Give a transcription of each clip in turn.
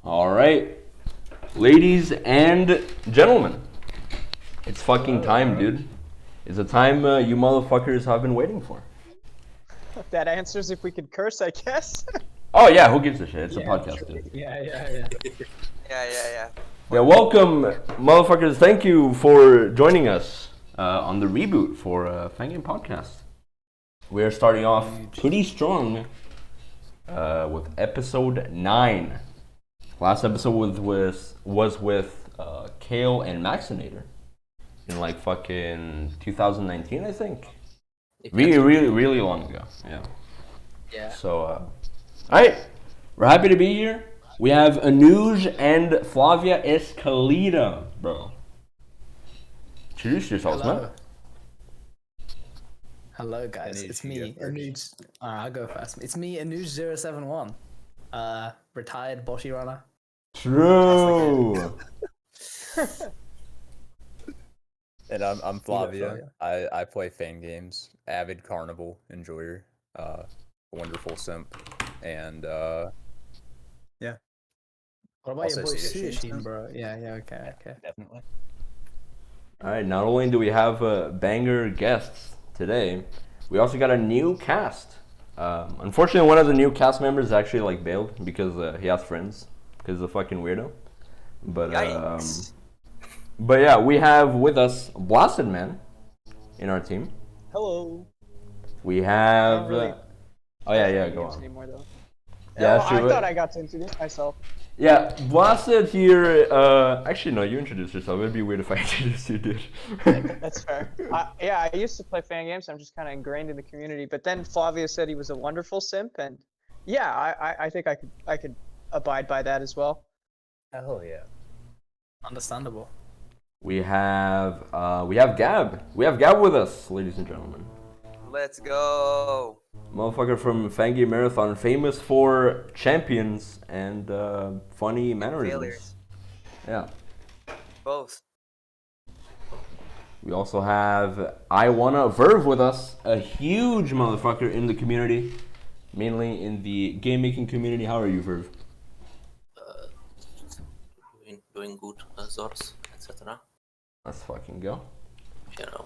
All right, ladies and gentlemen, it's fucking time, dude. It's the time you motherfuckers have been waiting for. That answers if we could curse, I guess. Oh yeah, who gives a shit? It's a podcast, dude. Yeah. Yeah, welcome, motherfuckers. Thank you for joining us on the reboot for Fangame podcast. We are starting off pretty strong with episode 9. Last episode was with Kale and Maxinator in like fucking 2019, I think. Really long ago. Yeah. So, alright, we're happy to be here. We have Anuj and FlaviaEstCalida, bro. Introduce yourselves, man. Hello guys, it's me, Anuj. I'll go first. It's me, Anuj071. Retired boshy runner. True. And I'm Flavia. I play Fangames, avid carnival enjoyer, wonderful simp, and yeah. What about Also your boy Sushi, Sushi, bro? Yeah, okay. Definitely. Alright, not only do we have banger guests today, we also got a new cast. Unfortunately, one of the new cast members actually like bailed because he has friends, because he's a fucking weirdo. But yeah, we have with us Blasted Man in our team. Hello. We have. Really Oh yeah, go on. Anymore, though. Yeah, I sure. thought I got to introduce myself. Yeah, Blasted here. Actually, no, you introduced yourself. It'd be weird if I introduced you, dude. That's fair. I used to play fan games. So I'm just kind of ingrained in the community. But then Flavia said he was a wonderful simp, and yeah, I think I could abide by that as well. Hell yeah. Understandable. We have Gab. We have Gab with us, ladies and gentlemen. Let's go. Motherfucker from Fangame Marathon, famous for champions and funny mannerisms. Failures. Yeah. Both. We also have I Wanna Verve with us, a huge motherfucker in the community, mainly in the game making community. How are you, Verve? Doing good, Zors, etc. Let's fucking go. You know.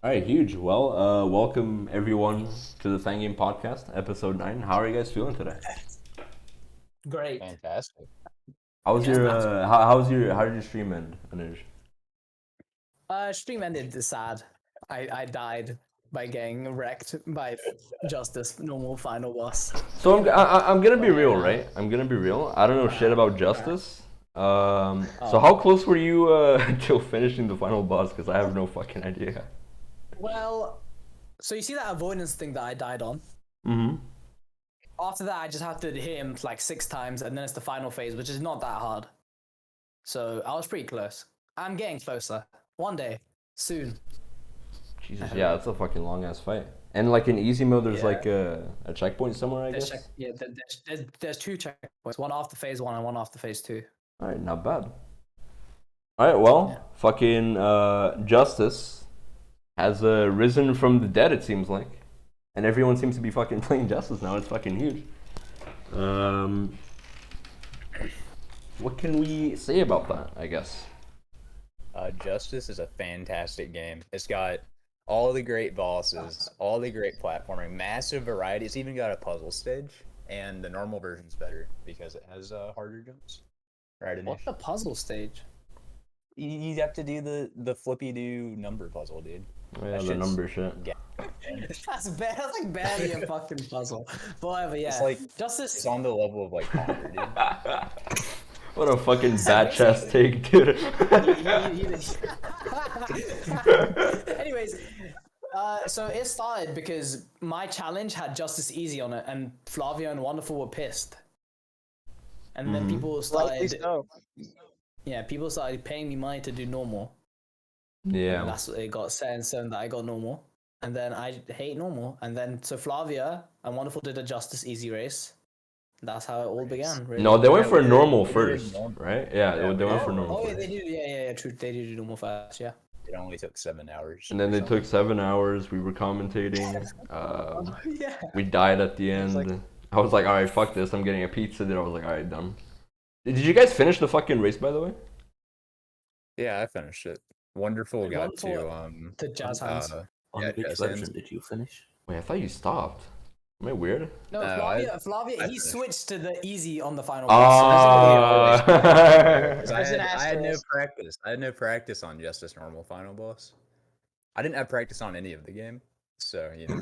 Alright, huge. Well, welcome everyone to the Fangame podcast, episode 9. How are you guys feeling today? Great. Fantastic. How did your stream end, Anuj? Stream ended sad. I died by getting wrecked by Justice, normal final boss. So I'm gonna be real, right? I'm gonna be real. I don't know shit about Justice. So how close were you till finishing the final boss? Because I have no fucking idea. Well, so you see that avoidance thing that I died on? Mm-hmm. After that, I just have to hit him like 6 times, and then it's the final phase, which is not that hard. So I was pretty close. I'm getting closer. One day, soon. Jesus, yeah, that's a fucking long ass fight. And like in easy mode, there's like a checkpoint somewhere, I guess. There's 2 checkpoints. One after phase 1 and one after phase 2. All right, not bad. All right, well, fucking Justice has risen from the dead, it seems like, and everyone seems to be fucking playing Justice now. It's fucking huge. What can we say about that? I guess. Justice is a fantastic game. It's got all the great bosses, all the great platforming, massive variety. It's even got a puzzle stage, and the normal version's better because it has harder jumps. Right. What's the puzzle stage? You have to do the flippy do number puzzle, dude. Oh, yeah, the number shit. That's bad. That's like barely a fucking puzzle. But whatever, yeah. It's like Justice. It's on the level of like Conquer, dude. What a fucking bad chest take, dude. Anyways, so it started because my challenge had Justice Easy on it, and Flavia and Wonderful were pissed. And then people started. Yeah, people started paying me money to do normal. Yeah. And that's what it got set in stone that I got normal. And then I hate normal. And then so Flavia and Wonderful did a Justice Easy race. That's how it all began. Really. No, they went for normal first, right? Yeah, they went for normal. Oh, yeah, first. they did. Yeah, true. They did do normal first. Yeah. It only took 7 hours. And then they took 7 hours. We were commentating. We died at the end. I was like, all right, fuck this. I'm getting a pizza. Then I was like, all right, done. Did you guys finish the fucking race, by the way? Yeah, I finished it. Wonderful got to Jazz Hands. On yeah, which Jazz version Hands. did you finish? Wait, I thought you stopped. Am I weird? No, No, Flavia, I he finished. switched to the easy on the final Ah. boss. Because There's an I had no asterisk. practice. I had no practice on Justice normal final boss. I didn't have practice on any of the game, so you know,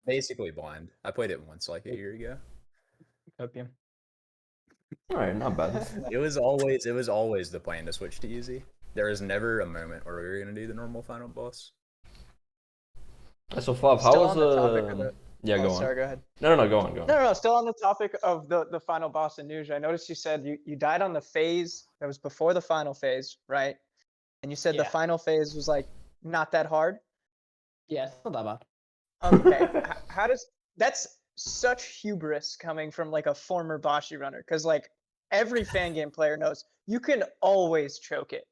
basically blind. I played it once like a year ago. Opium. Alright, not bad. It was always the plan to switch to easy. There was never a moment where we were gonna do the normal final boss. So Flav, how Still was on the topic of it. Yeah, go on. Sorry, go ahead. No, go on. No, still on the topic of the final boss in Anuj. I noticed you said you died on the phase that was before the final phase, right? And you said the Yeah. final phase was like not that hard. Yeah, it's not that bad. Okay, how does that's such hubris coming from like a former Bashi runner? Because like every Fangame player knows you can always choke it.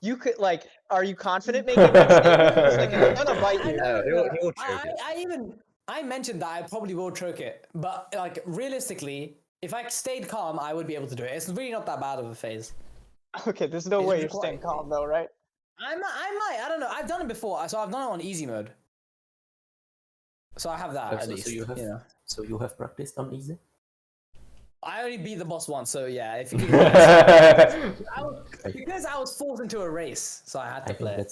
You could like, are you confident making that statement? It's like it's gonna bite you. No, he'll choke it. I mentioned that I probably will choke it, but like realistically, if I stayed calm, I would be able to do it. It's really not that bad of a phase. Okay, there's no It's way you're quite- staying calm though, right? I might. I don't know. I've done it before, so I've done it on easy mode. So I have that at least. So you have practiced on easy? I only beat the boss once, so yeah. If you because I was forced into a race, so I had to I play. think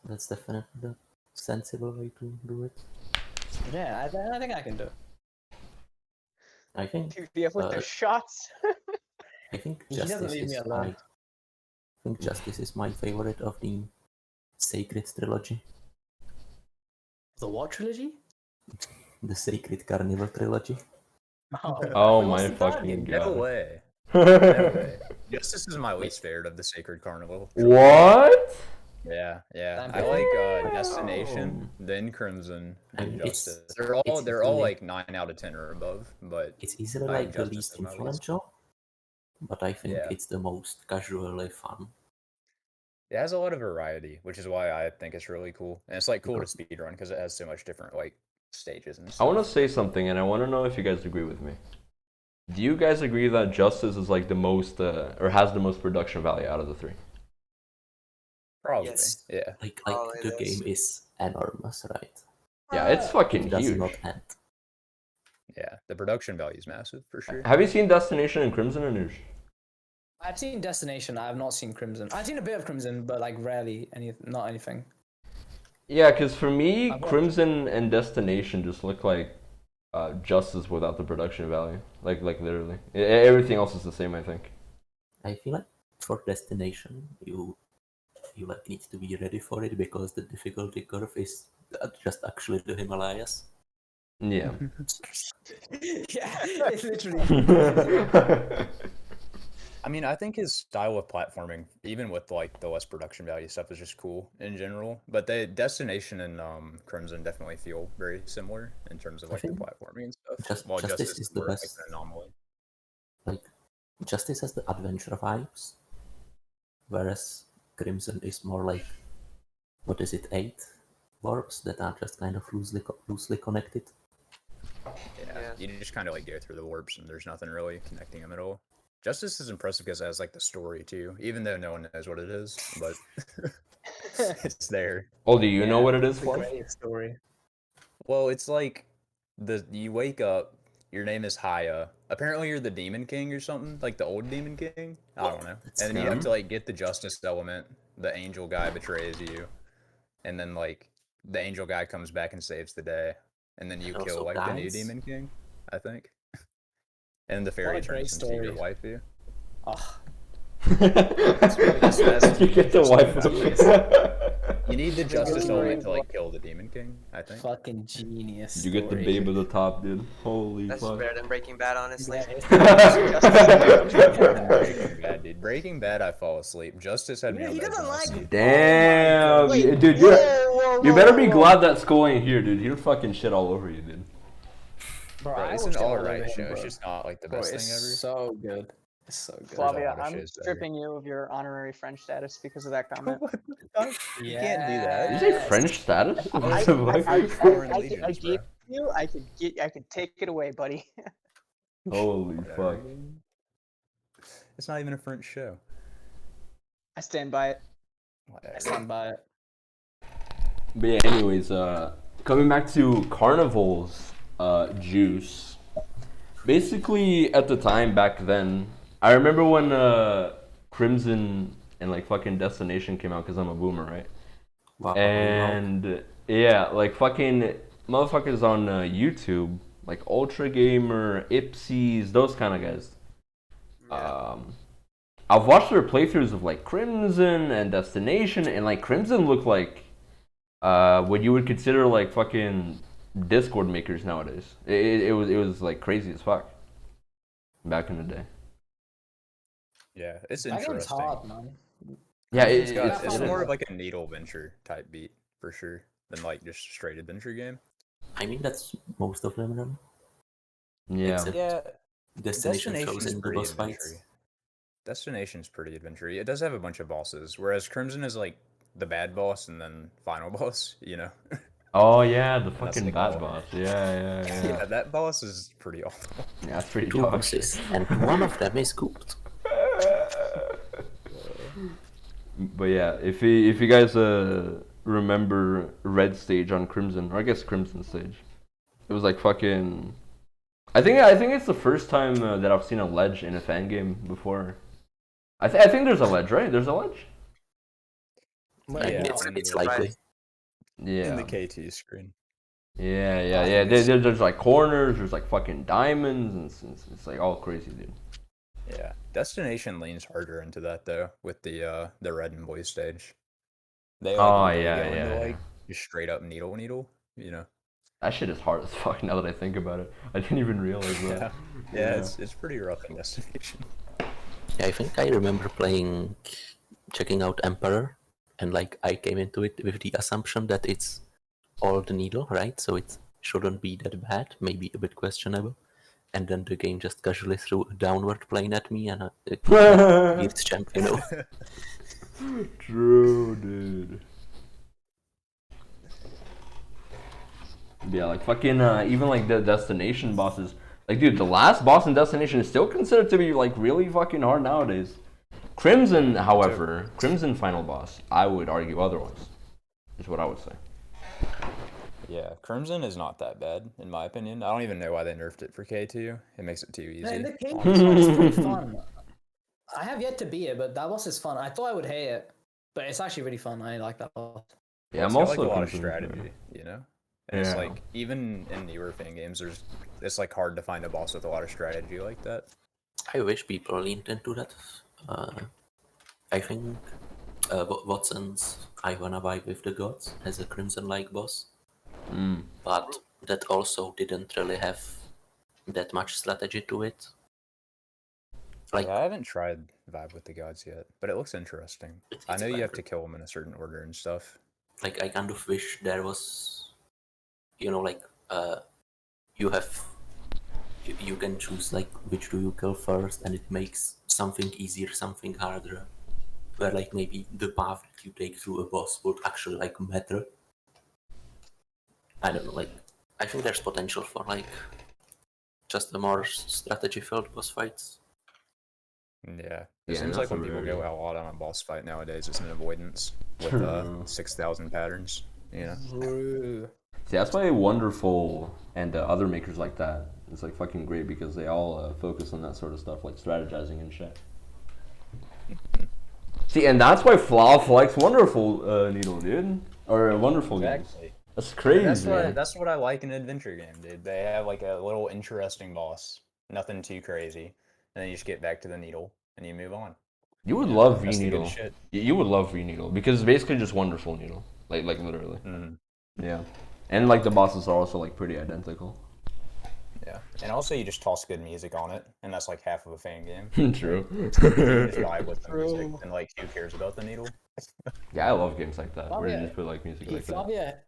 that's definitely the sensible way to do it. Yeah, I think I can do it. TPF with their shots. I think He doesn't Justice leave me is alone. I think Justice is my favorite of the Sacred trilogy. The what trilogy? The Sacred Carnival trilogy. Oh Wait, what's my the fucking target? No god. way. No way. Justice is my least favorite of the Sacred Carnival. What? Yeah. Damn. I like Destination, then Crimson, I and mean, Justice. it's They're all easily- like 9 out of 10 or above, but It's easily I like think the Justice least is my least. influential, but I think Yeah. it's the most casually fun. It has a lot of variety, which is why I think it's really cool. And it's like cool to speedrun because it has so much different like stages and I stuff. want to say something, and I want to know if you guys agree with me. Do you guys agree that Justice is like the most, or has the most production value out of the three? Probably. Yes. Yeah. Like Oh, it the is. game is enormous, right? Yeah, it's fucking It does huge. not end. Yeah. The production value is massive for sure. Have you seen Destination and Crimson and Anuj? I've seen Destination. I have not seen Crimson. I've seen a bit of Crimson, but like rarely not anything. Yeah, because for me, I've watched- Crimson and Destination just look like Justice without the production value. Like literally. Everything else is the same, I think. I feel like for Destination, you like need to be ready for it because the difficulty curve is just actually the Himalayas. Yeah. Yeah, it's literally. I mean, I think his style of platforming, even with like the less production value stuff, is just cool in general. But the Destination and Crimson definitely feel very similar in terms of like the think platforming and stuff. While Justice is the more like best. an anomaly. Like, Justice has the adventure vibes, whereas Crimson is more like, what is it, 8 warps that are just kind of loosely connected. Yeah. You just kind of like go through the warps and there's nothing really connecting them at all. Justice is impressive because it has like the story too, even though no one knows what it is, but it's there. Oh, do you know what it is, It's a Flav? great story. Well, it's like you wake up, your name is Haya. Apparently you're the Demon King or something, like the old Demon King. I don't know. And then you have to like get the justice element. The angel guy betrays you, and then like the angel guy comes back and saves the day, and then you And kill also like the new dies. Demon King, I think. And the fairy What a great turns into your story. waifu. Oh, You get the wife. You need the justice story. element to like kill the Demon King, I think. fucking genius. You get the story. babe at the top, dude. Holy That's fuck. better than Breaking Bad, honestly. Breaking Bad, dude. Breaking Bad, I fall asleep. Justice had me on He the edge doesn't of my like seat. it. Damn, Wait, dude, whoa, you better whoa, be whoa. glad that Skull ain't here, dude. He'll fucking shit all over you, dude. Bro, Bro, I it's watched an it all over alright him, show. bro. It's just not like the Bro, best it's thing ever. so good. It's so good. a Flavia, lot of I'm shit better. stripping you of your honorary French status because of that comment. You can't do that. Did you say French status? What I, the I, fuck? I, Foreign I allegiance, gave bro. you. I could take it away, buddy. Holy fuck. It's not even a French show. I stand by it. I stand by it. But yeah, anyways, coming back to Carnival's juice. Basically, at the time back then, I remember when Crimson and like fucking Destination came out, because I'm a boomer, right? Wow. And yeah, like fucking motherfuckers on YouTube, like Ultra Gamer, Ipsies, those kind of guys. I've watched their playthroughs of like Crimson and Destination, and like Crimson looked like what you would consider like fucking Discord makers nowadays. It was like crazy as fuck back in the day. Yeah, it's That game's interesting. hard, man. Yeah, It's more is. of like a needle venture type beat for sure than like just straight adventure game. I mean, that's most of them, run. Yeah. Except Yeah, Destination shows Destination's in the pretty boss fights. adventure. Destination's pretty adventure. It does have a bunch of bosses, whereas Crimson is like the bad boss and then final boss. You know. Oh yeah, the that's fucking like bad all. boss. Yeah. Yeah, that boss is pretty awful. Yeah, that's pretty Two dog bosses, shit. and one of them is cooked. But yeah, if you guys remember Red stage on Crimson, or I guess Crimson stage, it was like fucking. I think it's the first time that I've seen a ledge in a fan game before. I think there's a ledge, right? There's a ledge. Wait, Yeah, no. It's likely. Yeah. in the KT screen. Yeah. There's like corners. There's like fucking diamonds, and it's like all crazy, dude. Yeah, Destination leans harder into that though with the red and blue stage. They like really go into like just straight up needle, you know. That shit is hard as fuck now that I think about it. I didn't even realize that. Yeah, it's pretty rough in Destination. Yeah, I think I remember checking out Emperor, and like I came into it with the assumption that it's all the needle, right? So it shouldn't be that bad, maybe a bit questionable. And then the game just casually threw a downward plane at me, and it's champ, you know. True, dude. Yeah, like fucking even like the Destination bosses. Like, dude, the last boss in Destination is still considered to be like really fucking hard nowadays. Crimson, however, Crimson final boss, I would argue otherwise. Is what I would say. Yeah, Crimson is not that bad in my opinion. I don't even know why they nerfed it for K2. It makes it too easy. The KT one is pretty fun. I have yet to beat it, but that boss is fun. I thought I would hate it, but it's actually really fun. I like that boss. Yeah, It's I'm got, also like a lot of Crimson strategy, you know. And it's like even in newer fan games, it's like hard to find a boss with a lot of strategy like that. I wish people leaned into that. I think Watson's I Wanna Vibe with the Gods has a Crimson-like boss. But that also didn't really have that much strategy to it. Like, yeah, I haven't tried Vibe with the Gods yet, but it looks interesting. I know you have to kill them in a certain order and stuff. Like, I kind of wish there was, you know, like, you can choose like which do you kill first, and it makes something easier, something harder. Where like maybe the path that you take through a boss would actually like matter. I don't know, like I think there's potential for like just a more strategy-filled boss fights. Yeah, it seems like when people go out on a boss fight nowadays, it's an avoidance with 6,000 patterns. You know. See, that's why Wonderful and other makers like that is like fucking great, because they all focus on that sort of stuff, like strategizing and shit. See, and that's why Flav likes Wonderful Needle, dude, or Wonderful games. That's crazy. That's what I like in an adventure game, dude. They have like a little interesting boss, nothing too crazy, and then you just get back to the needle and you move on. You would love V Needle. You would love V Needle because it's basically just Wonderful Needle, like literally. Yeah, and like the bosses are also like pretty identical. Yeah, and also you just toss good music on it, and that's like half of a fan game. True. You just vibe with the music, and like who cares about the needle? Yeah, I love games like that where you just put like music like that.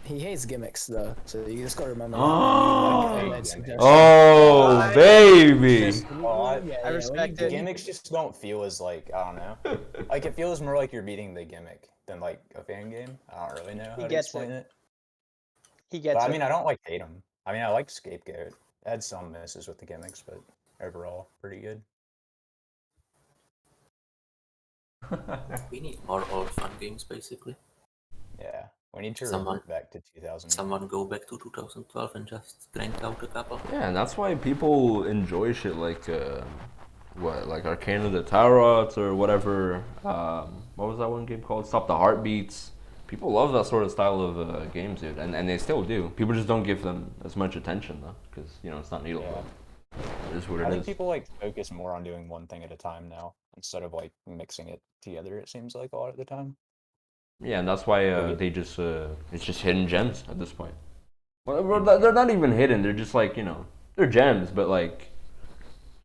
He hates gimmicks though, so you just gotta remember. Oh, baby! I respect it. Gimmicks just don't feel as like, I don't know. Like it feels more like you're beating the gimmick than like a fan game. I don't really know how to explain it. He gets it. I mean, I don't like hate them. I mean, I like Scapegoat. I had some misses with the gimmicks, but overall, pretty good. We need more old fun games, basically. Yeah, we need to Someone- revert back to 2000. Someone go back to 2012 and just crank out a couple. Yeah, and that's why people enjoy shit like like Arcane of the Tarot or whatever. What was that one game called? Stop the Heartbeats. People love that sort of style of games, dude, and they still do. People just don't give them as much attention though, because it's not needle. It is what it I is. think people like focus more on doing one thing at a time now instead of like mixing it together. It seems like a lot of the time. Yeah, and that's why they just it's just hidden gems at this point. Well, they're not even hidden. They're just like they're gems, but like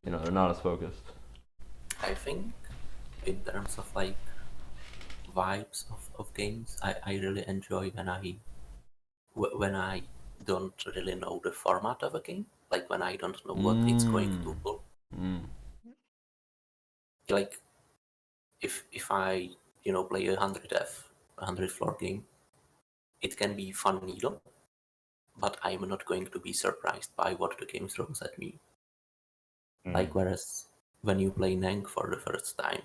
they're not as focused. I think in terms of like vibes of games, I really enjoy when I don't really know the format of a game, like when I don't know what it's going to pull. Like if I play a 100 floor game, it can be fun needle, but I'm not going to be surprised by what the game throws at me. Like whereas when you play Nang for the first time,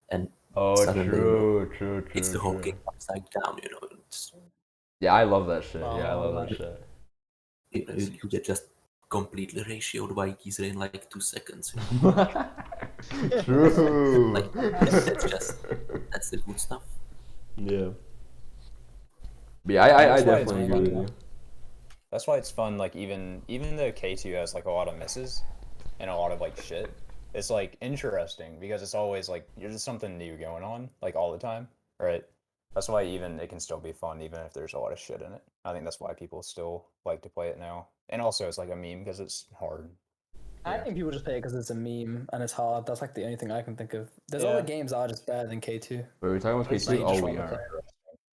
and suddenly true. it's the whole game upside down, Yeah, I love that shit. Yeah, I love that shit. You get just completely ratioed by Geyser in like 2 seconds. True. Like that's the good stuff. Yeah. But yeah, I definitely agree with you. That's why it's fun. Like even though K2 has like a lot of misses and a lot of like shit, it's like interesting because it's always like there's something new going on like all the time, right? That's why even it can still be fun even if there's a lot of shit in it. I think that's why people still like to play it now. And also it's like a meme because it's hard. I think people just play it because it's a meme and it's hard. That's like the only thing I can think of. There's Yeah. other games that are just better than K2. Were we talking about K2? Oh, we are.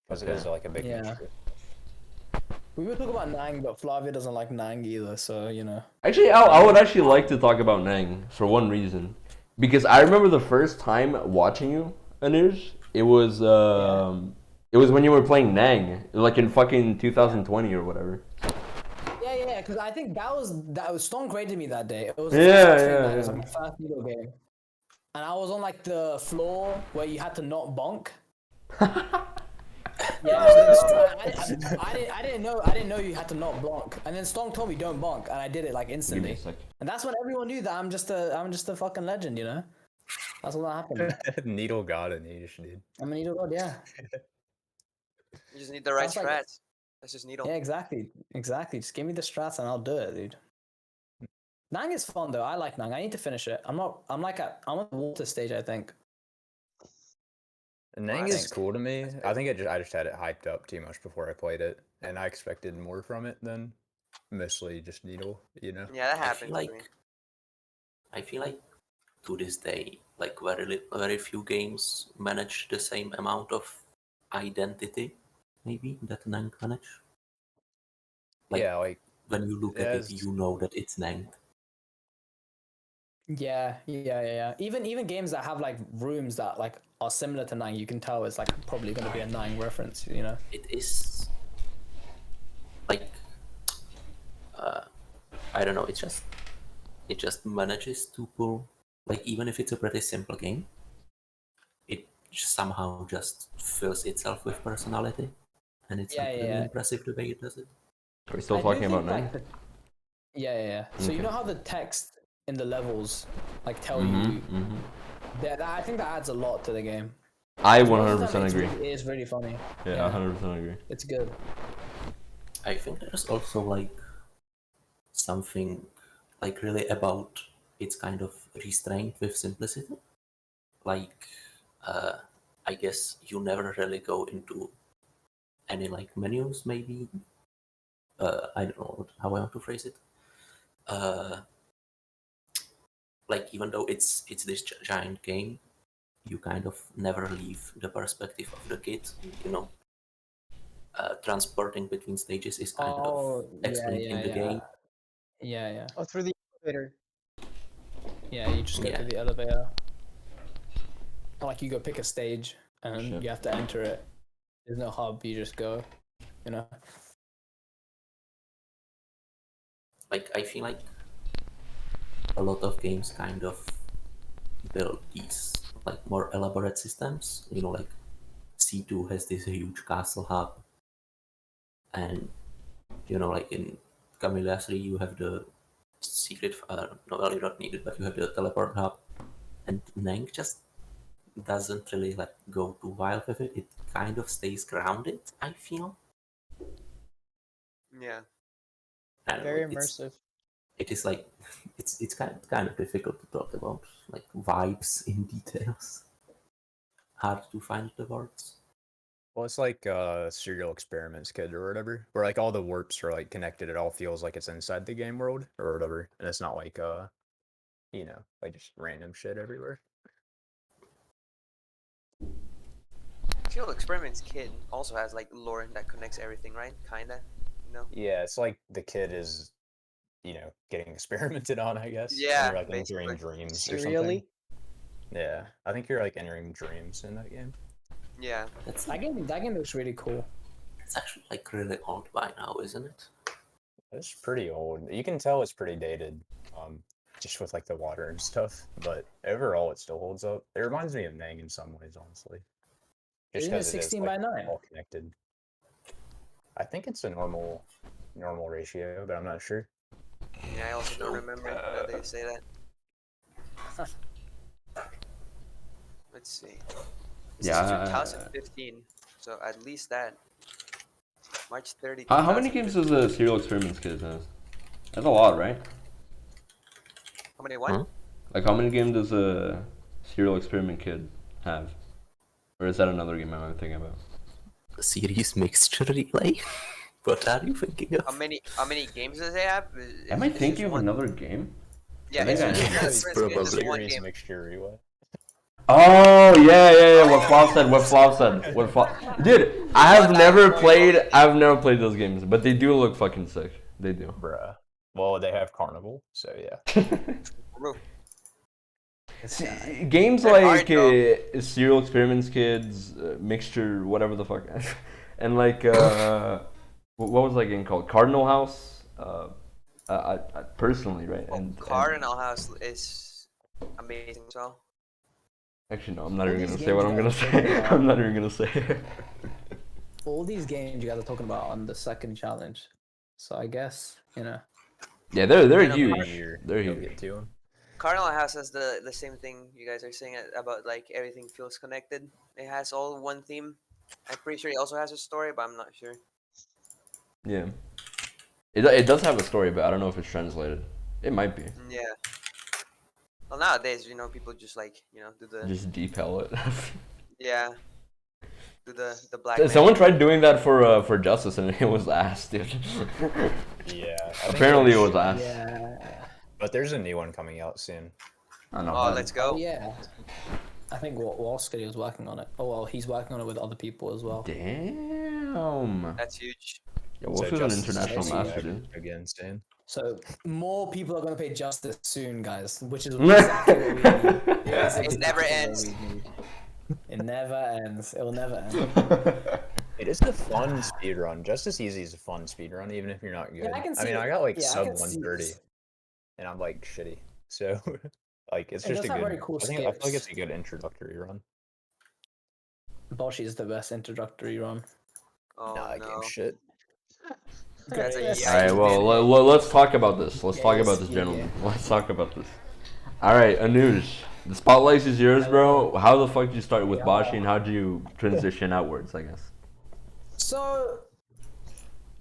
Because it is like a big mystery. We would talk about Nang, but Flavia doesn't like Nang either, so Actually, I would actually like to talk about Nang for one reason, because I remember the first time watching you, Anuj. It was when you were playing Nang, like in fucking 2020 or whatever. Yeah, because I think that was Stone graded me that day. It was Yeah. It was like my first video game, and I was on like the floor where you had to not bonk. Yeah, I didn't know you had to not bonk, and then Stone told me don't bonk, and I did it like instantly. And that's when everyone knew that I'm just a fucking legend, That's what happened. Needle god Anish, dude. I'm a needle god, yeah. You just need the right That's like- strats. That's just needle. Yeah, exactly. Just give me the strats and I'll do it, dude. Nang is fun though. I like Nang. I need to finish it. I'm on the water stage, I think. Nang is cool to me. I think I just had it hyped up too much before I played it, and I expected more from it than mostly just needle, Yeah, that happened. I feel like to this day, like very few games manage the same amount of identity, maybe that Nang manage. Yeah, like when you look at it, you know that it's Nang. Yeah. Even games that have like rooms that like are similar to Nang, you can tell it's like probably going to be a Nang reference, It is like I don't know. It just manages to pull, like, even if it's a pretty simple game, it somehow just fills itself with personality, and it's really impressive the way it does it. Are we still talking about Nang? Yeah. So you know how the text in the levels like tell you that I think that adds a lot to the game. I 100% agree. It is really funny. Yeah, 100% agree. It's good. I think there's also like something like really about its kind of restraint with simplicity. Like I guess you never really go into any like menus, maybe. I don't know how I want to phrase it. Like even though it's this giant game, you kind of never leave the perspective of the kid, transporting between stages is kind of explained in the game. Yeah. Oh, through the elevator. Yeah, you just go to the elevator. Like you go pick a stage and you have to enter it. There's no hub, you just go, Like I feel like a lot of games kind of build these like more elaborate systems. You know, like C2 has this huge castle hub, and you know, like in Camilla 3, you have the secret. No, well, you don't need it, but you have the teleport hub, and Nank just doesn't really like go too wild with it. It kind of stays grounded, I feel. Yeah. Very immersive. It is like it's kind of difficult to talk about like vibes in details. Hard to find the words. Well, it's like Serial Experiments Kid or whatever, where like all the warps are like connected. It all feels like it's inside the game world or whatever, and it's not like you know, like just random shit everywhere. Serial Experiments Kid also has like lore that connects everything, right? Kinda, you know. Yeah, it's like the kid is, you know, getting experimented on, I guess. Yeah, and you're like basically. entering dreams or something. Serially? Yeah, I think you're like entering dreams in that game. Yeah. That game looks really cool. It's actually like really old by now, isn't it? It's pretty old. You can tell it's pretty dated, just with like the water and stuff. But overall, it still holds up. It reminds me of Nang in some ways, honestly. Just Isn't it because it is 16 like, by 9? all connected. I think it's a normal ratio, but I'm not sure. Yeah, I also don't remember that they say that. Let's see. This is 2015, so at least that. March 30. How many games does the Serial Experiments Kid have? That's a lot, right? How many what? Huh? Like, how many games does a Serial Experiment Kid have? Or is that another game I'm thinking about? A series mixture relay? What are you thinking of? How many games does they have? Am I thinking of another game? Yeah, I think I Serial know. Experiments Kid is Probably. one Series game. mixture rewind. Oh yeah. What Flav said. Dude, I've never played those games, but they do look fucking sick. They do. Bruh. Well, they have Carnival, so yeah. Games They're like hard, Serial Experiments Kids, Mixture, whatever the fuck, and like what was that game called? Cardinal House. I personally, right? And Cardinal House is amazing as well. actually, no, I'm not All even gonna these say what I'm gonna games you guys are say. talking about- I'm not even gonna say it. All these games you guys are talking about on the second challenge. So I guess, you know. Yeah, they're Yeah, huge. They're You'll huge. get to 'em. Cardinal House has the same thing you guys are saying about like everything feels connected. It has all one theme. I'm pretty sure it also has a story, but I'm not sure. Yeah. It does have a story, but I don't know if it's translated. It might be. Yeah. Well, nowadays, people just like do the Just depel it. yeah, do the black. Someone magic. tried doing that for Justice, and it was ass, dude. Yeah. I think Apparently, it there's- was ass. Yeah. But there's a new one coming out soon. I don't know. Oh, let's go. Oh yeah. I think Walskity was working on it. Oh well, he's working on it with other people as well. Damn. That's huge. Yeah, Wolf is an Justice international coming master, back dude. again soon. So more people are gonna play Justice soon, guys, which is exactly what we need. It's It never exactly what ends. we need. It never ends. It will never end. It is a fun speedrun. Justice Easy is a fun speedrun, even if you're not good. Yeah, I can see mean, it. I got like Yeah, I sub can see 130, this. and I'm like shitty. So, like, it's It just does a have good. very cool I feel like skips. it's a good introductory run. Boshi is the best introductory run. Oh Nah, no. game shit. That's a yikes, Alright, well, man. let's talk about this. Let's talk about this, Yeah. gentlemen. Let's talk about this. Alright, Anuj, the spotlight is yours, bro. How the fuck did you start with Bashi, and how did you transition outwards, I guess? So,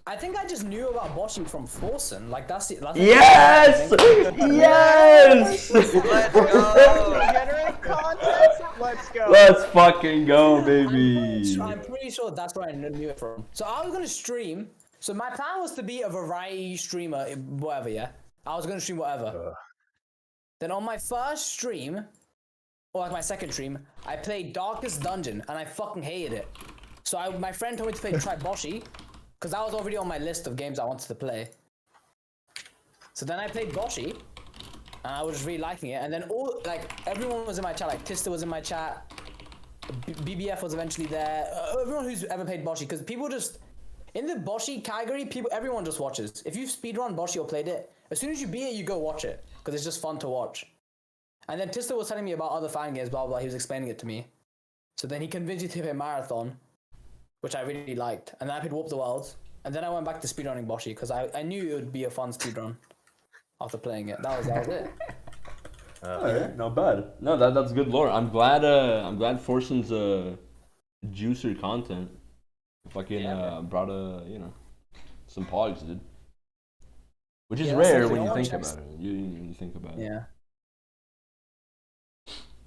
I think I just knew about Boshi from Forsen. Like that's it. Yes! Yes! Let's go. Generate content. Let's go. Let's fucking go, baby. I'm pretty sure that's where I knew it from. So I was gonna stream. So my plan was to be a variety streamer, whatever. Yeah, I was gonna stream whatever. Then on my first stream, or like my second stream, I played Darkest Dungeon and I fucking hated it. So my friend told me to try Boshi, because that was already on my list of games I wanted to play. So then I played Boshi, and I was really liking it. And then everyone was in my chat. Like Tista was in my chat. BBF was eventually there. Everyone who's ever played Boshi, because people just in the Boshi category, everyone just watches. If you've speedrun Boshi or played it, as soon as you beat it, you go watch it because it's just fun to watch. And then Tista was telling me about other fan games, blah, blah, blah. He was explaining it to me. So then he convinced me to play Marathon, which I really liked. And then I played Warp the Worlds. And then I went back to speedrunning Boshi because I knew it would be a fun speedrun after playing it. That was it. Alright, not bad. No, that's good lore. I'm glad Forsen's juicer content fucking brought some pogs, dude. Which is rare when you think about it. You think about it. Yeah.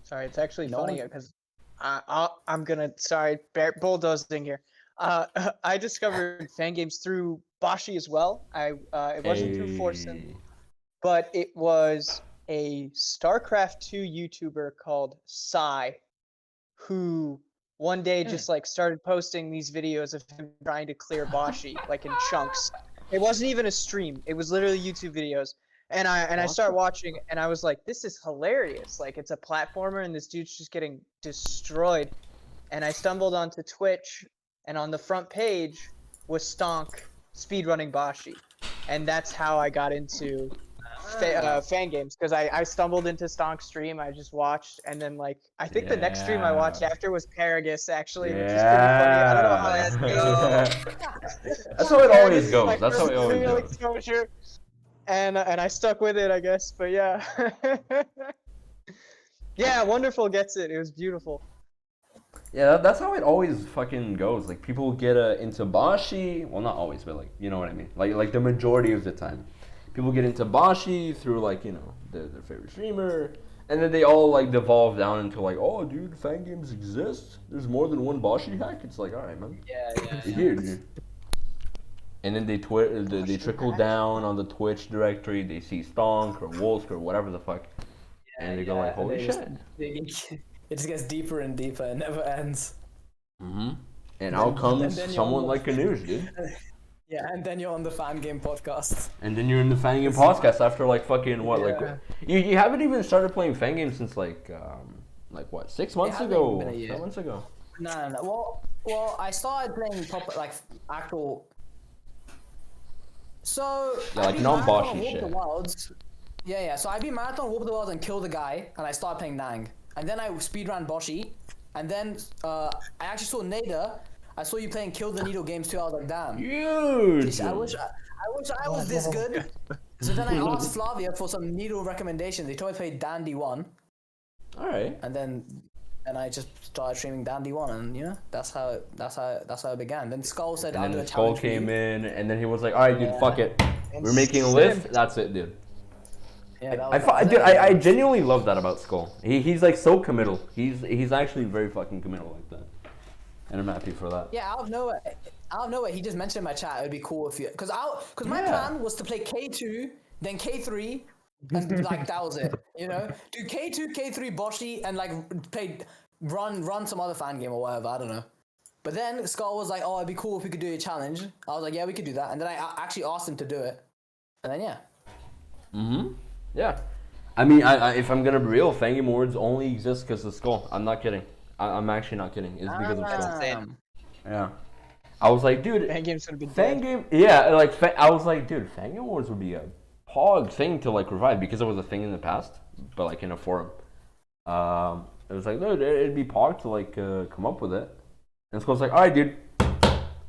Sorry, it's actually funny because I'm gonna bulldozing here. I discovered Fangames through Boshi as well. It wasn't through Forsen, but it was a StarCraft 2 YouTuber called Sai, who one day just like started posting these videos of him trying to clear Boshi like in chunks. It wasn't even a stream. It was literally YouTube videos. And I started watching and I was like, this is hilarious. Like it's a platformer and this dude's just getting destroyed. And I stumbled onto Twitch and on the front page was Stonk speedrunning Boshi. And that's how I got into Fangames, because I stumbled into Stonk's stream. I just watched, and then like I think the next stream I watched after was Paragus actually, which is pretty funny. I don't know how that goes. That's how it always goes. That's how it always goes. Exposure. And I stuck with it, I guess. But yeah, yeah, Wonderful gets it. It was beautiful. Yeah, that's how it always fucking goes. Like people get into Boshi. Well, not always, but like you know what I mean. Like the majority of the time. People get into Boshi through like, their favorite streamer, and then they all like devolve down into like, oh dude, Fangames exist? There's more than one Boshi hack? It's like, alright man. Yeah. Here, dude. And then they trickle down on the Twitch directory, they see Stonk or Wolsk or whatever the fuck. And they go like, holy shit. It just gets deeper and deeper, it never ends. Mm-hmm. And out comes someone like Anuj, dude. Yeah, and then you're on the Fangame podcast. And then you're in the Fangame podcast after like fucking what, like you haven't even started playing Fangame since like what, 6 months ago? 7 months ago. No. Well, I started playing proper like actual. So yeah, like non-Boshi shit. Yeah. So I beat Marathon, Warp the World, and kill the guy, and I started playing Nang, and then I speedran Boshi, and then I actually saw Nader. I saw you playing Kill the Needle games too. I was like, damn. Huge. I wish I was this good. So then I asked Flavia for some needle recommendations. They told me to play Dandy 1. Alright. And then I just started streaming Dandy 1, and that's how it began. Then Skull said, and I'll do a then Skull challenge came in, and then he was like, alright dude, fuck it. We're making a list, that's it, dude. Yeah, I genuinely love that about Skull. He's like so committal. He's actually very fucking committal like that. And I'm happy for that. Yeah, out of nowhere, he just mentioned in my chat. It would be cool if you, because my plan was to play K2, then K3, and like that was it. Do K2, K3 Boshi, and like run some other fan game or whatever. I don't know. But then Skull was like, "Oh, it'd be cool if we could do a challenge." I was like, "Yeah, we could do that." And then I actually asked him to do it. And then Yeah. I mean, if I'm gonna be real, Fangame Awards only exist because of Skull. I'm not kidding. I'm actually not kidding. It's because of Skull. Yeah. I was like, dude, Fangame's gonna be Fangame. Yeah, like I was like, dude, Fangame Awards would be a pog thing to like revive because it was a thing in the past, but like in a forum. It was like, dude, it'd be pog to like come up with it. And Skull's like, all right, dude,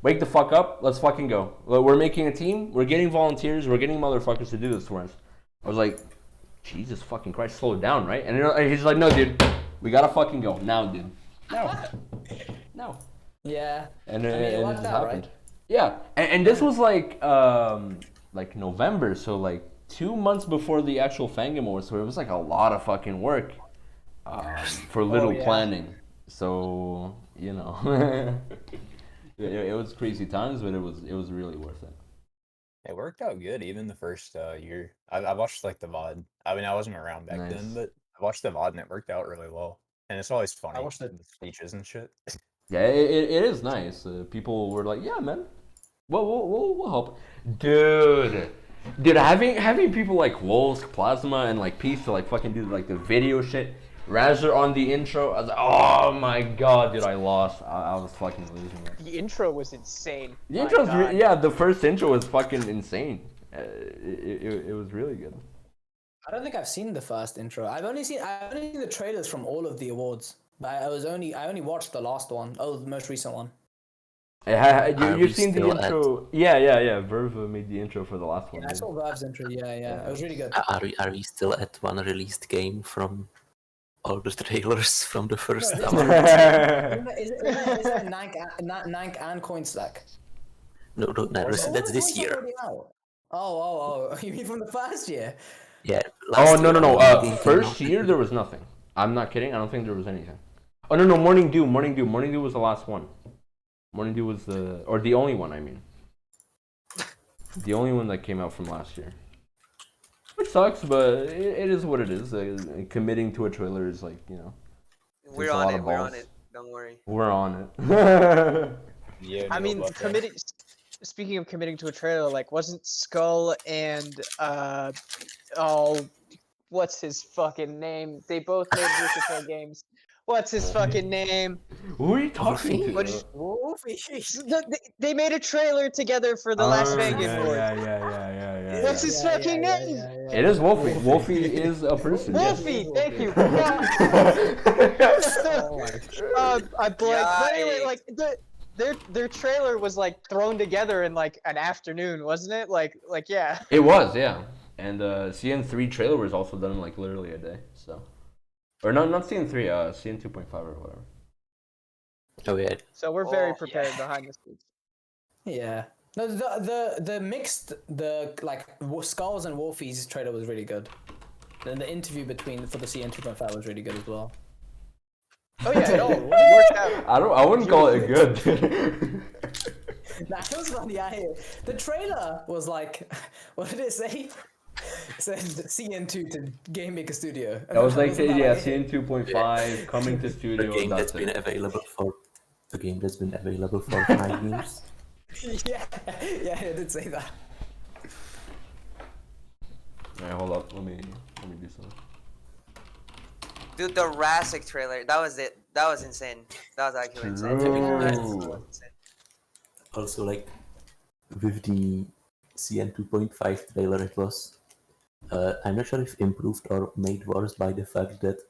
wake the fuck up. Let's fucking go. We're making a team. We're getting volunteers. We're getting motherfuckers to do this for us. I was like, Jesus fucking Christ, slow it down, right? And he's like, no, dude, we gotta fucking go now, dude. No. Yeah. And it just happened. Right? Yeah, and this was like November, so like 2 months before the actual Fangame Awards, so it was like a lot of fucking work for little planning. So it was crazy times, but it was really worth it. It worked out good, even the first year. I watched like the VOD. I mean, I wasn't around back then, but I watched the VOD and it worked out really well. And it's always funny. I watched the speeches and shit. Yeah, it is nice. People were like, "Yeah, man, we'll help." Dude, having people like Wolsk, Plasma, and like Peace to like fucking do like the video shit. Razor on the intro. I was like, oh my god, dude, I lost. I was fucking losing it. The intro was insane. The intro's the first intro was fucking insane. It was really good. I don't think I've seen the first intro. I've only seen the trailers from all of the awards. But I only watched the last one. Oh, the most recent one. You've seen the intro? Yeah. Verve made the intro for the last one. Yeah, I saw Verve's intro. Yeah. It was really good. Are we still at one released game from all the trailers from the first No, hour? is it Nank and Coinstack? No, that's this year. Oh, you mean from the first year? Yeah. No. First year there was nothing. I'm not kidding. I don't think there was anything. Oh no, Morning Dew was the last one. Morning Dew was the only one. I mean, the only one that came out from last year. Which sucks, but it is what it is. Committing to a trailer is like, you know. We're on it. Don't worry. We're on it. Yeah. I mean, committing. Speaking of committing to a trailer, like, wasn't Skull and what's his fucking name? They both made Lucifer games. What's his fucking name? Who are you talking to? They made a trailer together for the last Fangame Award. Yeah. What's his fucking name? It is Wolfie. Wolfie is a person. Wolfie, yes. thank you. I blanked. But anyway, like their trailer was like thrown together in like an afternoon, wasn't it? Like yeah. It was, yeah. And CN3 trailer was also done in like literally a day. So, or not CN3, CN 2.5 or whatever. Oh yeah. So we're very prepared behind the scenes. Yeah. No, the mixed Skulls and Wolfie's trailer was really good. Then the interview for the CN 2.5 was really good as well. Oh yeah, it all worked out. I wouldn't call it good. That was funny. The trailer was like, what did it say? It said CN2 to Game Maker Studio. That was like, CN 2.5 coming to studio. The game that's been available for 5 years. Yeah, I did say that. Alright, hold up. Let me do something. Dude, the Rassic trailer, that was it. That was insane. That was actually insane. Also, like, with the CN 2.5 trailer, it was, I'm not sure if improved or made worse by the fact that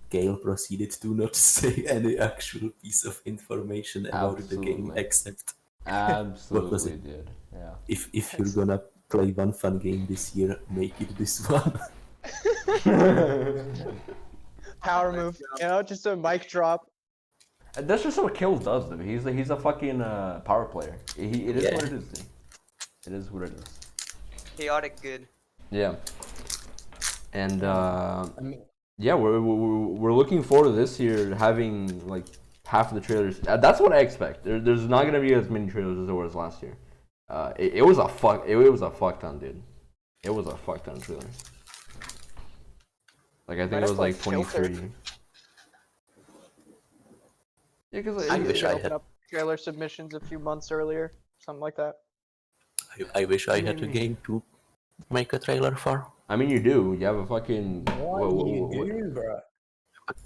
Gale proceeded to not say any actual piece of information about the game except Absolutely what was it? Did. Yeah. If you're gonna play one fun game this year, make it this one. Power move, just a mic drop. That's just what Kills does, though. He's a fucking power player. It is what it is, dude. It is what it is. Chaotic good. Yeah. And yeah, we're looking forward to this year having like half of the trailers. That's what I expect. There's not gonna be as many trailers as there was last year. It was a fuck ton, dude. It was a fuck ton of trailers. Like I think it was like 23. Yeah, because I wish I had up trailer submissions a few months earlier, something like that. I wish I had a game to make a trailer for. I mean, you do. You have a fucking. What do you do, bro?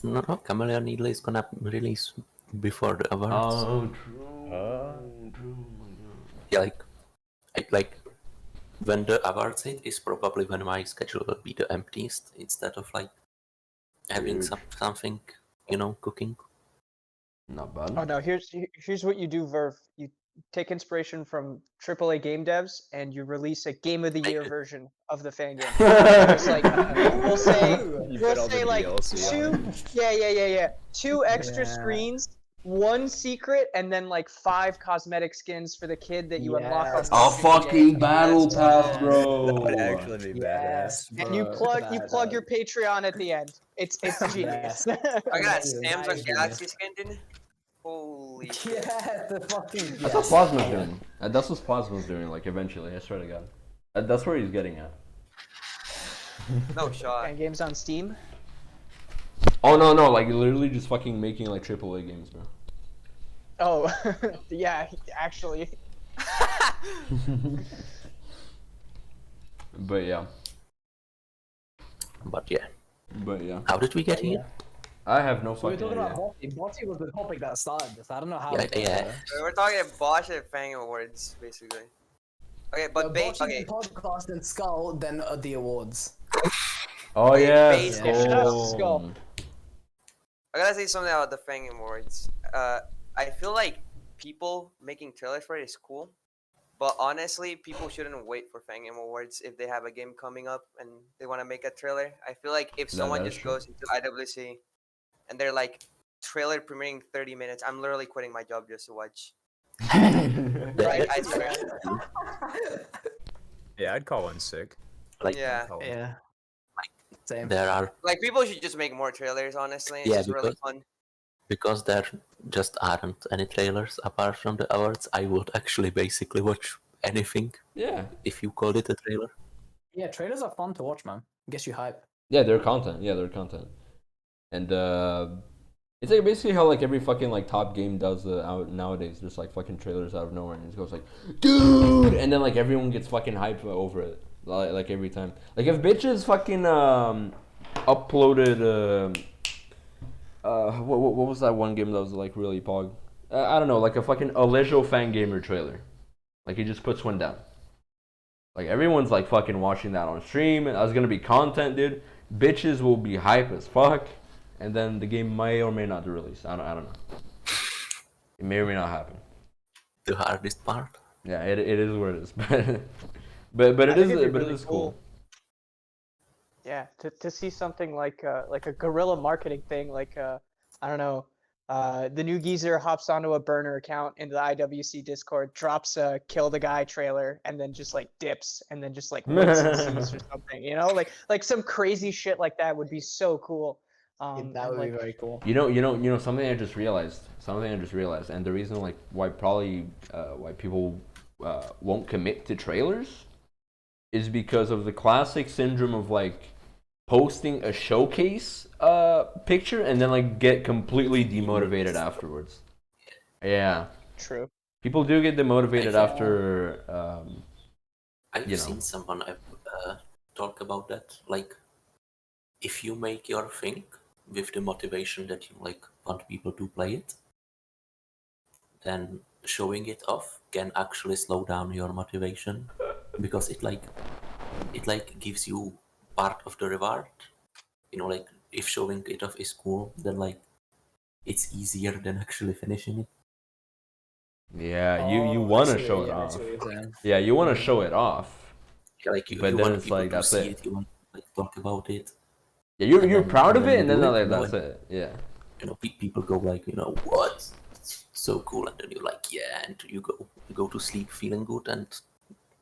No, Chameleon Needle is gonna release before the awards. Oh, true. True. Yeah, like when the awards hit is probably when my schedule will be the emptiest instead of like having something, cooking. Not bad. Oh no, here's what you do, Verve. You take inspiration from AAA game devs and you release a Game of the Year version of the Fangame. It's like we'll say like two extra screens, one secret, and then like 5 cosmetic skins for the kid that you unlock on A fucking battle pass, bro. That would actually be badass. And you plug your Patreon at the end. It's genius. I got a Samsung Galaxy skin, didn't Holy shit. Yeah, the fucking. That's what Plasma's doing. That's what Plasma's doing, like, eventually, I swear to God. That's where he's getting at. No shot. And games on Steam? Oh, no, like, literally just fucking making, like, AAA games, bro. Oh, yeah, actually. But yeah. But yeah. How did we get here? I have no So we're fucking talking idea. about Bossy was the topic that started this. I don't know how. Yeah. We're talking about Bosch at Fangame Awards, basically. Okay, but Bossy okay. podcast and Skull, then the awards. Oh They yeah, based Yeah, shout out to Skull. Skull. I gotta say something about the Fangame Awards. I feel like people making trailers for it is cool, but honestly, people shouldn't wait for Fangame Awards if they have a game coming up and they want to make a trailer. I feel like if someone That is just true. goes into IWC and they're like, trailer premiering 30 minutes, I'm literally quitting my job just to watch. Right? I swear. Yeah, I'd call in sick. Like, Yeah. Yeah. Same. there are, Like, people should just make more trailers, honestly. It's yeah, just really fun. because there just aren't any trailers apart from the awards. I would actually basically watch anything Yeah. if you called it a trailer. Yeah, trailers are fun to watch, man. Gets you hype. Yeah, they're content. And it's like basically how like every fucking like top game does out nowadays. There's like fucking trailers out of nowhere, and it goes like, dude, and then like everyone gets fucking hype over it. Like every time. Like if bitches fucking uploaded what was that one game that was like really pog? I don't know, like a fucking Alejo Fangamer trailer. Like he just puts one down. Like everyone's like fucking watching that on stream, and that's gonna be content, dude. Bitches will be hype as fuck, and then the game may or may not be released. I don't know. It may or may not happen. The hardest part. Yeah, it is what it is, but it is cool. Yeah, to see something like a guerrilla marketing thing, like I don't know, the new geezer hops onto a burner account into the IWC Discord, drops a kill the guy trailer, and then just like dips, and then just like waits and sees or something, you know, like some crazy shit like that would be so cool. That would be very cool. You know something I just realized. And the reason like why probably why people won't commit to trailers is because of the classic syndrome of like posting a showcase picture and then like get completely demotivated afterwards. Yeah. True. People do get demotivated after I've seen someone talk about that. Like, if you make your thing with the motivation that you like want people to play it, then showing it off can actually slow down your motivation, because it gives you part of the reward. You know, like if showing it off is cool, then like it's easier than actually finishing it. Yeah, you want to show it off. Yeah, you want to show it off. Like but you then want it's people like to that's see it. it. You want like talk about it. Yeah, you're proud of and it, and then you do like it, that's it. Yeah. You know, people go like, you know, what? It's so cool, and then you're like, yeah, and you go to sleep feeling good and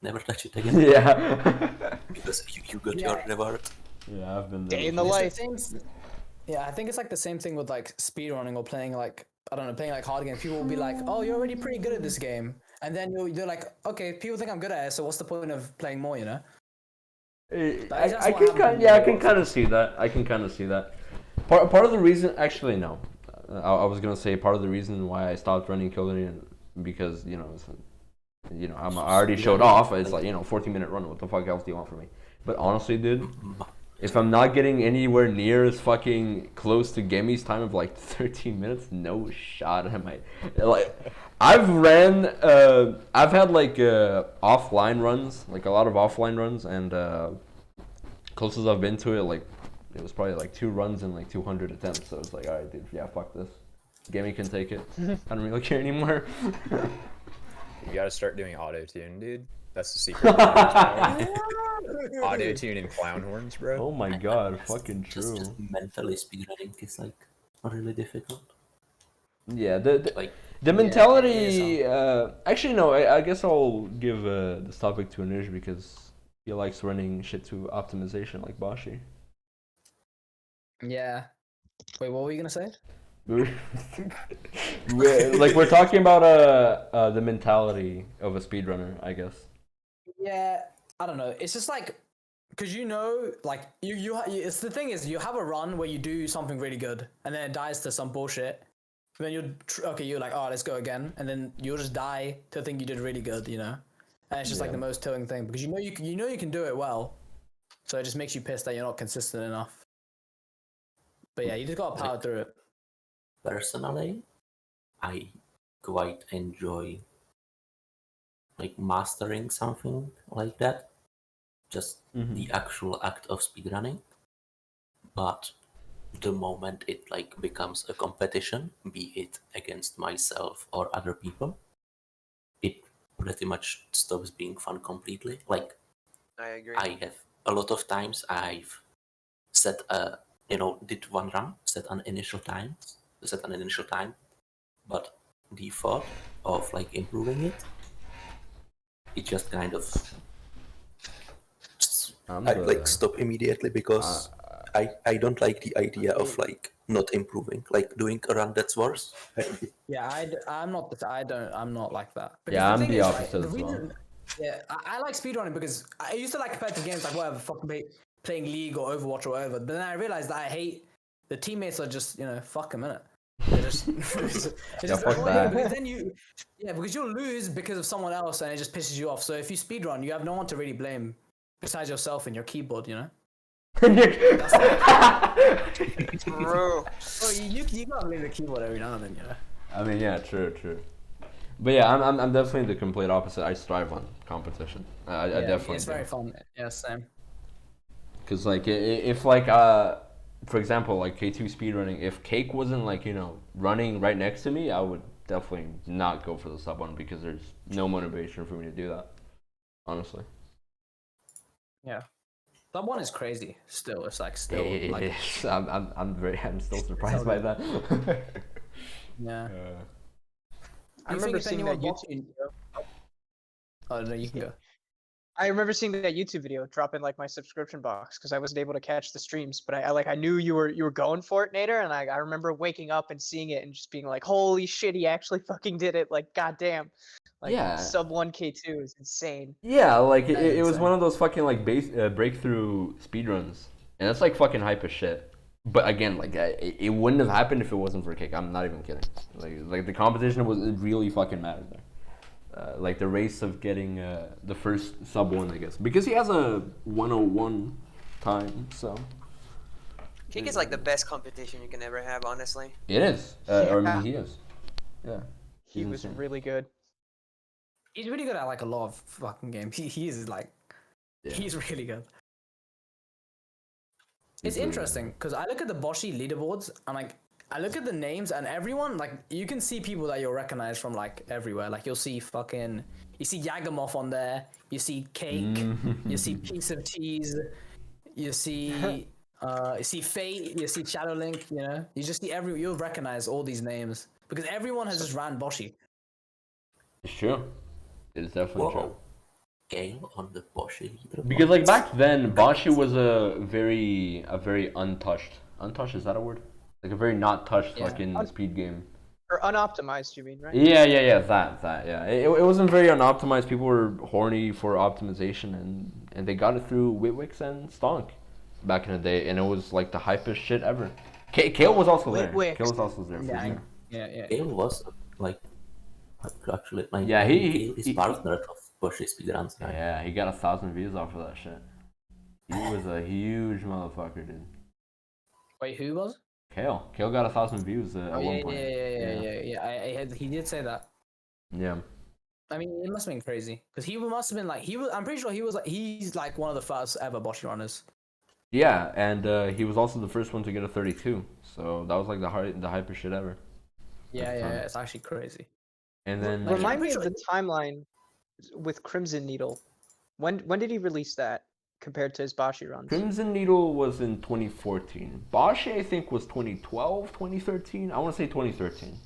never touch it again. Yeah. Because you got your reward. Yeah, I've been Day in the life. Yeah, I think it's like the same thing with like speedrunning or playing like, I don't know, playing like hard games. People will be like, oh, you're already pretty good at this game. And then you're like, okay, people think I'm good at it, so what's the point of playing more, you know? I can kind of see that. Part of the reason, actually, no. I was gonna say part of the reason why I stopped running Killer, because I already showed off. It's like 14-minute run. What the fuck else do you want from me? But honestly, dude, if I'm not getting anywhere near as fucking close to Gemi's time of like 13 minutes, no shot am I. Like, I've had like offline runs, like a lot of offline runs, and closest I've been to it, like it was probably like 2 runs in like 200 attempts. So it's like, all right, dude, yeah, fuck this. Gemi can take it. I don't really care anymore. You gotta start doing auto tune, dude. That's the secret. Auto tune and clown horns, bro. Oh my god, fucking true. Just mentally speedrunning is like really difficult. Yeah, the mentality. Actually, no. I guess I'll give this topic to Anuj because he likes running shit to optimization like Bashi. Yeah. Wait, what were you gonna say? We're talking about the mentality of a speedrunner, I guess. Yeah, I don't know. It's just like, cause like it's the thing is you have a run where you do something really good and then it dies to some bullshit. And then you're like, oh, let's go again, and then you'll just die to think you did really good, And it's just like the most tilting thing because you can do it well, so it just makes you pissed that you're not consistent enough. But yeah, you just gotta power through it. Personally, I quite enjoy like mastering something like that. Just the actual act of speedrunning. but the moment it like becomes a competition, be it against myself or other people, it pretty much stops being fun completely. Like, I agree. I have a lot of times I've set a, did one run, set an initial time, but the thought of like improving it, it just kind of I like stop immediately because I don't like the idea of like not improving, like doing a run that's worse. Yeah, I'm not. I'm not like that. Because Yeah, I'm thing the is, opposite the as well. reason, yeah, I like speedrunning because I used to like competitive games, like whatever, fucking playing League or Overwatch or whatever. But then I realized that I hate the teammates are just fuck them, innit? They're just, fuck that. because then because you'll lose because of someone else and it just pisses you off. So if you speedrun, you have no one to really blame besides yourself and your keyboard, That's True. Well, you gotta blame the keyboard every now and then, I mean, yeah, true. But yeah, I'm definitely the complete opposite. I strive on competition. I definitely it's do. very fun. Yeah, same. Cause like if like for example like K2 speedrunning, if Cake wasn't like running right next to me, I would definitely not go for the sub one because there's no motivation for me to do that. Honestly. Yeah. Sub one is crazy. Still, it's like I'm still surprised by that. Yeah. I remember seeing that YouTube video. Oh no, you can go. I remember seeing that YouTube video drop in like my subscription box because I wasn't able to catch the streams, but I knew you were going for it, Nader, and I remember waking up and seeing it and just being like, holy shit, he actually fucking did it! Like, goddamn, like sub 1K2 is insane. Yeah, like it was one of those fucking like breakthrough speedruns, and it's like fucking hype as shit. But again, like it wouldn't have happened if it wasn't for Cake. I'm not even kidding. Like the competition it really fucking mattered there. Like the race of getting the first sub one, I guess, because he has a 101 time. So Cake is like the best competition you can ever have, honestly. it is, or I mean, he is. Yeah, he was really good. He's really good at like a lot of fucking games. He is like, he's really good. It's interesting because I look at the Boshi leaderboards and like I look at the names and everyone like you can see people that you'll recognize from like everywhere. Like you'll see you see Yagamoth on there, you see Cake, you see Piece of Cheese, you see Fate, you see Shadow Link. You just see you'll recognize all these names because everyone has just ran Boshi. It's true. It is definitely true. Gale on the Boshi leaderboard. Because like back then, Boshi was a very untouched. Untouched, is that a word? Like a very not touched fucking speed game. Or unoptimized, you mean, right? Yeah. That. Yeah. It wasn't very unoptimized. People were horny for optimization, and they got it through Witwix and Stonk back in the day, and it was like the hypest shit ever. Kale was also there. Kale was also there. Yeah. Kale was like actually like he is partner of Boshi speedruns. Yeah, he got 1,000 views off of that shit. He was a huge motherfucker, dude. Wait, who was? Kale got 1,000 views at one point. Yeah. He did say that. Yeah. I mean, it must have been crazy because he must have been like I'm pretty sure he's like one of the first ever Boshi runners. Yeah, and he was also the first one to get a 32. So that was like the hyper shit ever. Yeah, it's actually crazy. And then remind me of the timeline with Crimson Needle. When did he release that compared to his Boshi runs? Crimson Needle was in 2014. Boshi, I think, was 2012, 2013. I want to say 2013.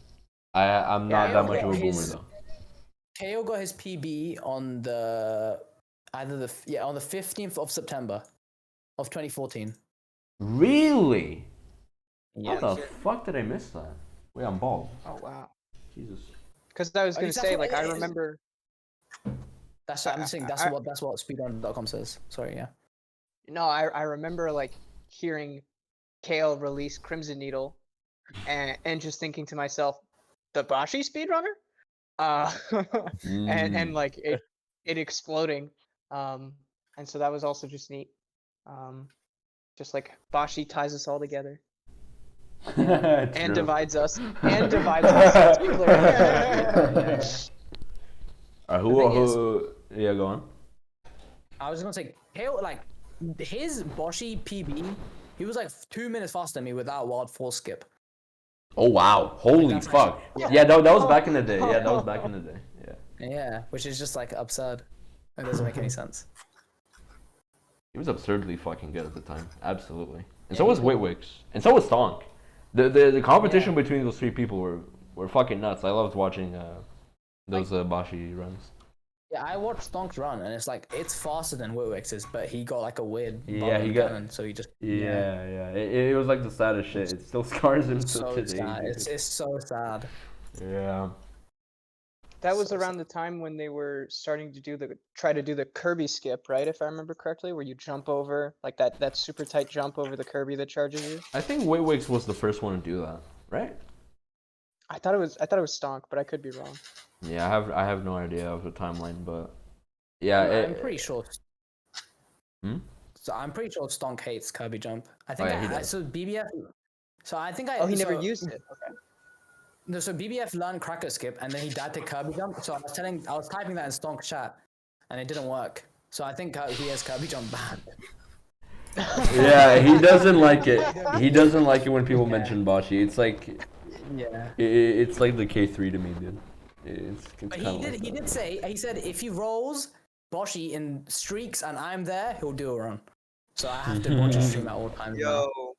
I'm not that much of a boomer though. KO got his PB on the 15th of September of 2014. Really? Yeah. How the fuck did I miss that? Wait, I'm bald. Oh wow. Jesus. Because I was gonna say, like, I remember. That's what I'm saying. That's what speedrunner.com says. Sorry, yeah. No, I remember like hearing Kale release Crimson Needle, and just thinking to myself, the Boshi speedrunner, and like it exploding, and so that was also just neat. Just like Boshi ties us all together. And divides us. Let's be clear. Yeah, go on. I was gonna say, Kale, like his Boshi PB He was like 2 minutes faster than me without wild force skip. Oh wow! Holy fuck! Yeah, that was back in the day. Yeah, that was back in the day. Yeah. Yeah, which is just like absurd. It doesn't make any sense. He was absurdly fucking good at the time. Absolutely. And so was Witwix. And so was Stonk. The competition between those three people were fucking nuts. I loved watching those Bashi runs. Yeah, I watched Stonk's run, and it's faster than Witwix's, but he got like a weird he got cannon, so he just It was like the saddest shit. It still scars him to so today. sad. It's so sad. Yeah. That was around the time when they were starting to try to do the Kirby skip, right? If I remember correctly, where you jump over like that super tight jump over the Kirby that charges you. I think Witwix was the first one to do that, right? I thought it was Stonk, but I could be wrong. Yeah, I have no idea of the timeline, but yeah, I'm pretty sure. So I'm pretty sure Stonk hates Kirby jump. I think he does. so. BBF. So I think he never used it. Okay. No, so BBF learned Cracker Skip, and then he died to Kirby Jump. So I was typing that in Stonk chat, and it didn't work. So I think he has Kirby Jump banned. Yeah, he doesn't like it. He doesn't like it when people mention Bashi. It's like, it's like the K3 to me, dude. But he did say, he said if he rolls Bashi in streaks and I'm there, he'll do a run. So I have to watch his stream at all times. Yo,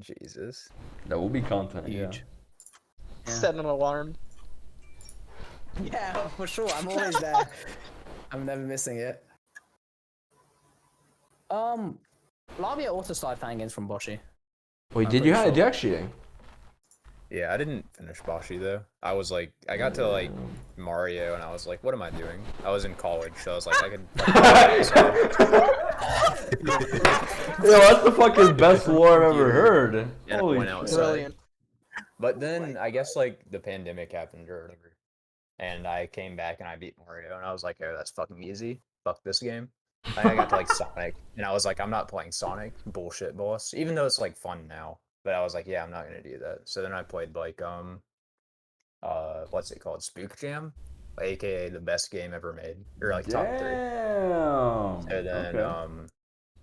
Jesus, that will be content. Huge. Yeah. Set an alarm. Yeah, for sure. I'm always there. I'm never missing it. Flavia also started fan games from Bashi. Wait, did you actually? Yeah, I didn't finish Bashi though. I was like, I got to like Mario, and I was like, what am I doing? I was in college, so I was like, I could. Yo, that's the fucking best lore I've ever heard. Yeah, Holy shit. Brilliant. But then I guess like the pandemic happened or whatever, and I came back and I beat Mario, and I was like, oh, that's fucking easy. Fuck this game. I got to like Sonic, and I was like, I'm not playing Sonic, bullshit boss. Even though it's like fun now, but I was like, yeah, I'm not gonna do that. So then I played like what's it called, Spook Jam, aka the best game ever made, or like top 3. And then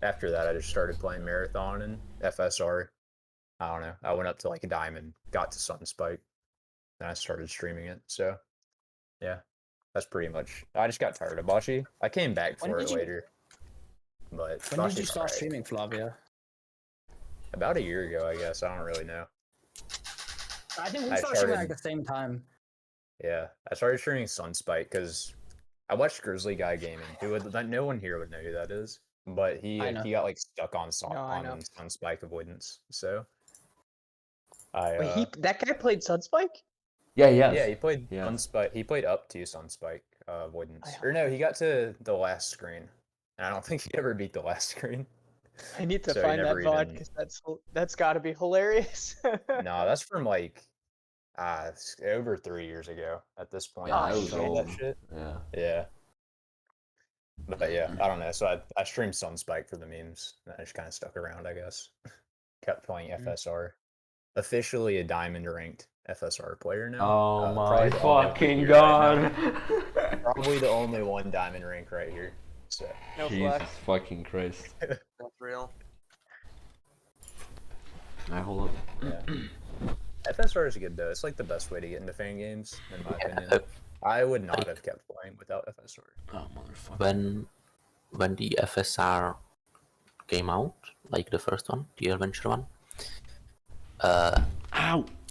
after that, I just started playing Marathon and FSR. I don't know. I went up to like a diamond, got to Sunspike, and I started streaming it. So, yeah, that's pretty much. I just got tired of Bashi. I came back for it later. But when did you start streaming, Flavia? About a year ago, I guess. I don't really know. I think we started streaming at the same time. Yeah, I started streaming Sunspike because I watched Grizzly Guy Gaming. No one here would know who that is, but he got like stuck on Sunspike avoidance. So. Wait, that guy played Sunspike? Yeah, yes. Yeah, he played Sunspike. He played up to Sunspike avoidance. Or no, he got to the last screen, and I don't think he ever beat the last screen. I need to find that VOD because that's got to be hilarious. No, that's from like over 3 years ago at this point. That was old. That shit. Yeah. Yeah. But yeah, I don't know. So I streamed Sunspike for the memes, and I just kind of stuck around, I guess. Kept playing FSR. Officially a diamond ranked FSR player now. Oh my fucking god! Right, probably the only one diamond rank right here. So no Jesus fucking Christ! That's real. Hold up. Yeah. FSR is good though. It's like the best way to get into fan games, in my opinion. I would not have kept playing without FSR. Oh motherfucker! When the FSR came out, like the first one, the adventure one.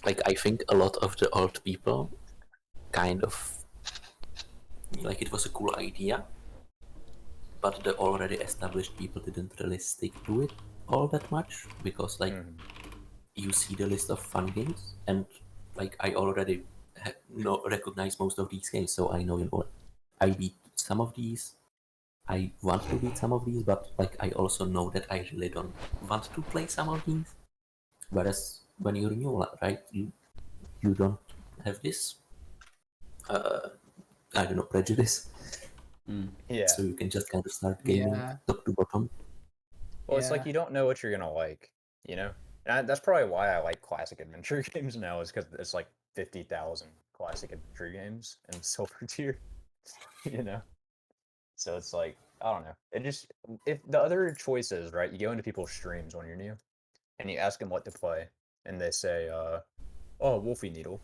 Like I think a lot of the old people kind of like it was a cool idea, but the already established people didn't really stick to it all that much because like you see the list of fun games and like I already recognize most of these games, so I know I beat some of these. I want to beat some of these, but like I also know that I really don't want to play some of these. Whereas when you're new, right, you don't have this, I don't know, prejudice. Yeah. So you can just kind of start gaming top to bottom. Well, it's like you don't know what you're gonna like, you know? And that's probably why I like classic adventure games now, is because it's like 50,000 classic adventure games in silver tier, you know? So it's like, I don't know. It just, if the other choices, right, you go into people's streams when you're new, and you ask them what to play, and they say, "Oh, Wolfie Needle,"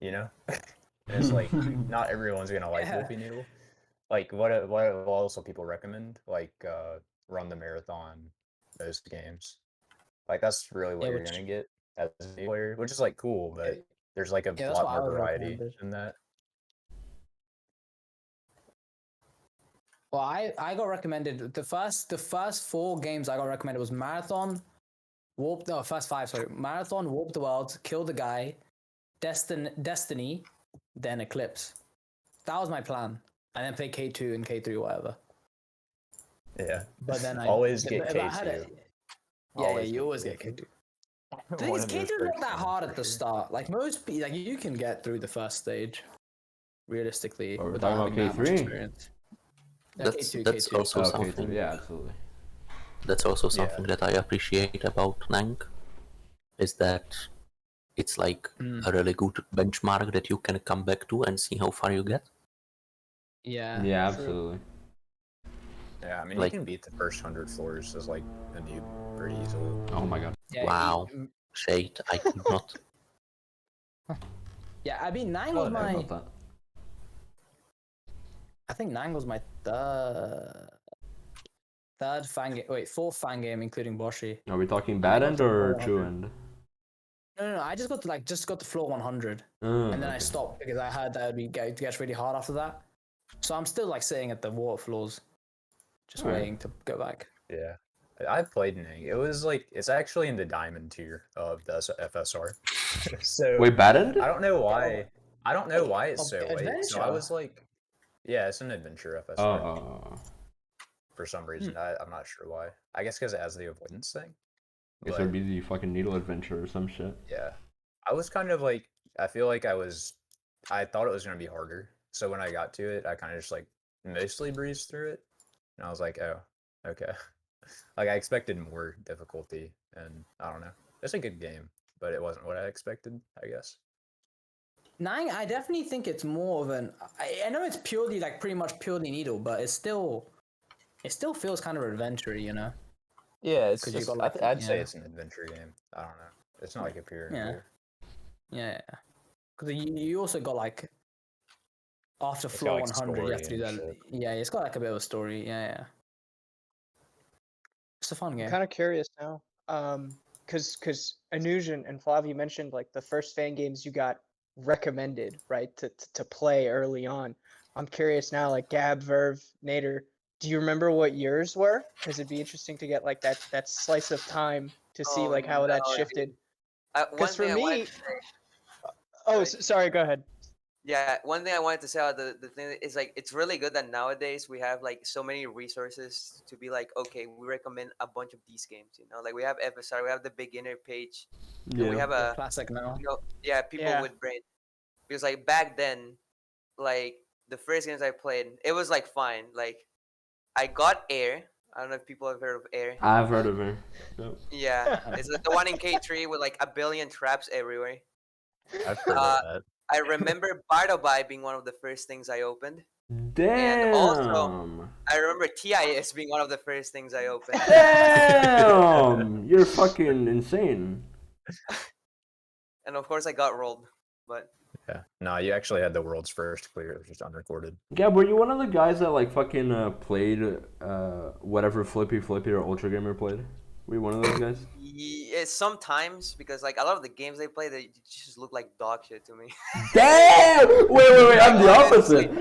you know. And it's like not everyone's gonna like Wolfie Needle. Like what else will people recommend? Like Run the Marathon, those games. Like that's really what you're gonna get as a player, which is like cool, but there's like a lot more variety in that. Well, I got recommended the first 4 games I got recommended was Marathon, first 5, sorry. Marathon, Warp the World, Kill the Guy, Destiny, then Eclipse. That was my plan. And then play K2 and K3 or whatever. Yeah. But then I always get K2. Yeah, you always get K2. The thing is, K2 is not that hard at the start. Like most people, like you can get through the first stage realistically without having that much experience. That's also something. Yeah, absolutely. That's also something that I appreciate about Nang, is that it's like a really good benchmark that you can come back to and see how far you get. Yeah. Yeah, absolutely. Yeah, I mean, like, you can beat the first 100 floors as like a noob pretty easily. Oh my god. Yeah, wow. Shade, I could not. Yeah, I mean, Nang was my... I think Nang was my fourth Fangame, including Boshi. Are we talking bad end or true end? No. I just got to floor 100, and then I stopped because I heard that it gets really hard after that. So I'm still like sitting at the water floors, just waiting to go back. Yeah, I've played Nang. It was like it's actually in the diamond tier of the FSR. So wait, bad end? I don't know why. I don't know why it's so late. So I was like, yeah, it's an adventure FSR. For some reason, I'm not sure why. I guess because it has the avoidance thing. Guess it'd be the fucking needle adventure or some shit. Yeah, I was kind of like, I feel like I thought it was gonna be harder. So when I got to it, I kind of just like mostly breezed through it, and I was like, oh, okay. Like I expected more difficulty, and I don't know. It's a good game, but it wasn't what I expected, I guess. Nang, I definitely think it's more of an. I know it's purely like pretty much purely needle, but it still feels kind of adventure, you know. Yeah, it's just, I'd say it's an adventure game. I don't know. It's not like a pure. Yeah. Because you also got like after floor 100, you have to do that. Shit. Yeah, it's got like a bit of a story. Yeah. It's a fun game. I'm kind of curious now, because Anuj and Flavia mentioned like the first fan games you got recommended, right, to play early on. I'm curious now, like Gab, Verve, Nader. Do you remember what yours were? Because it'd be interesting to get like that slice of time to see like how that shifted. Because for me, sorry, go ahead. Yeah, one thing I wanted to say about the thing is like it's really good that nowadays we have like so many resources to be like, okay, we recommend a bunch of these games. You know, like we have FSR, we have the beginner page, and we have a classic now. You know, people with brain. Because like back then, like the first games I played, it was like fine. Like I got Air. I don't know if people have heard of Air. I've heard of Air. Yep. Yeah, it's like the one in K3 with like a billion traps everywhere. I've heard of that. I remember Bartleby being one of the first things I opened. Damn. And also, I remember TIS being one of the first things I opened. Damn! You're fucking insane. And of course, I got rolled, but. Yeah. No, you actually had the world's first clear. It was just unrecorded. Yeah, were you one of the guys that like fucking played whatever Flippy or Ultra Gamer played? Were you one of those guys? Yeah, sometimes, because like a lot of the games they play, they just look like dog shit to me. Damn! Wait, I'm the opposite.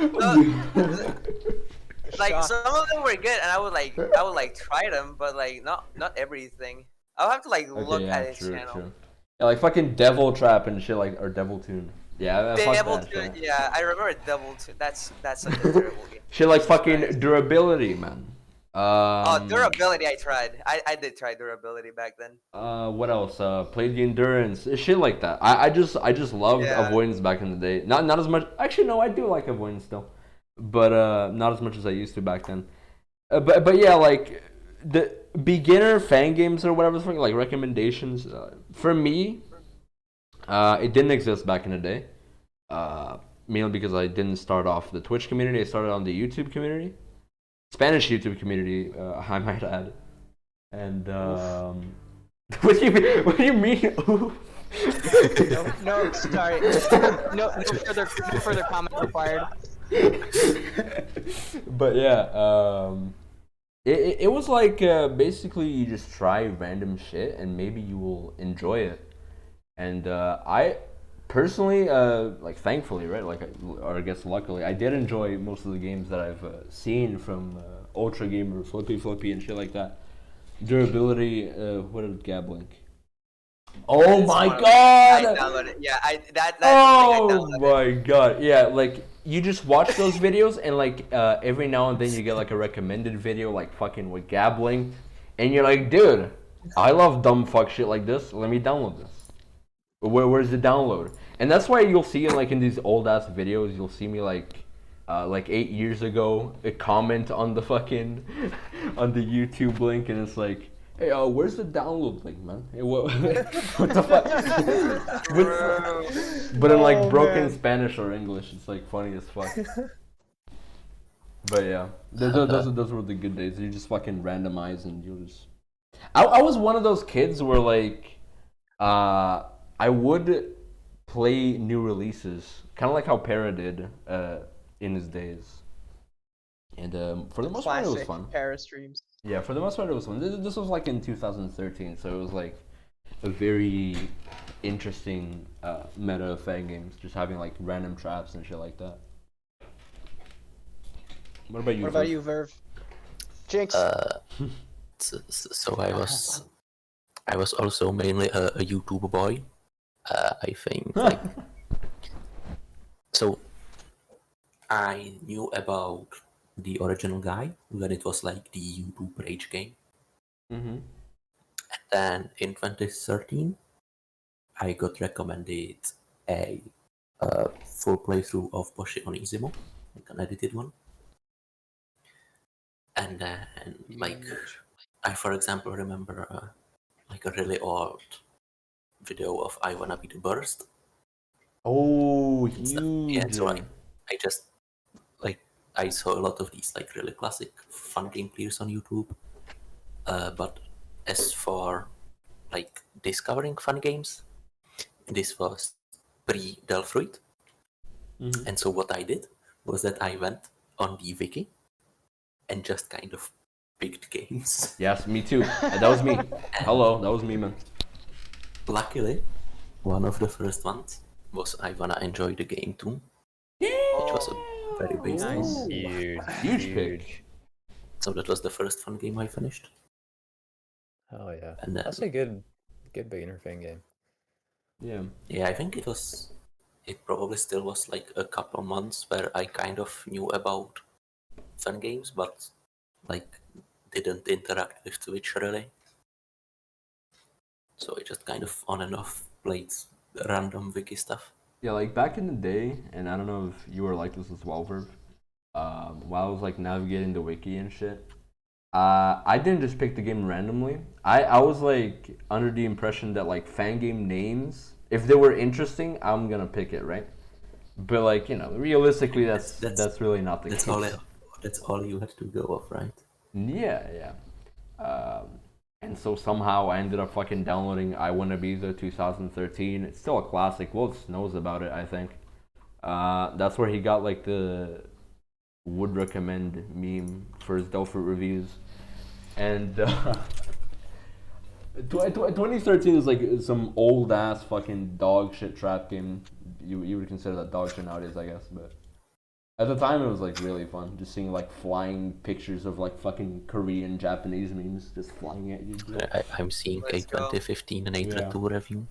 Like some of them were good, and I would like try them, but like not everything. I'll have to like look at his channel. True. Yeah, like fucking Devil Trap and shit, like, or Devil Tune. Yeah, Devil Tune. Yeah, I remember Devil Tune. That's such a terrible game. Shit, like fucking Durability, man. Durability. I tried. I did try Durability back then. What else? Played the Endurance. Shit like that. I just loved Avoidance back in the day. Not as much. Actually, no, I do like Avoidance still, but not as much as I used to back then. But yeah, like the beginner fan games or whatever, like recommendations. For me, it didn't exist back in the day. Mainly because I didn't start off the Twitch community. I started on the YouTube community. Spanish YouTube community, I might add, and What do you mean? What do you mean? Ooh? No, sorry. No further comment required. But yeah, it was like basically you just try random shit and maybe you will enjoy it. And I personally, like thankfully, right, like, or I guess luckily, I did enjoy most of the games that I've seen from Ultra Gamer, Flippy, and shit like that. Durability, what did Gab link? Oh It's my one of- god! I downloaded. Yeah, that's Oh the thing I downloaded. my god! Yeah, like you just watch those videos and like every now and then you get like a recommended video like fucking with Gabling, and you're like, dude, I love dumb fuck shit like this. Let me download this. Where's the download? And that's why you'll see in like in these old ass videos, you'll see me like 8 years ago, a comment on the fucking on the YouTube link, and it's like, hey, where's the download link, man? Hey, what the fuck? But in like broken Spanish or English, it's like funny as fuck. But yeah, those were the good days. You just fucking randomize and you just. I was one of those kids where like, I would play new releases, kind of like how Para did in his days. And for the most part, it was Classic fun. Para streams. Yeah, for the most part, it was fun. This was like in 2013, so it was like a very interesting meta of Fangames, just having like random traps and shit like that. What about you? What about you, Verve? Jinx. So I was also mainly a YouTube boy. I think like so. I knew about the original guy when it was like the YouTube Rage game. Mm-hmm. And then in 2013, I got recommended a full playthrough of Boshi on Izimo, like an edited one. And then, like, I, for example, remember like a really old video of I Wanna Be the Burst. Oh, and stuff. huge. Yeah, so I just, like, I saw a lot of these, like, really classic fun game players on YouTube. But as for, like, discovering fun games, this was pre-Delphoid. Mm-hmm. And so what I did was that I went on the wiki and just kind of picked games. Yes, me too. That was me. Hello, that was me, man. Luckily, one of the first ones was I Wanna Enjoy the Game Too, which was a very basic one. Huge pick. So that was the first fun game I finished. Oh yeah, And that's a good beginner fan game. Yeah. Yeah, I think it probably still was like a couple of months where I kind of knew about fun games, but like didn't interact with Twitch really. So I just kind of on and off played random wiki stuff. Yeah, like back in the day, and I don't know if you were like this as well, Verve, while I was like navigating the wiki and shit, I didn't just pick the game randomly. I was like under the impression that like fan game names, if they were interesting, I'm gonna pick it, right? But like, you know, realistically, that's really not the case. That's all you had to go off, right? Yeah. And so somehow I ended up fucking downloading I Wanna Be the 2013. It's still a classic. Wolves knows about it, I think. That's where he got like the would recommend meme for his Delphoid reviews. And 2013 is like some old ass fucking dog shit trap game. You would consider that dog shit nowadays, I guess, but at the time it was like really fun, just seeing like flying pictures of like fucking Korean, Japanese memes just flying at you. I'm seeing K2015 and A2 review.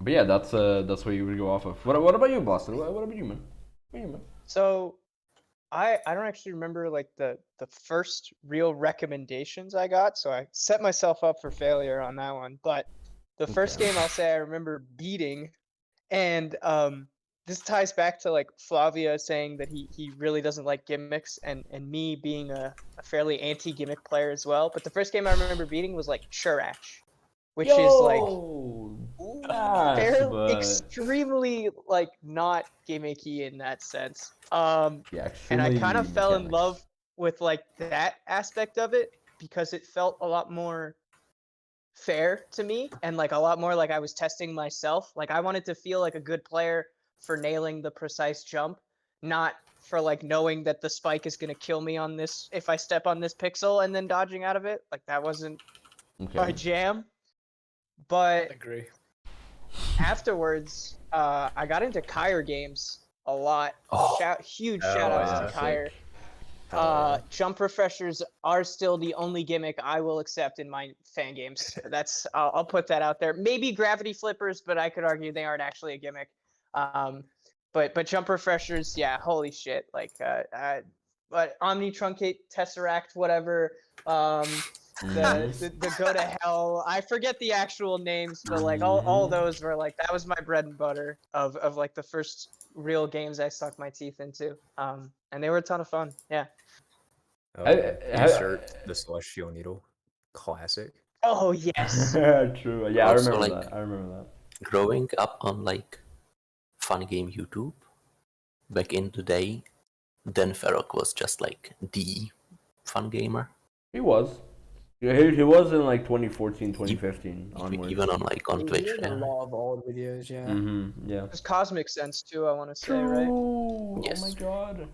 But yeah, that's what you would go off of. What about you, Boston? What about you, man? So, I don't actually remember like the first real recommendations I got, so I set myself up for failure on that one. But the first game I'll say I remember beating, and this ties back to like Flavia saying that he really doesn't like gimmicks, and me being a fairly anti-gimmick player as well. But the first game I remember beating was like Shurash, which is like extremely like not gimmicky in that sense. And I kind of fell in love with like that aspect of it because it felt a lot more fair to me and like a lot more like I was testing myself. Like I wanted to feel like a good player for nailing the precise jump, not for like knowing that the spike is gonna kill me on this if I step on this pixel and then dodging out of it. Like that wasn't my jam. But Agree. afterwards, I got into Kyre games a lot. Huge shout outs to Kyre. Jump refreshers are still the only gimmick I will accept in my fan games. That's I'll put that out there. Maybe gravity flippers, but I could argue they aren't actually a gimmick. But jump refreshers, yeah, holy shit. Like but Omni Truncate, Tesseract, whatever. The go to hell. I forget the actual names, but like all those were like that was my bread and butter of like the first real games I stuck my teeth into. And they were a ton of fun. Yeah. Insert the Celestial Needle. Classic. Oh yes. True. Yeah, Also, I remember like, that. I remember that. Growing up on like Fangame YouTube, back in the day, Dan Farrock was just like the fun gamer. He was. Yeah, he was in like 2014, 2015 onwards. Even on like on Twitch. A lot of old videos, yeah. Yeah. There's Cosmic Sense too, I want to say, right? Yes. Oh my god.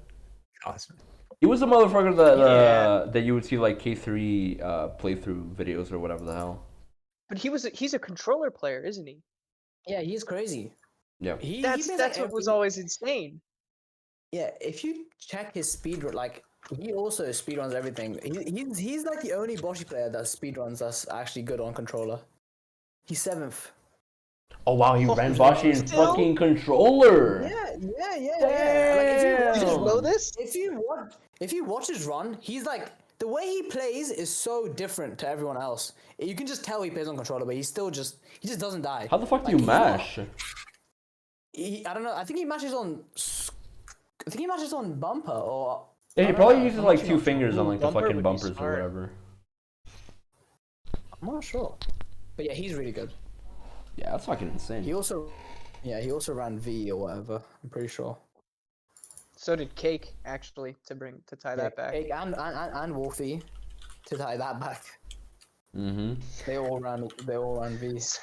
Awesome. He was a motherfucker that that you would see like K3 playthrough videos or whatever the hell. But he's a controller player, isn't he? Yeah, he's crazy. Yeah. That's what was always insane. Yeah, if you check his speedrun, like he also speedruns everything. He's like the only Boshi player that speedruns that's actually good on controller. He's 7th. Oh wow, he ran Boshi in fucking controller. Yeah. Damn. Like You just know this? If you watch his run, he's like the way he plays is so different to everyone else. You can just tell he plays on controller, but he just doesn't die. How the fuck do you mash? I don't know. I think he mashes on bumper or. Yeah, he probably uses like 2 fingers on like the Bumper fucking would be bumpers or smart. whatever. I'm not sure, but yeah, he's really good. Yeah, that's fucking insane. He also ran V or whatever. I'm pretty sure. So did Cake actually to tie that back. Cake and Wolfie to tie that back. They all ran V's.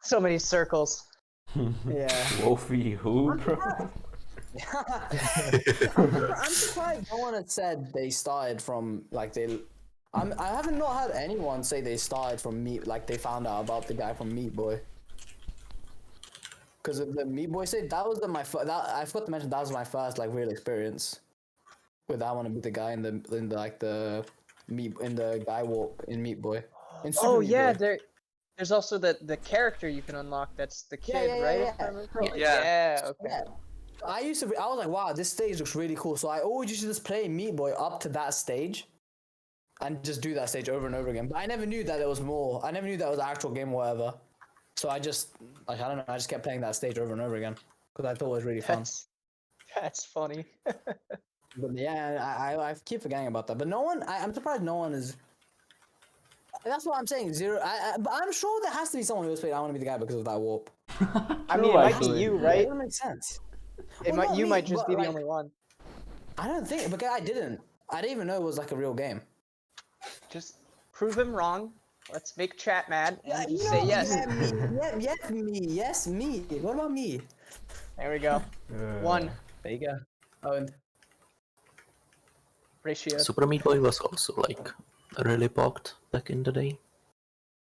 So many circles. Yeah. Wolfie who, bro? I'm surprised no one had said they started from like they. I haven't not heard anyone say they started from Meat, like they found out about the guy from Meat Boy. Because the Meat Boy said that was I forgot to mention that was my first like real experience with I want to be the guy in the guy walk in Meat Boy. Oh yeah, there's also the character you can unlock. That's the kid, right? If I remember correctly. Yeah. Okay. Yeah. I was like, wow, this stage looks really cool. So I always used to just play Meat Boy up to that stage, and just do that stage over and over again. But I never knew that there was more. I never knew that was an actual game or whatever. So I just I don't know. I just kept playing that stage over and over again because I thought it was really fun. That's funny. But yeah, I keep forgetting about that. But no one, I'm surprised no one is. That's what I'm saying. Zero. But I'm sure there has to be someone who's played I Want to Be the Guy because of that warp. I mean, it might be you, right? It doesn't make sense. You might just be the only one. I don't think, because I didn't even know it was like a real game. Just prove him wrong. Let's make chat mad and just say yes. Yes, me. What about me? There we go. 1. There you go. Owned. Ratio. Super Meat Boy was also like really pogged back in the day.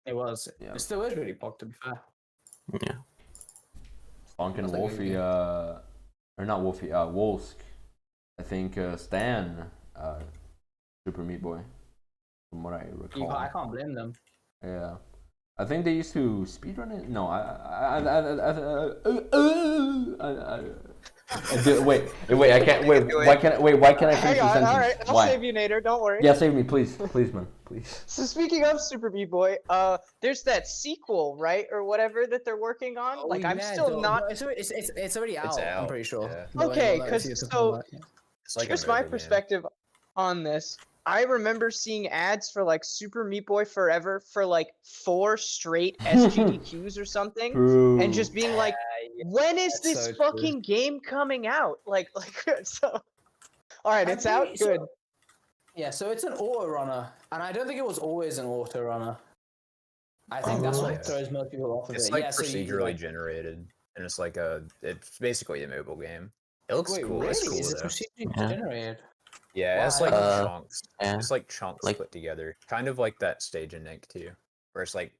It was. Yeah. It still is really pogged, to be fair. Yeah. Bonk and Wolfie, or not Wolfie, Wolsk. I think Stan, Super Meat Boy, from what I recall. I can't blame them. Yeah, I think they used to speedrun it. No, wait, I can't. Why can't I finish Hang the on, sentence? all right, I'll save you, Nader. Don't worry. Yeah, save me, please, man, please. So speaking of Super Meat Boy, there's that sequel, right, or whatever that they're working on. Oh, like, I'm yeah, still not. It's already out. It's out, I'm pretty sure. yeah. Okay, because so It's like here's a my mobile game. perspective on this. I remember seeing ads for like Super Meat Boy Forever for like 4 straight SGDQs or something, True. and just being like, when is That's this so true. fucking game coming out? Like so. All right, it's out. Good. Yeah, so it's an auto runner, and I don't think it was always an auto runner. I think that's what throws most people off of it's it. like Yeah, so procedurally generated, and it's like it's basically a mobile game. It looks Wait, cool. really? It's cool Is it though. procedurally generated? Yeah, Wow, it's I like didn't know. chunks. Yeah. It's like chunks Like- put together, kind of like that stage in Nick 2, where it's like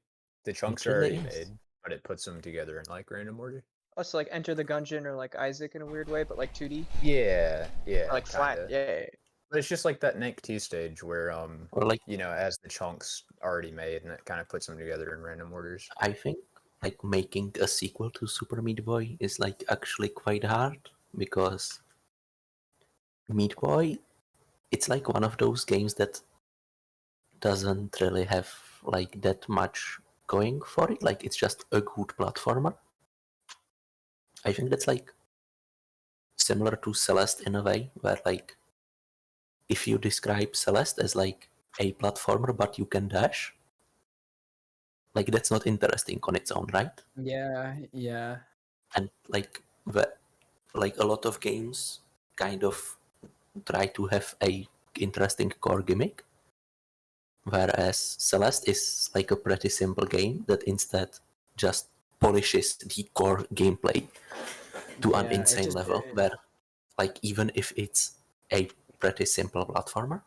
the chunks It are really already is. made, but it puts them together in like random order. Oh, so like Enter the Gungeon or like Isaac in a weird way, but like 2D? Yeah, Or like flat, kinda. yeah. But it's just like that Nick 2 stage where Or like, you know, it has the chunks already made, and it kind of puts them together in random orders. I think like making a sequel to Super Meat Boy is like actually quite hard, because Meat Boy, it's like one of those games that doesn't really have like that much going for it. Like, it's just a good platformer. I think that's like similar to Celeste in a way, where like if you describe Celeste as like a platformer but you can dash, like that's not interesting on its own, right? Yeah. And like a lot of games kind of try to have a interesting core gimmick, whereas Celeste is like a pretty simple game that instead just polishes the core gameplay to an insane level, where like even if it's a pretty simple platformer,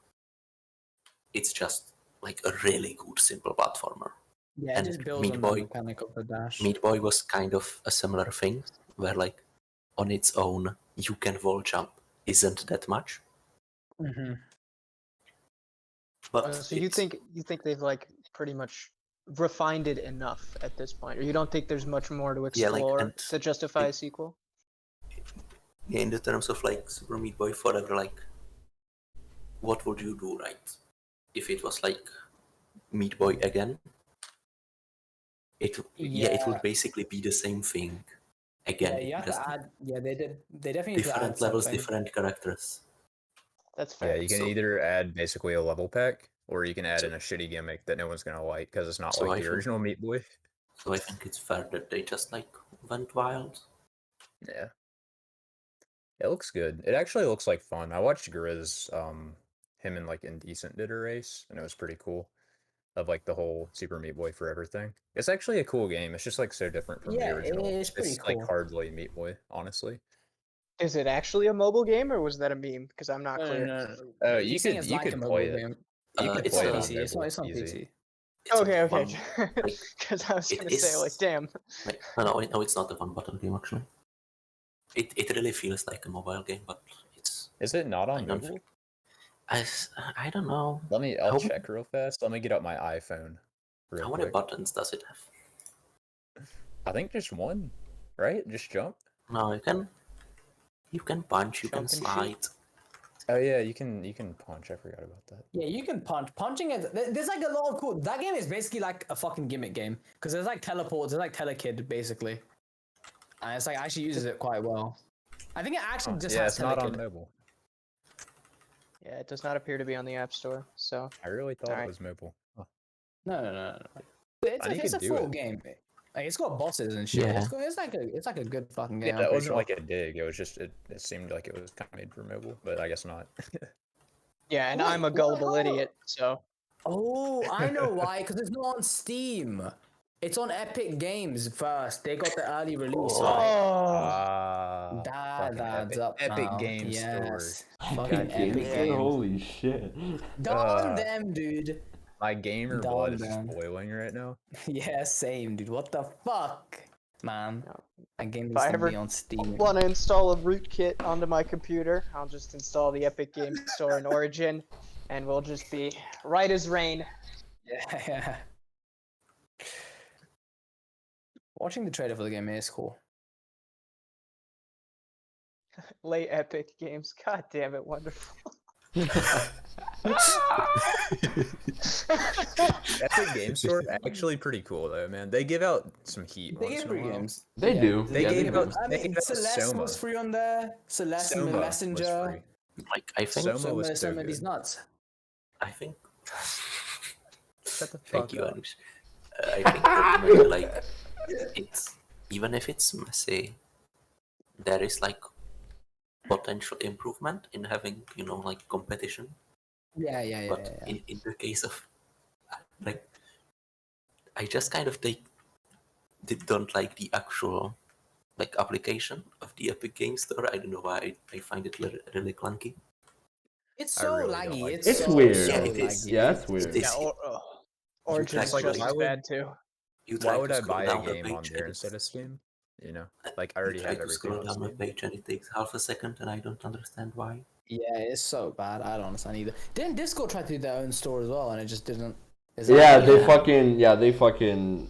it's just like a really good simple platformer. Yeah, it just builds on the mechanic of the dash. Meat Boy was kind of a similar thing, where like on its own you can wall jump isn't that much. Mm-hmm. But So you think they've like pretty much refined it enough at this point, or you don't think there's much more to explore to justify a sequel? Yeah, in the terms of like Super Meat Boy Forever, like what would you do, right? If it was like Meat Boy again, it would basically be the same thing again. Yeah, you have to add. Yeah, they definitely different add levels, something. different characters. That's fair. Yeah, you can either add basically a level pack, or you can add in a shitty gimmick that no one's gonna like because it's not like the original Meat Boy. So I think it's fair that they just like went wild. Yeah. It looks good. It actually looks like fun. I watched Grizz, him and like Indecent did a race, and it was pretty cool. Of like the whole Super Meat Boy Forever thing. It's actually a cool game. It's just like so different from the original. It's pretty cool. Like hardly Meat Boy, honestly. Is it actually a mobile game, or was that a meme? Because I'm not clear. No. You could play it. Game. You could It's play on it on PC. mobile. It's on Easy. PC. Okay. Because I was gonna say, like, damn. Like, no, it's not a one-button game actually. It really feels like a mobile game, but it's. Is it not on mobile? I don't know. I'll check real fast. Let me get up my iPhone. How many buttons does it have? I think just one, right? Just jump. No, you can punch, you can slide. Oh yeah, you can punch. I forgot about that. Yeah, you can punch. Punching is there's like a lot of cool. That game is basically like a fucking gimmick game because there's like teleports. There's like Telekid basically, and it's like actually uses it quite well. I think it actually just has it's not on Telekid. mobile. Yeah, it does not appear to be on the App Store. So I really thought it was mobile. Huh. No. It's a full game. Like it's got bosses and shit. Yeah. It's like a good fucking game. Yeah, that wasn't like a dig. It was just it seemed like it was kind of made for mobile, but I guess not. yeah, and I'm a gullible idiot. So. Oh, I know why. Because it's not on Steam. It's on Epic Games first. They got the early release. That's up Epic now. Games Store. Fucking Epic Games. Holy shit. Darn them, dude. My gamer blood is just boiling right now. Yeah, same, dude. What the fuck, man? That game If needs I to ever be on Steam. want to install a rootkit onto my computer, I'll just install the Epic Games Store in Origin, and we'll just be right as rain. Yeah. Watching the trailer for the game is cool. Late Epic Games. God damn it, wonderful. Epic Game Store actually pretty cool though, man. They give out some heat. They give free games. They do. They gave out. I mean, Celeste was free on there. Celeste and the Messenger. Like I think Soma was so some of these good. nuts. I think. Shut the fuck Thank you, up. Anuj. I think ultimately, like it's even if it's messy, there is like potential improvement in having like competition. Yeah. But in the case of like, I just kind of don't like the actual like application of the Epic Game Store. I don't know why I find it really clunky. It's I so really don't laggy. like It's It's so, weird. so Yeah, it is. laggy. Yeah, it's It weird. is. Yeah, Origins try- just why as would- bad too. You Why try would to I scroll buy a down the game on page there and instead of Steam? You know, you like I already try have to everything scroll on down the Steam. page and it takes half a second, and I don't understand why. Yeah, it's so bad. I don't understand either. Didn't Discord try to do their own store as well, and it just didn't? Yeah, they Yeah. fucking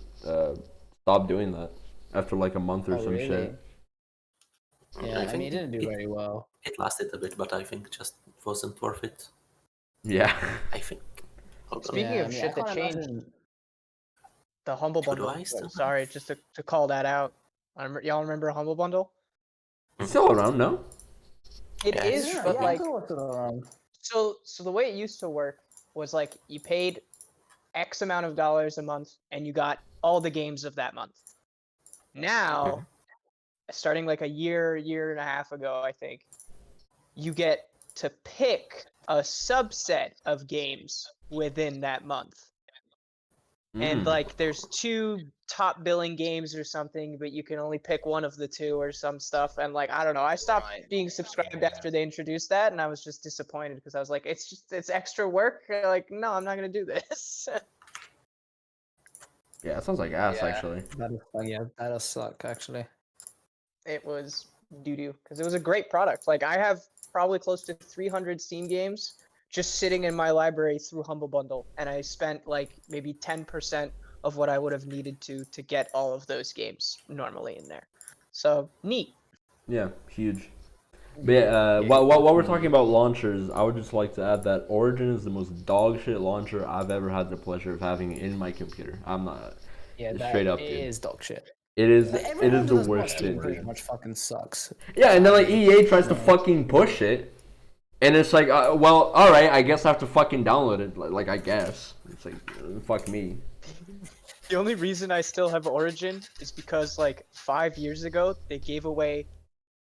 stopped doing that after like a month or Oh, some really? shit. Yeah, I mean, it didn't do it, very well. it lasted a bit, but I think just wasn't worth it. Yeah. I think. Hold on. Speaking Yeah, of I mean, shit I that can't changed, imagine- the Humble Who do Bundle. I still have? Sorry, just to call that out. Y'all remember Humble Bundle? It's still around, no? It Yeah, is, Yeah, but yeah, like, I thought it was around. so the way it used to work was like you paid X amount of dollars a month and you got all the games of that month. Now, starting like a year and a half ago, I think, you get to pick a subset of games within that month. And like there's 2 top billing games or something, but you can only pick one of the 2 or some stuff. And like I don't know, I stopped being subscribed after they introduced that, and I was just disappointed because I was like, it's extra work. Like, no, I'm not gonna do this. Yeah, it sounds like ass Yeah. actually. Yeah, that'll suck, actually. It was doo-doo because it was a great product. Like I have probably close to 300 Steam games just sitting in my library through Humble Bundle, and I spent like maybe 10% of what I would have needed to get all of those games normally in there. So neat. Yeah, huge. But yeah, while we're talking about launchers, I would just like to add that Origin is the most dog shit launcher I've ever had the pleasure of having in my computer. I'm not. Yeah, It's straight up, it dude. is dog shit. It is. But It everyone is the does worst Steam shit, pretty dude. much fucking sucks. Yeah, and then like EA tries to fucking push it, and it's like, well, all right, I guess I have to fucking download it. Like I guess it's like, fuck me. The only reason I still have Origin is because like 5 years ago they gave away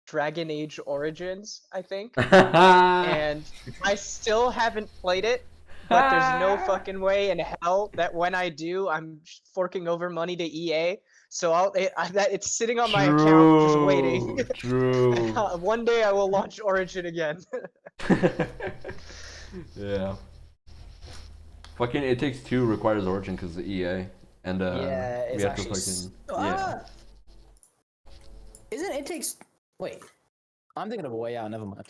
Dragon Age Origins, I think. And I still haven't played it, but there's no fucking way in hell that when I do, I'm forking over money to EA. So it's sitting on my account just waiting. True. One day I will launch Origin again. Yeah. Fucking It Takes Two requires Origin because of EA, and Yeah, it's we have to actually fucking yeah. Isn't It Takes... Wait. I'm thinking of A Way Out, never mind.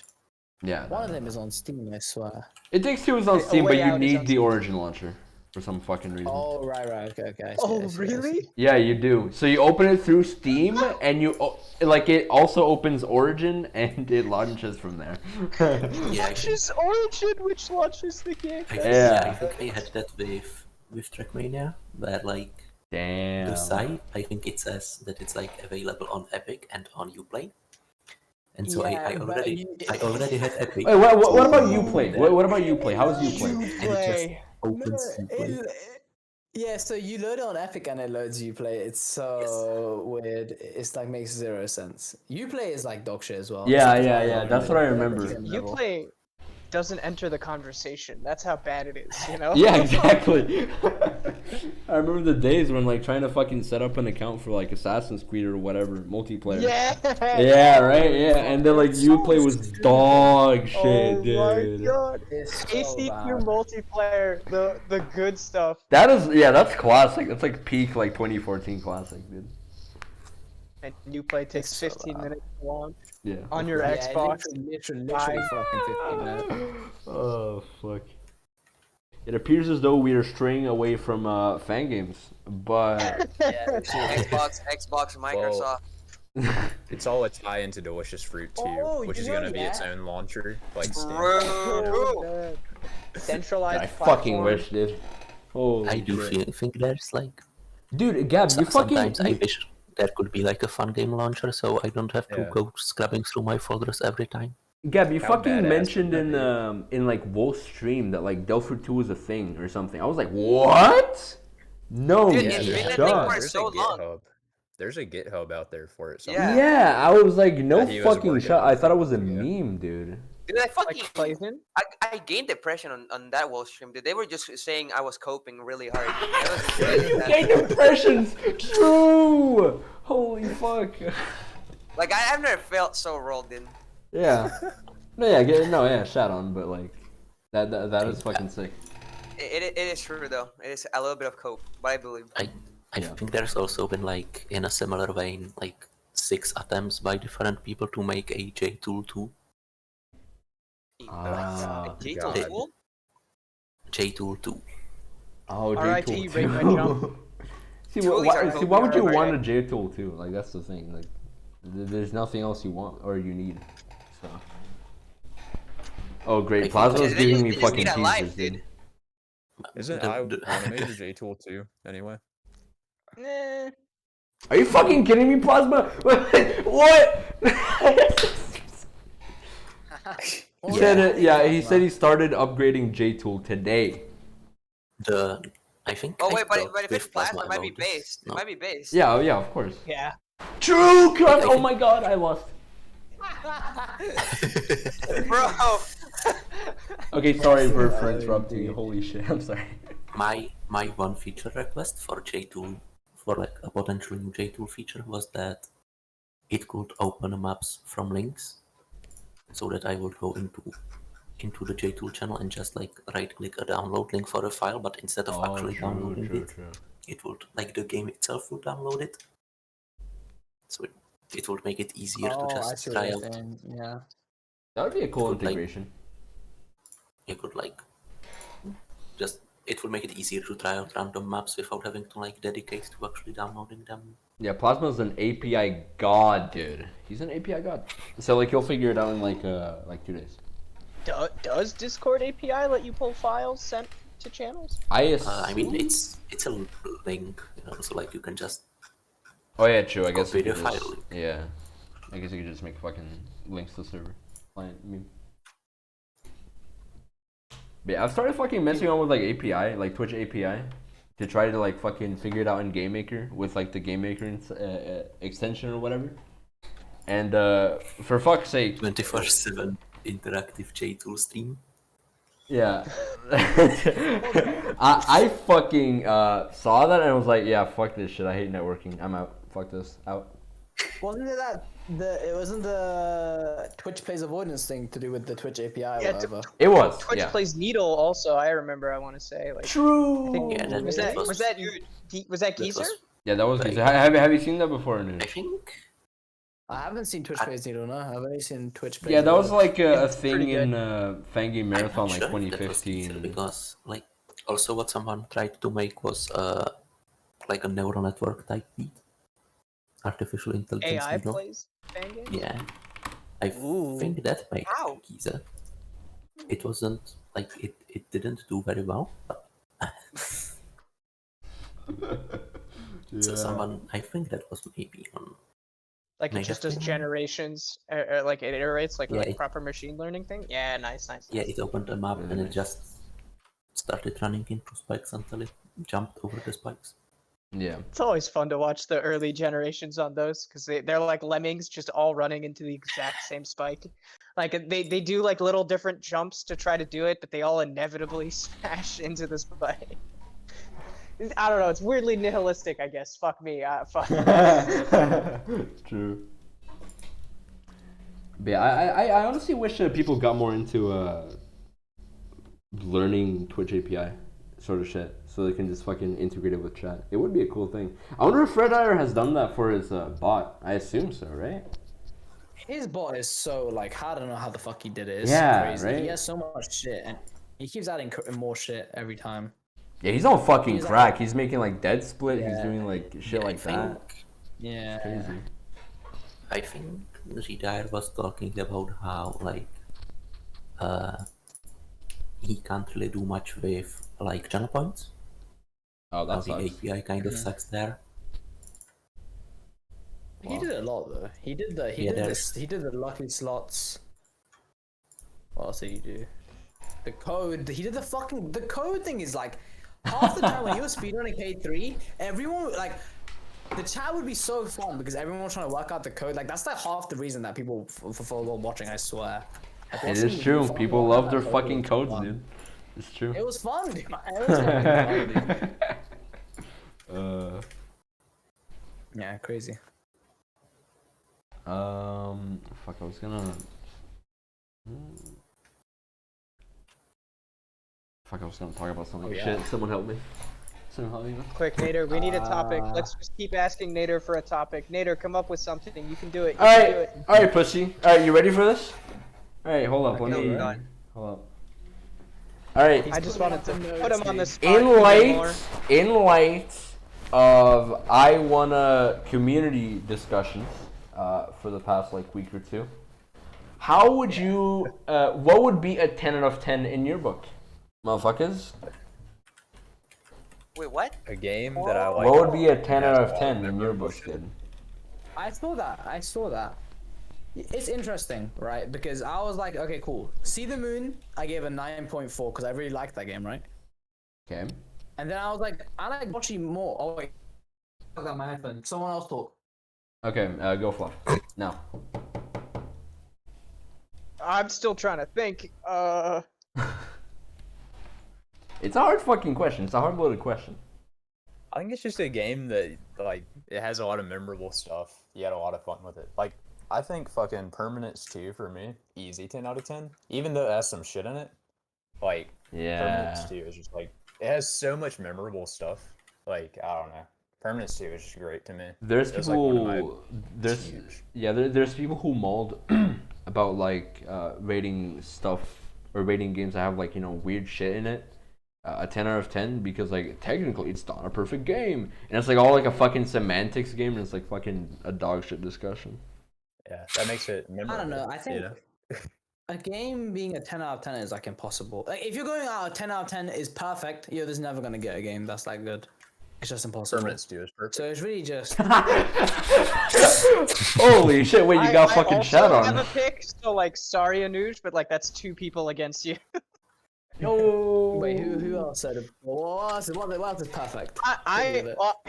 Yeah. One of them is on Steam, I swear. It Takes Two is on Steam, Way but you Out is need on the Steam. Origin launcher for some fucking reason. Oh, right, okay. I see, Oh, I see, I see. really? Yeah, you do. So you open it through Steam, and like it also opens Origin, and it launches from there. Yeah, Launches Origin, which launches the game. Yeah. I think I had that with Trackmania, where like the Damn. site, I think it says that it's like available on Epic and on Uplay. And so Yeah, I but already had Epic. Wait, what so about Uplay? What about Uplay? How is Uplay? And it just opens Uplay. Yeah, so you load it on Epic and it loads Uplay. It's so weird. It's like makes zero sense. Uplay is like dog shit as well. Yeah. That's what I remember. Uplay doesn't enter the conversation. That's how bad it is, you know? Yeah, exactly. I remember the days when like trying to fucking set up an account for like Assassin's Creed or whatever multiplayer. Yeah. Yeah, right. Yeah, and then like Uplay was dog shit, dude. Oh my god. It's so AC2 bad. multiplayer, the good stuff. That's classic. That's like peak like 2014 classic, dude. And Uplay takes It's so 15 bad. minutes to launch Yeah. on your Yeah, Xbox. literally Bye. fucking 15 minutes. Oh fuck. It appears as though we are straying away from Fangames, but Xbox, Microsoft. It's all a tie into Delicious Fruit 2, Oh, which you is know going to be its that? own launcher, like Steam. Bro. Centralized I fucking platform. wish, dude. Holy I do shit. think there's like Dude, Gab, you fucking. sometimes I wish there could be like a fun game launcher, so I don't have to Yeah. go scrubbing through my folders every time. Gab, you How fucking badass mentioned would in like Wolf's stream that like Delphi 2 was a thing or something. I was like, what? No Dude, Yeah, it's been a there's, thing shot. for there's so a long. GitHub. There's a GitHub out there for it. Yeah. Yeah, I was like, no That he was fucking working shot. on I thought it was a something, yeah. meme, dude. Dude, Dude, I fucking Clayton. I gained depression on that whole stream, dude. They were just saying I was coping really hard. You gained impressions. True. Holy fuck. Like I've never felt so rolled in. Yeah. No, shout on, but like that is fucking sick. It is true though. It is a little bit of cope, but I believe. I think there's also been like in a similar vein like 6 attempts by different people to make a JTool 2. JTool tool? JTool 2. Oh, R.I.P. JTool Rate my 2. jump. Why would you want a JTool 2? Like that's the thing. Like there's nothing else you want or you need. So. Oh great, Plasma's giving me fucking teasers, dude. Isn't I made a JTool too anyway? Nah. Are you fucking kidding me, Plasma? What? He said it, yeah, he said he started upgrading JTool today. I think. Oh I wait, but talked if it's with plasma, it might be about this. based. It No. might be based. Yeah, of course. Yeah. True, cuz. Oh my god, I lost. Bro. Okay, sorry for interrupting you. Holy shit, I'm sorry. My one feature request for JTool, for like a potential new JTool feature, was that it could open maps from links, so that I would go into the JTool channel and just like right click a download link for a file, but instead of actually downloading it would like the game itself would download it. So it would make it easier to just try out. Yeah. That would be a cool integration. You could like just it would make it easier to try out random maps without having to like dedicate to actually downloading them. Yeah, Plasma's an API god, dude. He's an API god. So like you'll figure it out in like 2 days. Does Discord API let you pull files sent to channels? I mean it's a link, you know, so like you can just. Oh yeah, true. I guess. You could just, yeah. I guess you could just make fucking links to server client. I mean. But yeah, I've started fucking messing around with like API, like Twitch API, to try to like fucking figure it out in Game Maker with like the Game Maker extension or whatever. And for fuck's sake. 24/7 interactive JTool stream. Yeah. I fucking saw that and I was like, yeah, fuck this shit. I hate networking. I'm out. Fuck this. Out. Wasn't it it wasn't the Twitch Plays Avoidance thing to do with the Twitch API or whatever? It was. Twitch Plays Needle also. I remember. I want to say like. True. Yeah, was that Geezer? Yeah, that was Geezer. Have you seen that before, Anuj? I think. I haven't seen Twitch Plays Needle, no. I've only seen Twitch Plays. Yeah, that was like a thing in Fangame Marathon like Sure 2015. Because like also what someone tried to make was like a neural network type beat. Artificial intelligence. AI plays Fangame? Yeah. I think that made Geezer. It wasn't like it didn't do very well, but so someone I think that was maybe on like it just does generations, like it iterates like a proper machine learning thing. Yeah, nice. Yeah, it opened a map and it just started running into spikes until it jumped over the spikes. Yeah. It's always fun to watch the early generations on those because they're like lemmings just all running into the exact same spike. Like they do like little different jumps to try to do it, but they all inevitably smash into the spike. I don't know. It's weirdly nihilistic, I guess. Fuck me. Fuck. True. But yeah, I honestly wish people got more into learning Twitch API sort of shit, so they can just fucking integrate it with chat. It would be a cool thing. I wonder if Red Ire has done that for his bot. I assume so, right? His bot is so like I don't know how the fuck he did it. It's crazy. Right? He has so much shit, and he keeps adding more shit every time. Yeah, he's on fucking crack. He's making like dead split. Yeah. He's doing like shit like that. Yeah. It's crazy. I think Red was talking about how like he can't really do much with like channel points. Oh, that's the API kind of sucks there. He did a lot though. He did the lucky slots. What else did he do? The code. He did the code thing is like half the time when he was speedrunning K3, everyone like the chat would be so fun because everyone was trying to work out the code. Like that's like half the reason that people for watching. I swear. It is true. People love their fucking codes, dude. It's true. It was fun, dude. It was fucking fun, dude. Yeah, crazy. Fuck, I was gonna. Fuck, I was gonna talk about something. Shit, someone help me. Someone help me. Quick, Nader, we need a topic. Let's just keep asking Nader for a topic. Nader, come up with something. You can do it. You can do it. Alright, pussy. Alright, you ready for this? Alright, hold up. Let me. Hold up. Alright. I just wanted to put him on the spot. In light of I wanna community discussions for the past like week or two, how would you? What would be a 10 out of 10 in your book, motherfuckers? Wait, what? A game that I like. What would be a 10 out of 10 in your book, dude? I saw that. It's interesting, right? Because I was like, okay, cool. See the Moon, I gave a 9.4 because I really liked that game, right? Okay. And then I was like, I like Bocce more. Oh wait, I got my headphone. Someone else talk. Okay, go Fluff. Now. I'm still trying to think. It's a hard fucking question. It's a hard loaded question. I think it's just a game that, like, it has a lot of memorable stuff. You had a lot of fun with it. Like, I think fucking Permanence 2 for me, easy 10 out of 10. Even though it has some shit in it, like, Permanence 2 is just like, it has so much memorable stuff. Like, I don't know. Permanence 2 is just great to me. There's people, there's people who mauled about like rating stuff or rating games that have like, you know, weird shit in it. A 10 out of 10 because like technically it's not a perfect game and it's like all like a fucking semantics game and it's like fucking a dog shit discussion. Yeah, that makes it memorable. I don't know. I think a game being a 10 out of 10 is like impossible. Like if you're going out of 10 out of 10 is perfect, you're just never gonna get a game that's like good. It's just impossible. Permanence 2 is perfect. So it's really just. Holy shit! Wait, you got fucking shot on. I have a pick, so like sorry Anuj, but like that's 2 people against you. No. Wait, who else said it? What else is perfect?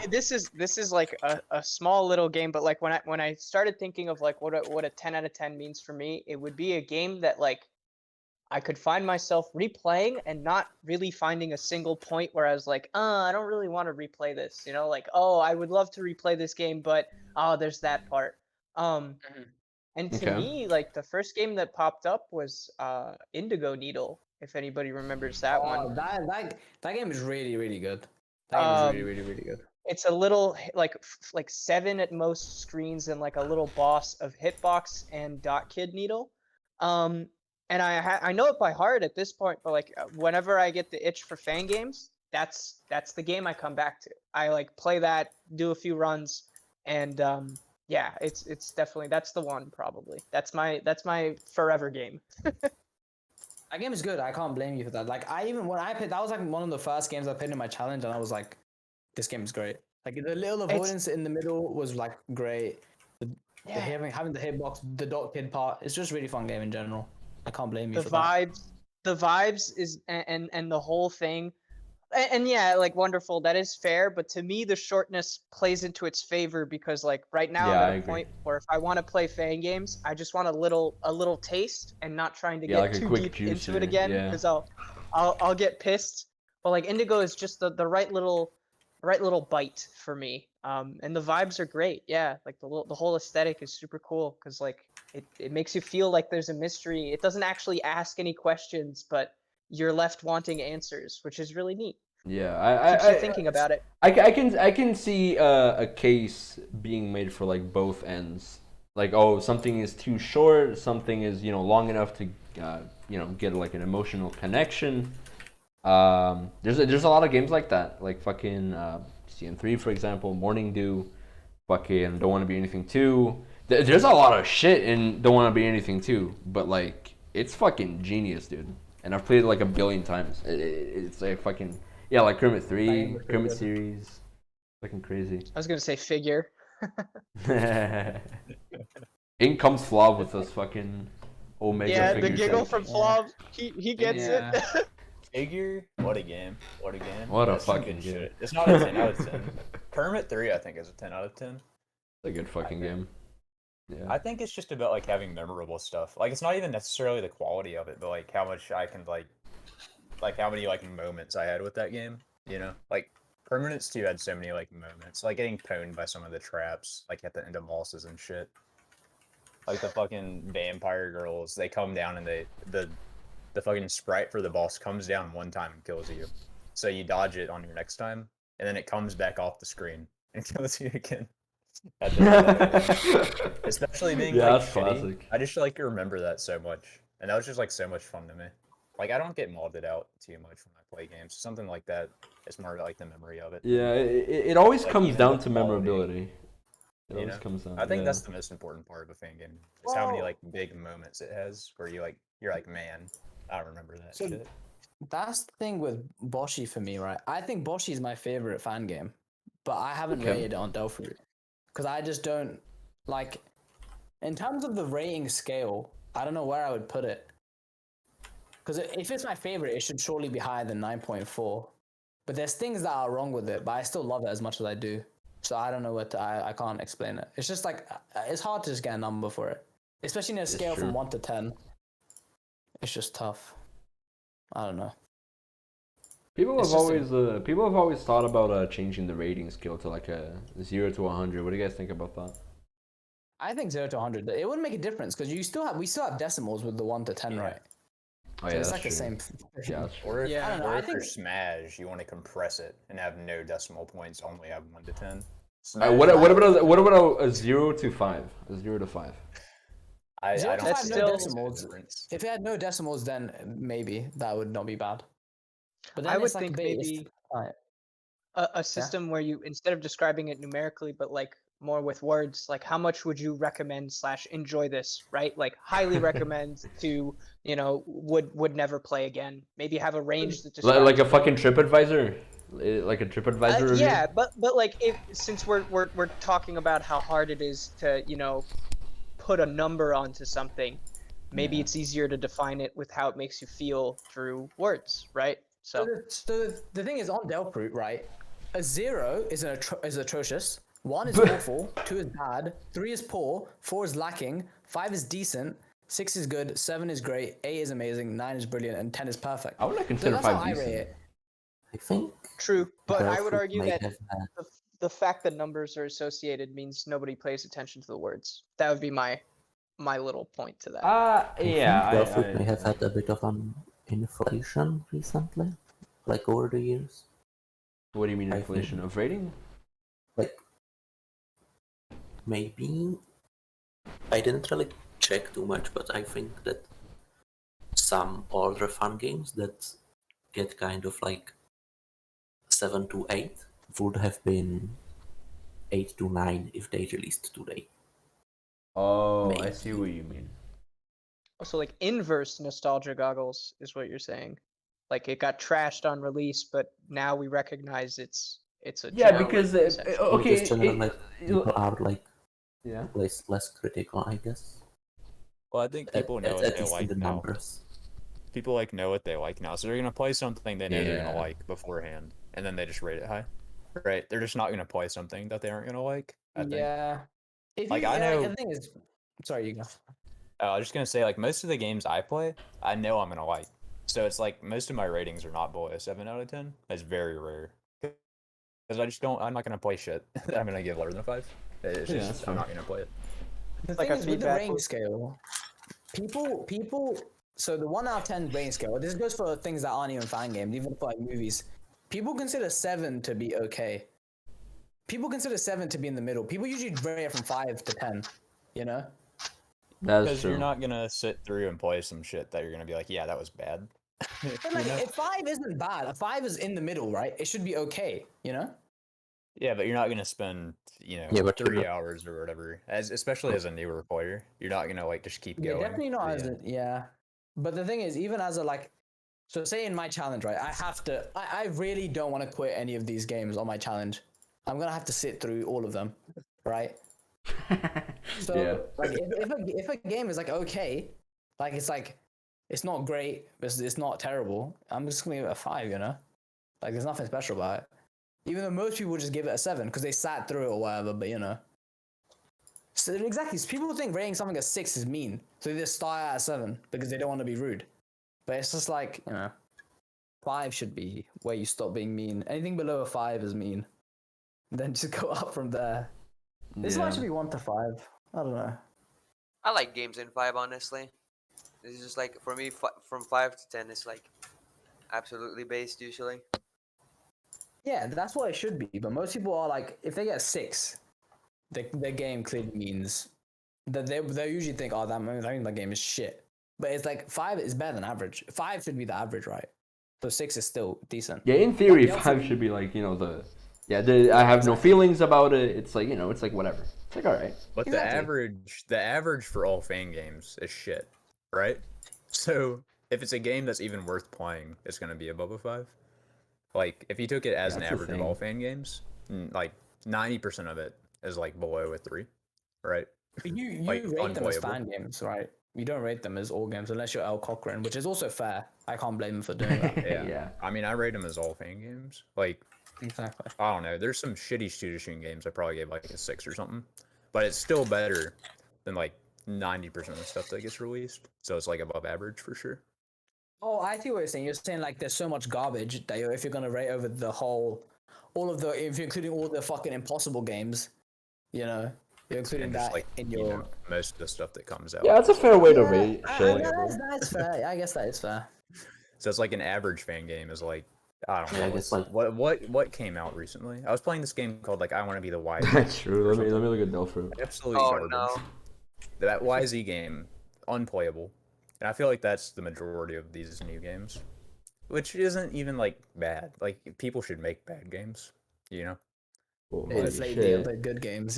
This is like a small little game, but like when I started thinking of like what a 10 out of 10 means for me, it would be a game that like I could find myself replaying and not really finding a single point where I was like, I don't really want to replay this, you know, like, oh, I would love to replay this game, but there's that part. And to me, like the first game that popped up was Indigo Needle. If anybody remembers that one. That game is really, really good. That game is really, really, really good. It's a little like 7 at most screens and like a little boss of Hitbox and Dot Kid Needle. And I know it by heart at this point, but like whenever I get the itch for Fangames, that's the game I come back to. I like play that, do a few runs, and yeah, it's definitely that's the one probably. That's my forever game. That game is good. I can't blame you for that. Like when I played, that was like one of the first games I played in my challenge, and I was like, this game is great. Like the little avoidance in the middle was like great. Having the hitbox, the Dot Kid part, it's just a really fun game in general. I can't blame you for that. The vibes is and the whole thing, and yeah, like wonderful. That is fair, but to me, the shortness plays into its favor because like right now I'm at a point where if I want to play Fangames, I just want a little taste and not trying to get like too deep into it again because I'll get pissed. But like Indigo is just the right little bite for me. And the vibes are great. Yeah, like the whole aesthetic is super cool because like it makes you feel like there's a mystery. It doesn't actually ask any questions, but you're left wanting answers, which is really neat. Yeah, I keep thinking about it. I can see a case being made for like both ends. Like, oh, something is too short, something is, you know, long enough to you know, get like an emotional connection. There's a lot of games like that, like fucking CN3 for example, Morning Dew, fucking Don't Want to Be Anything 2. There's a lot of shit in Don't Want to Be Anything 2, but like it's fucking genius, dude. And I've played it like a billion times. It's like fucking like Kermit 3, Kermit series, fucking crazy. I was gonna say Figure. In comes Flav with us fucking Omega. Yeah, Figure the giggle set. from Flav. He gets it. Figure, what a game. What a game. What a That's fucking some good game. shit. It's not a 10 out of 10. Kermit 3, I think, is a 10 out of 10. It's a good fucking game. Yeah. I think it's just about like having memorable stuff. Like it's not even necessarily the quality of it, but like how much I can like how many like moments I had with that game. You know, like Permanence 2 had so many like moments, like getting pwned by some of the traps, like at the end of bosses and shit. Like the fucking vampire girls, they come down and the fucking sprite for the boss comes down one time and kills you. So you dodge it on your next time, and then it comes back off the screen and kills you again. Especially being like that's shitty. classic. I just like remember that so much, and that was just like so much fun to me. Like I don't get modded out too much when I play games. Something like that. It's more like the memory of it. Yeah, it always Like, comes even down the to quality, memorability. It You always know, comes down. I think yeah. that's the most important part of a fan game. Is how many like big moments it has where you're like, man, I remember that So shit. that's the thing with Boshi for me, right? I think Boshi is my favorite fan game, but I haven't rated it on Delphi because I just don't like. In terms of the rating scale, I don't know where I would put it. Because if it's my favorite, it should surely be higher than 9.4. But there's things that are wrong with it, but I still love it as much as I do. So I don't know what I can't explain it. It's just like it's hard to just get a number for it, especially in a scale from 1 to 10. It's just tough. I don't know. People have always thought about changing the rating scale to like a 0 to 100. What do you guys think about that? I think 0 to 100. It wouldn't make a difference because we still have decimals with the 1 to 10, right? Oh So yeah, it's that's like true. the same. Yeah, that's true. Or if, Yeah. I don't know, or I if think- for Smash, you want to compress it and have no decimal points, only have 1 to 10. What about a 0 to 5? A 0 to 5. I 0 to don't 5, see no the decimals. difference. If it had no decimals, then maybe that would not be bad. But then I would it's like think base. maybe Alright. a system where you, instead of describing it numerically, but like more with words, like how much would you recommend / enjoy this, right? Like highly recommend to, would never play again. Maybe have a range that describes Like a fucking TripAdvisor, like a TripAdvisor review. yeah, but like since we're talking about how hard it is to put a number onto something, maybe it's easier to define it with how it makes you feel through words, right? So the thing is on Delphi, right? A 0 is atrocious. 1 is awful. 2 is bad. 3 is poor. 4 is lacking. 5 is decent. 6 is good. 7 is great. 8 is amazing. 9 is brilliant, and 10 is perfect. I would not consider that's how 5 I rate decent. it. I think true, but I would Delphi argue may that have had the fact that numbers are associated means nobody pays attention to the words. That would be my little point to that. I Yeah, think Delphi may have had a bit of an inflation recently, like over the years. What do you mean I inflation think- of rating? Like, maybe I didn't really check too much, but I think that some older fun games that get kind of like 7 to 8 would have been 8 to 9 if they released today. Oh, I Maybe. see what you mean. Also, like inverse nostalgia goggles is what you're saying. Like it got trashed on release, but now we recognize it's a Yeah, joke, because essentially. okay, Just generally, like, people are like yeah. less critical, I guess. Well, I think people know at what they least in like the now. numbers. People like know what they like now, so they're gonna play something they know they're Yeah. gonna like beforehand, and then they just rate it high. Right? They're just not gonna play something that they aren't gonna like. I think. Yeah. If Like, you, I know- the thing is, sorry, you go. I was just gonna say, like, most of the games I play, I know I'm gonna like. So it's like most of my ratings are not below a 7 out of 10. That's very rare. Because I just don't. I'm not gonna play shit that I'm gonna give lower than a 5. It's Yeah, just that's I'm fair. not gonna play it. The Like thing a is with the feedback rating loop. scale, people. So the 1 out of 10 rating scale. This goes for things that aren't even fan games, even for like movies. People consider 7 to be okay. People consider 7 to be in the middle. People usually rate it from 5 to 10. You know. That's Because true. you're not gonna sit through and play some shit that you're gonna be like, yeah, that was bad. But like, if 5 isn't bad, a 5 is in the middle, right? It should be okay. You know. Yeah, but you're not gonna spend, Yeah, but 3 hours or whatever. Especially as a newer player, you're not gonna like just keep Yeah, going. definitely to not the as a, end. yeah. But the thing is, even as a like, so say in my challenge, right? I have to. I really don't want to quit any of these games on my challenge. I'm gonna have to sit through all of them, right? So Yeah. like, if a game is like okay, like it's not great, but it's not terrible. I'm just gonna give it a 5, you know. Like there's nothing special about it. Even though most people just give it a 7 because they sat through it or whatever, but you know. So exactly, so people think rating something a 6 is mean, so they just start at a 7 because they don't want to be rude. But it's just like, 5 should be where you stop being mean. Anything below a 5 is mean. Then just go up from there. This might should be 1 to 5. I don't know. I like games in 5, honestly. This is just like, for me, from 5 to 10 is like absolutely based usually. Yeah, that's what it should be. But most people are like, if they get 6, their game clearly means that they usually think, oh, that means my game is shit. But it's like 5 is better than average. 5 should be the average, right? So 6 is still decent. Yeah, in theory, 5 should be like, I have no feelings about it. It's like, it's like whatever. It's like, all right. But the average for all Fangames is shit, right? So if it's a game that's even worth playing, it's gonna be above a 5. Like if you took it as an average of all Fangames, like 90% of it is like below a 3, right? But you like, rate them as fan games, right? You don't rate them as all games unless you're L. Cochran, which is also fair. I can't blame him for doing that. Yeah. I mean, I rate them as all Fangames. Like, exactly. I don't know. There's some shitty shooting games I probably gave like a 6 or something, but it's still better than like 90% of the stuff that gets released. So it's like above average for sure. Oh, I see what you're saying. You're saying like there's so much garbage that if you're gonna rate over the whole, if you're including all the fucking impossible games, you're including that like, in your most of the stuff that comes out. Yeah, that's a fair way to rate shit. That's fair. I guess that is fair. So it's like an average fan game is like, I don't know. I guess like what came out recently? I was playing this game called like I Want to Be the YZ. That's true. Let me look at Delphi. Absolutely garbage. No. That YZ game, unplayable. And I feel like that's the majority of these new games, which isn't even like bad. Like people should make bad games, Inflate the other good games,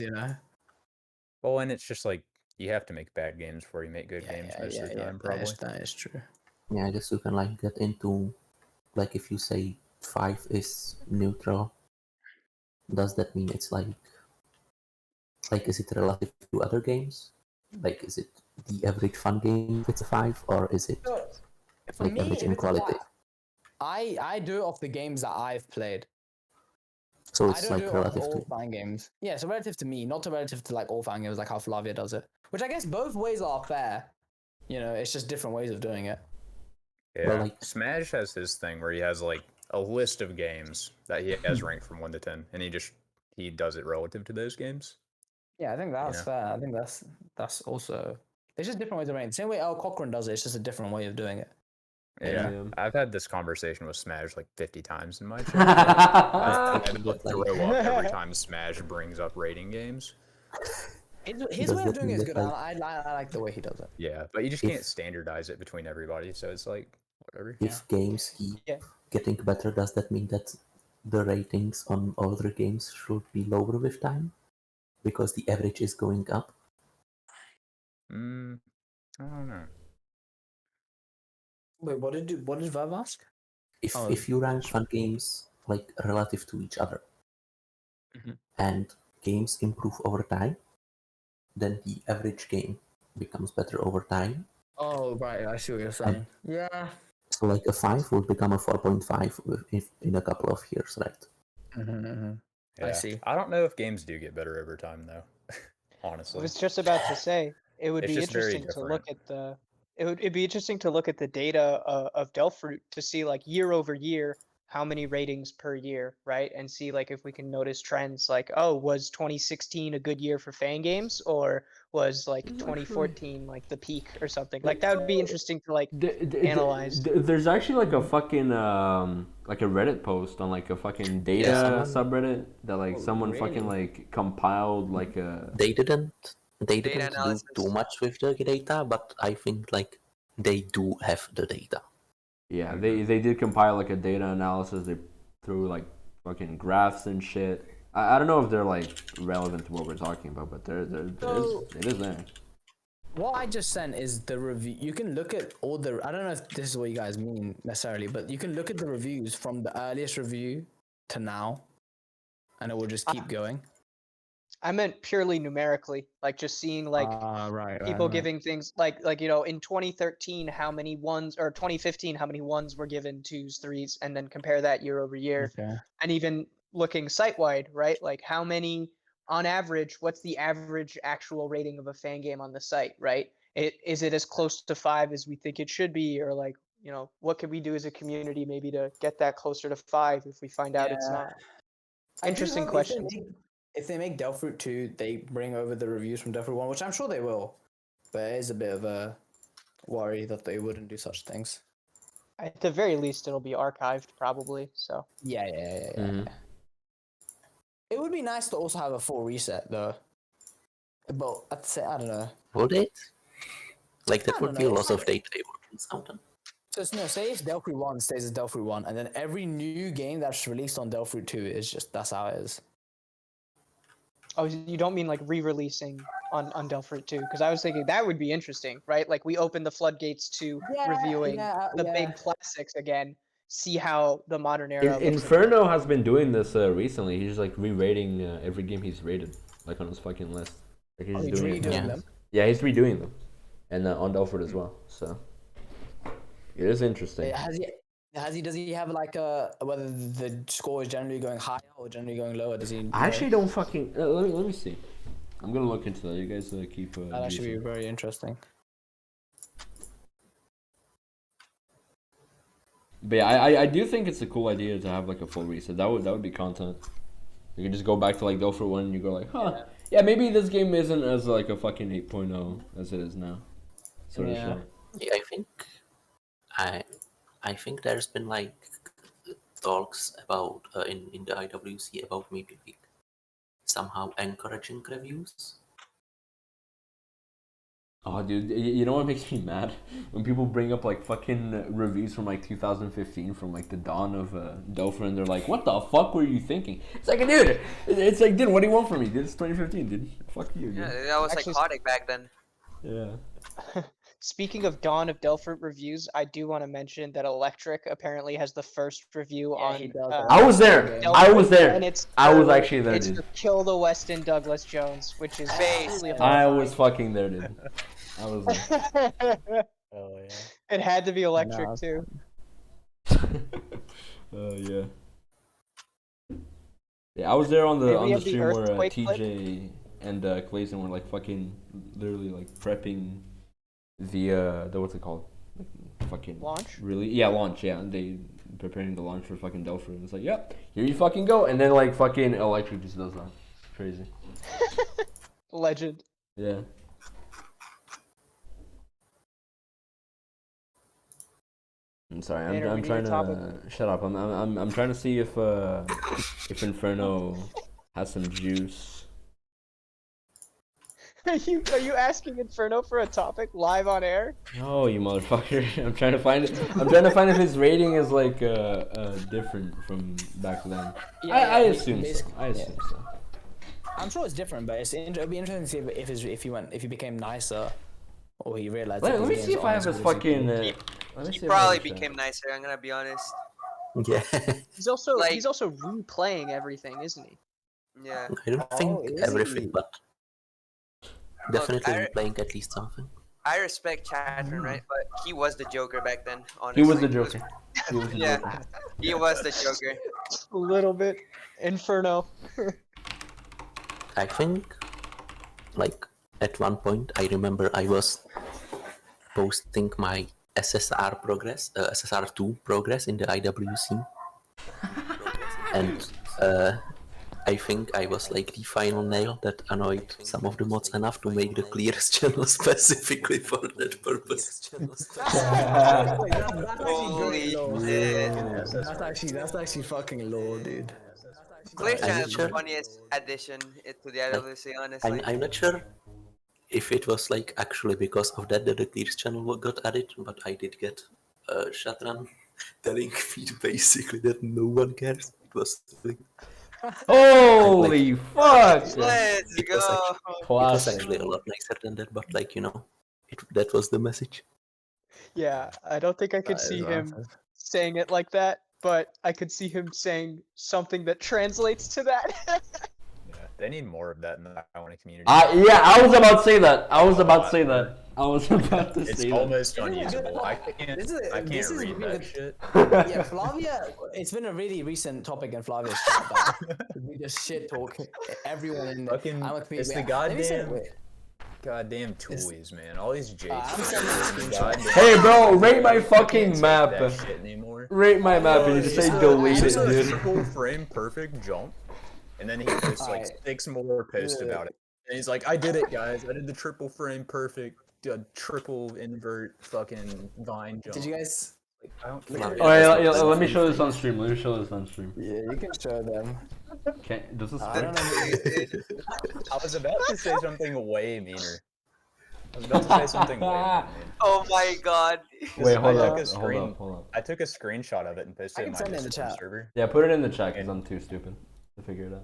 Well, and it's just like you have to make bad games before you make good games most of the time. Probably that is true. Yeah, I guess you can like get into, like if you say 5 is neutral, does that mean it's like is it relative to other games? Like is it the average fun game if it's a 5, or is it like average in quality? I do it off the games that I've played. So it's like relative to all fan games. Yeah, so relative to me, not relative to like all fan games, like how Flavia does it. Which I guess both ways are fair. It's just different ways of doing it. Yeah, well, like Smash has his thing where he has like a list of games that he has ranked from 1 to 10, and he does it relative to those games. Yeah, I think that's fair. I think that's also, it's just different ways of ranking. The same way L. Cochran does it, it's just a different way of doing it. Yeah, I've had this conversation with Smash like 50 times in my channel. I throw up every time Smash brings up rating games. His way of doing it is good. I like the way he does it. Yeah, but you just can't standardize it between everybody, so it's like, whatever. If games keep getting better, does that mean that the ratings on older games should be lower with time? Because the average is going up? I don't know. Wait, what did Verve ask? If you rank fun games like relative to each other, and games improve over time, then the average game becomes better over time. Oh, right, I see what you're saying. Yeah. So like a 5 would become a 4.5 in a couple of years, right? Yeah. I see. I don't know if games do get better over time, though. Honestly, I was just about to say it would be interesting to look at the. It'd be interesting to look at the data of Delphi to see like year over year how many ratings per year, right? And see like if we can notice trends like, oh, was 2016 a good year for fan games, or was like 2014 like the peak or something? Like that would be interesting to like analyze. There's actually like a fucking like a Reddit post on like a fucking data subreddit that like someone fucking like compiled like a. They didn't do too much with the data, but I think like they do have the data. Yeah, they did compile like a data analysis. They threw like fucking graphs and shit. I don't know if they're like relevant to what we're talking about, but it is there. What I just sent is the review. You can look at all the. I don't know if this is what you guys mean necessarily, but you can look at the reviews from the earliest review to now, and it will just keep going. I meant purely numerically, like just seeing like people giving things like in 2013 how many ones, or 2015 how many ones were given 2s, 3s, and then compare that year over year. Okay. And even looking site wide, right? Like how many on average, what's the average actual rating of a fan game on the site, right? Is it as close to 5 as we think it should be, or like, you know, what could we do as a community maybe to get that closer to 5 if we find out it's not? Interesting question. If they make Delphoot 2, they bring over the reviews from Delphoot 1, which I'm sure they will. But it is a bit of a worry that they wouldn't do such things. At the very least, it'll be archived probably. So Yeah. It would be nice to also have a full reset though. But I'd say I don't know. Would it? Like that would be a lot of data or something. So say if Delphoot 1 stays as Delphoot 1, and then every new game that's released on Delphoot 2 is just that's how it is. Oh, you don't mean like re-releasing on Delphoot 2? Because I was thinking that would be interesting, right? Like we open the floodgates to reviewing the big classics again, see how the modern era. Inferno has been doing this recently. He's like re-rating every game he's rated, like on his fucking list. Like he's doing redoing them. Yeah, he's redoing them, and on Delphoot as well. So it is interesting. Does he have like whether the score is generally going higher or generally going lower? Does he? I actually don't fucking. Let me see. I'm gonna look into that. You guys keep. That'd actually be very interesting. But yeah, I do think it's a cool idea to have like a full reset. That would be content. You can just go back to like Delphoot 1 and you go like, huh, yeah, maybe this game isn't as like a fucking 8.0 as it is now. Sort of shit. Yeah, I think there's been like talks about in the IWC about maybe like somehow encouraging reviews. Oh, dude, you know what makes me mad? When people bring up like fucking reviews from like 2015 from like the dawn of Delphoot, and they're like, "What the fuck were you thinking?" It's like, dude, it's like, dude, what do you want from me? Dude, it's 2015, dude. Fuck you, dude. Yeah, that was psychotic back then. Yeah. Speaking of dawn of Delphoot reviews, I do want to mention that Electric apparently has the first review on. I was there. I was there. And it's I was actually there, it's dude. for Kill the Weston Douglas Jones, which is basically. I was fucking there, dude. I was there. Oh yeah. It had to be Electric too. Yeah. Yeah, I was there on the stream where TJ and Clayton were like fucking literally like prepping the what's it called? Like, fucking launch? Really? Yeah, launch, yeah. And they preparing the launch for fucking Delphoot. It's like, yep, here you fucking go. And then like fucking Electric just does that. Crazy. Legend. Yeah. I'm sorry. I'm trying to shut up. I'm trying to see if Inferno has some juice. Are you asking Inferno for a topic live on air? No, you motherfucker. I'm trying to find it. I'm trying to find if his rating is like different from back then. Yeah, I assume so. I assume so. I'm sure it's different, but it'll be interesting to see if he became nicer, or he realized. Let me see if I have his fucking. He probably became nicer. I'm gonna be honest. Yeah. He's also replaying everything, isn't he? Yeah. I don't think everything, but definitely replaying at least something. I respect Chatron, right? But he was the Joker back then. Honestly, he was the Joker. Yeah, he was the Joker. A little bit. Inferno. I think, like, at one point, I remember I was posting my SSR progress, SSR2 progress in the IWC. And I think I was like the final nail that annoyed some of the mods enough to make the clearest channel specifically for that purpose. Holy shit. That's actually fucking low, dude. Clear channel is the funniest addition to the IWC, honestly. I'm not sure if it was like actually because of that the Clears channel got added, but I did get Shatran telling me basically that no one cares. It was like, holy fuck! Let's go! It was actually a lot nicer than that, but like, you know, that was the message. Yeah, I don't think I could see him saying it like that, but I could see him saying something that translates to that. They need more of that in the Ionic community. Yeah, I was about to say that. It's almost unusable. I can't read that shit. Yeah, Flavia. It's been a really recent topic in Flavia's chat. That we just shit talk everyone in the. It's the goddamn toys, man. All these JTs. Hey, bro, rate my fucking map. That shit anymore. Rate my map and you just say delete it, dude. Triple frame perfect jump, and then he posts like 6 more posts about it. And he's like, "I did it, guys. I did the triple frame perfect, triple invert, fucking vine jump." Did you guys? Let me show this on stream. Yeah, you can show them. Does this? I don't know. I was about to say something way meaner. Oh my god. Wait, hold up. I took a screenshot of it and posted it in my in the chat. server. Yeah, put it in the chat because I'm too stupid to figure it out.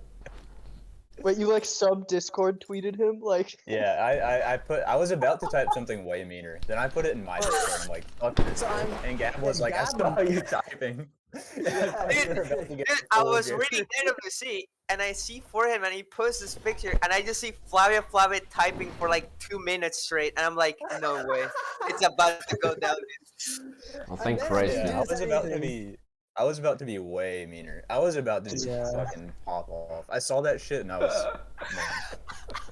Wait, you like sub Discord tweeted him? Like Yeah, I was about to type something way meaner. Then I put it in my Discord and I'm like, fuck this. And Gab was like, I saw you typing. Dude, I was reading NWC and I see for him and he posts this picture and I just see Flavia typing for like 2 minutes straight and I'm like, no way, it's about to go down. Well, thank Christ. Yeah, I was about to be way meaner. I was about to just fucking pop off. I saw that shit and I was,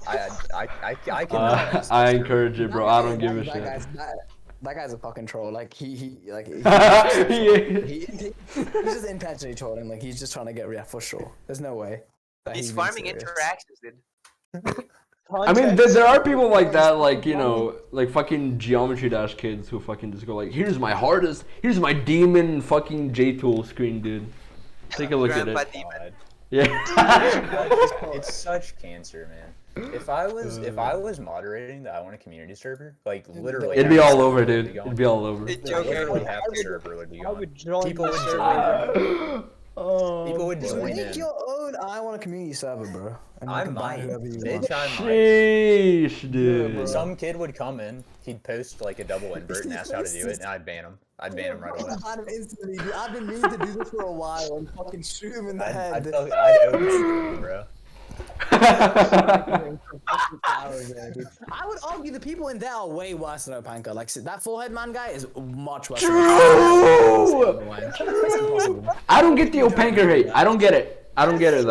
man, I cannot. I encourage it, bro. I don't give a shit. That guy's a fucking troll. Like he's just intentionally trolling. Like he's just trying to get for sure. There's no way. He's farming interactions, dude. I mean, there are people like that, like, you know, like fucking Geometry Dash kids who fucking just go like, here's my demon fucking J-Tool screen, dude. Take a look at it. Yeah. It's such cancer, man. If I was moderating the I Want a Community server, like literally, it'd be all over, dude. It'd be all over. Literally half the server would be gone. People would join in. Make your own I Want a Community server, bro. And I might. Sheesh, dude. Some kid would come in, he'd post like a double invert and ask how to do it, and I'd ban him. I'd ban him right away. I've been meaning to do this for a while and fucking shoot him in the head. I'd overshoot him, bro. I would argue the people in there are way worse than Opanka. Like that forehead man guy is much worse. True. I don't get the Opanka hate. I don't get it. Though. I don't get it.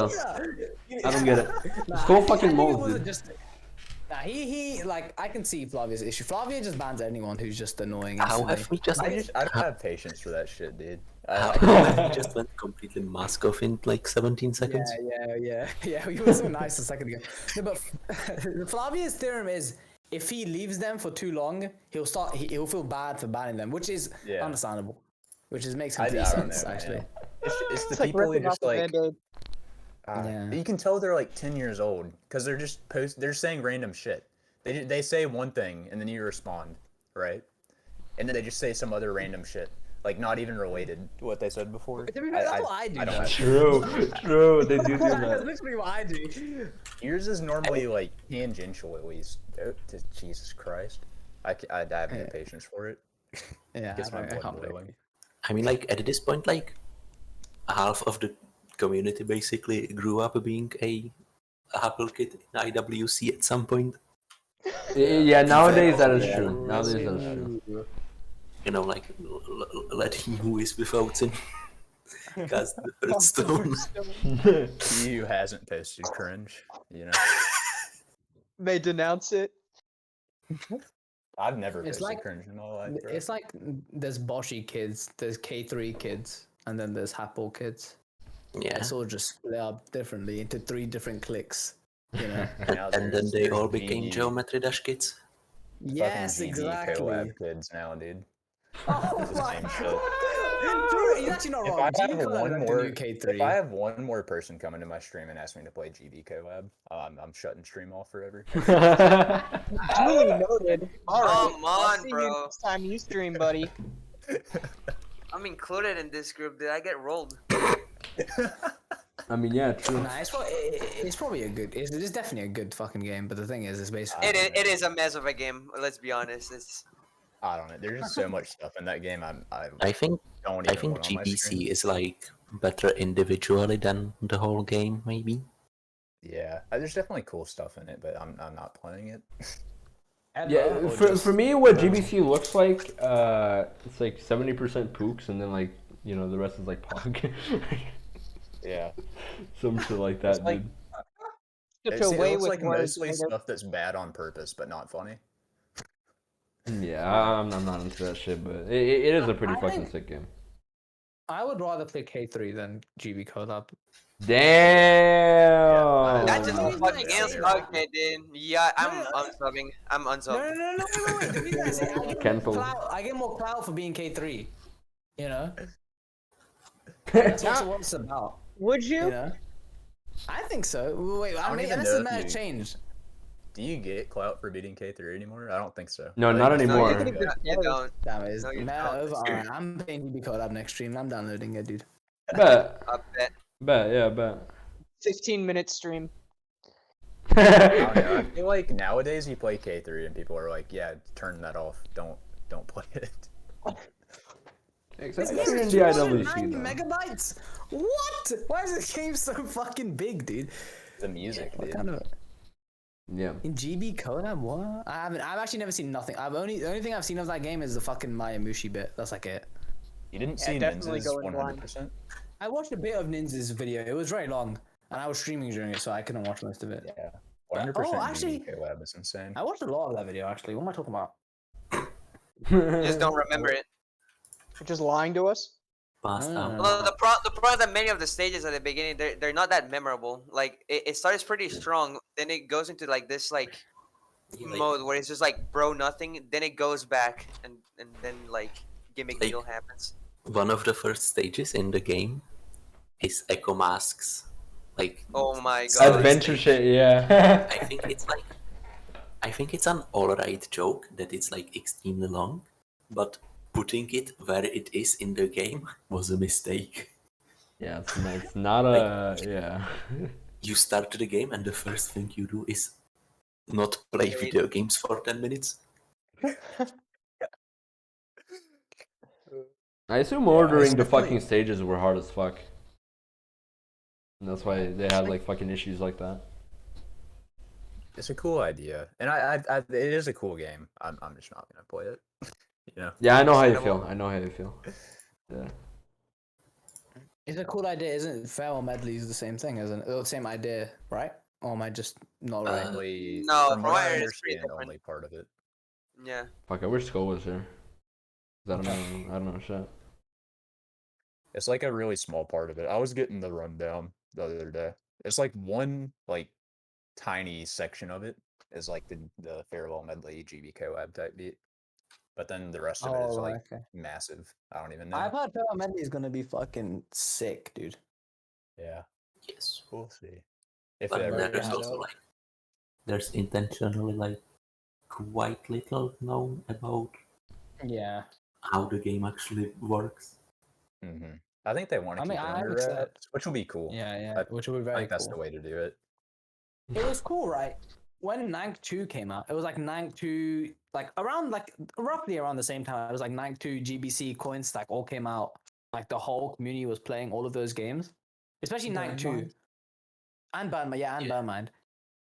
It's cool fucking mold, dude. Nah, he like I can see Flavia's issue. Flavia just bans anyone who's just annoying. How have we just? I don't have patience for that shit, dude. We just went completely mask off in like 17 seconds. Yeah. He was so nice a second ago. No, but Flavia's theorem is if he leaves them for too long, he'll feel bad for banning them, which is understandable. Which makes complete sense, actually. It's the people who just like. You can tell they're like 10 years old because they're just they're saying random shit. They say one thing and then you respond, right? And then they just say some other random shit, like not even related to what they said before. That's what I do. True. They do that. That's literally what I do. Yours is normally like tangential at least. Jesus Christ, I have no patience for it. Yeah, I can't believe it. I mean, like at this point, like half of the community basically grew up being a Apple kid in IWC at some point. Yeah, nowadays that is true. You know, like letting who is without him cast the first stone. He who hasn't posted cringe, you know. They denounce it. I've never posted cringe in my life, bro. It's like there's Boshy kids, there's K3 kids, and then there's Apple kids. Yeah. It's all just split up differently into 3 different cliques, you know. And then they all became Geometry Dash kids. Yes, exactly. Collab kids now, dude. Oh my god! You're actually not wrong. If I have one more person come into my stream and ask me to play GB collab, I'm shutting stream off forever. Duly noted. Alright. Come on, bro. Next time you stream, buddy. I'm included in this group. Did I get rolled? I mean, yeah, true. Nah, it's probably a good. It's definitely a good fucking game. But the thing is, it's basically. It is a mess of a game. Let's be honest. I don't know. There's just so much stuff in that game. I think GBC is like better individually than the whole game, maybe. Yeah, there's definitely cool stuff in it, but I'm not playing it. Yeah, for me, what GBC looks like, it's like 70% Pooks, and then like the rest is like Pog. Yeah, Some shit like that, like, dude. Such a way it looks with like words. mostly stuff that's bad on purpose, but not funny. Yeah, I'm not into that shit, but it is a pretty fucking sick game. I would rather play K3 than GB collab. Damn. That's just Why fucking did you say okay, dude. Yeah, I'm No, unsubbing. I'm unsubbing. No, wait. The reason I say Cancel. I get more clout for being K3. You know? That's what it's about. Would you? You know? I think so. Wait, I mean, unless it might have changed. Do you get clout for beating K3 anymore? I don't think so. No, not anymore. You don't. Damn it. No, you Man, don't. alright, I'm playing GB collab next stream. I'm downloading it, dude. Bet. I bet. Bet. 15-minute stream. I don't know. I feel like nowadays you play K3 and people are like, yeah, turn that off. Don't play it. Except This you're in game the is IWC 290 though. megabytes? What? Why is this game so fucking big, dude? The music, What dude. kind of... Yeah. In GB collab, what? I've actually never seen nothing. The only thing I've seen of that game is the fucking Mayamushi bit. That's like it. You didn't Yeah, see definitely Ninja's going blind. 100%? I watched a bit of Ninja's video. It was very long, and I was streaming during it, so I couldn't watch most of it. Yeah. 100% Oh, actually- collab is insane. I watched a lot of that video, actually. What am I talking about? Just don't remember it. You're just lying to us? Passed out. Although the problem that many of the stages at the beginning they're not that memorable. Like it starts pretty strong, then it goes into like this mode where it's just like bro nothing. Then it goes back and then like gimmick deal happens. One of the first stages in the game is Echo Masks. Like, Oh my god. Adventure shit, yeah. I think it's an alright joke that it's like extremely long, but putting it where it is in the game was a mistake. Yeah, it's not a yeah. You start the game and the first thing you do is not play video games for 10 minutes. I assume ordering the fucking stages were hard as fuck. And that's why they had like fucking issues like that. It's a cool idea, and it is a cool game. I'm just not gonna play it. You know. Yeah, I know how you feel. Yeah. It's a cool idea, isn't it? Farewell Medley is the same thing, isn't it? Or the same idea, right? Or am I just not right? Only, No, from from what what I I heard, it's pretty understand, different. only part of it. Yeah. Fuck, I wish Skull was here. I don't know shit. It's like a really small part of it. I was getting the rundown the other day. It's like one tiny section of it is like the Farewell Medley GB collab type beat, but then the rest of it is like massive. I don't even know. I've heard Farewell Medley is gonna be fucking sick, dude. Yeah, Yes. we'll see. If But it ever there's comes also out. like, there's intentionally like quite little known about Yeah. how the game actually works. Mm-hmm. I think they want to I keep mean, it I'm under excited. wraps, which will be cool. Yeah, which would be I very think that's the cool. way to do it. It was cool, right? When Nank 2 came out, it was like Nank 2, like around, like roughly around the same time. It was like Nank 2, GBC, Coinstack all came out. Like the whole community was playing all of those games, especially Nank 2 and Burnmind. Yeah, and Burnmind.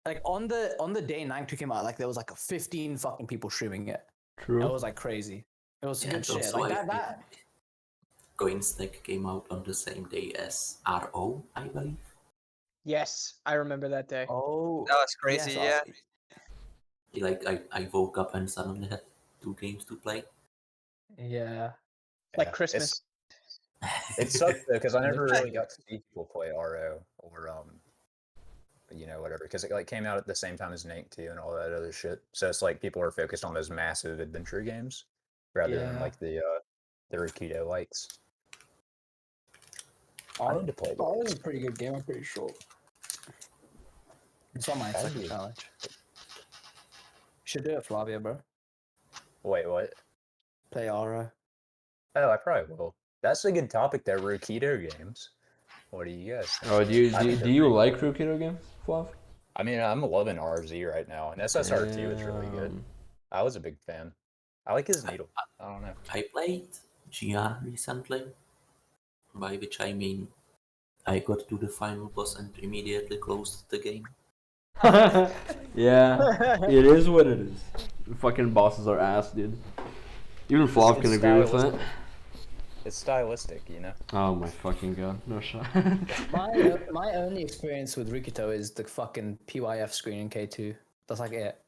Like on the day Nank 2 came out, like there was like 15 fucking people streaming it. True. It was like crazy. It was Yeah, good and shit. also Like I that. think Coinstack came out on the same day as RO, I believe. Yes, I remember that day. Oh, That was crazy, yes, yeah. Like I woke up and suddenly had 2 games to play. Yeah. Like Yeah, Christmas. It sucked though because I never really got to see people play RO or whatever, because it like came out at the same time as Nank 2 and all that other shit. So it's like people are focused on those massive adventure games rather than like the Rakido likes. I need to play Oh, those. this is a pretty good game. I'm pretty sure. It's on my second challenge. Should do it, Flavia, bro. Wait, what? Play Aura. Oh, I probably will. That's a good topic there, Rakido games. What do you guys think? Oh, do I think you they're like pretty Rukido games, Flav? I mean, I'm loving RZ right now, and SSR2 is really good. Damn. I was a big fan. I like his needle. I don't know. I played GR recently, by which I mean I got to the final boss and immediately closed the game. Yeah, it is what it is. The fucking bosses are ass, dude. Even Flav can agree with that. It's stylistic, you know. Oh my fucking god, no shot. My only experience with Rikito is the fucking PYF screen in K2. That's like it.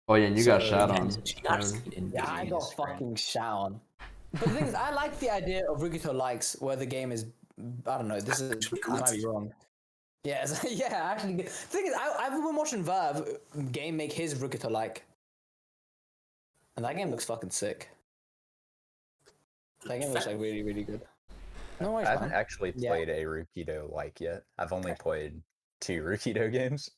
Oh yeah, and you got So- shot on. Yeah, I got fucking shot on. But the thing is, I like the idea of Rikito likes where the game is. I don't know. This is I might be wrong. Yeah, yeah. Actually, the thing is, I've been watching Verve game make his Rikito like, and that game looks fucking sick. That game looks like really, really good. No worries, I haven't man. actually played a Rukito like yet. I've only played 2 Rukito games.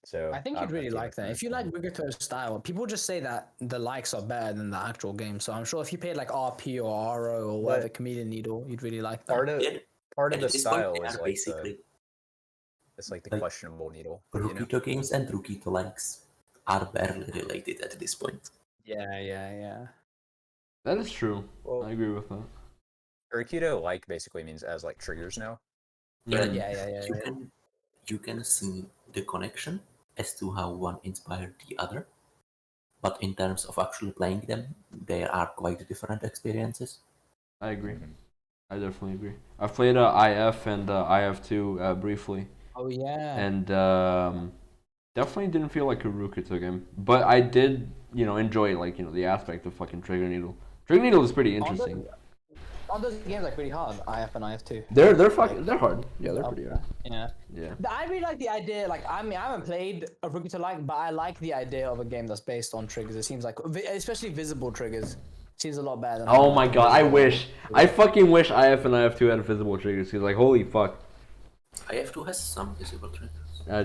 So I think you'd really like that. If you like Rikito's style, people just say that the likes are better than the actual game. So I'm sure if you played like RP or RO or whatever Chameleon Needle, you'd really like that. Part of the At this point, style they is are like basically it's like the like questionable needle. You know? Rukito games and Rukito likes are barely related at this point. Yeah. That is true. Well, I agree with that. Rukito like basically means as like triggers now. Yeah. You can see the connection as to how one inspired the other, but in terms of actually playing them, they are quite different experiences. I agree. I definitely agree. I've played IF and IF2 briefly. Oh yeah. And definitely didn't feel like a Rukito game, but I did, enjoy the aspect of fucking Trigger Needle. Trigger Needle is pretty interesting. All those games are pretty hard. IF and IF2. They're hard. Yeah, they're pretty hard. Yeah. Yeah. I really like the idea. Like, I mean, I haven't played a Rukito like, but I like the idea of a game that's based on triggers. It seems like, especially visible triggers, seems a lot better. Than Oh my god, I fucking wish IF and IF2 had visible triggers. Cause like, holy fuck. IF2 has some visible triggers. I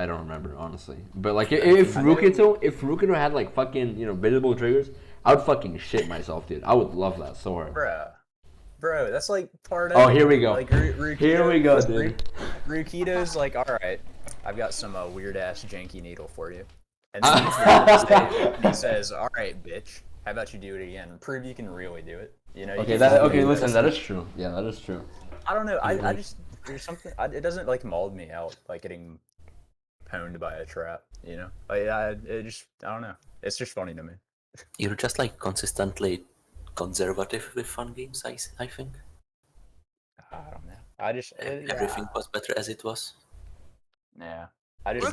don't remember honestly, but like if Rukito had like fucking visible triggers, I would fucking shit myself, dude. I would love that so hard. Bro, that's like part of. Oh, here we go. Like, Here we go, dude. Rukito's like, all right, I've got some weird ass janky needle for you, and then he says, all right, bitch, how about you do it again? Prove you can really do it. You know. Okay, listen, that is true. Yeah, that is true. I don't know. I just there's something. It doesn't like mauled me out like getting pwned by a trap. You know. I don't know. It's just funny to me. You're just like consistently conservative with fun games, I think. I don't know. I just everything was better as it was. Yeah. I just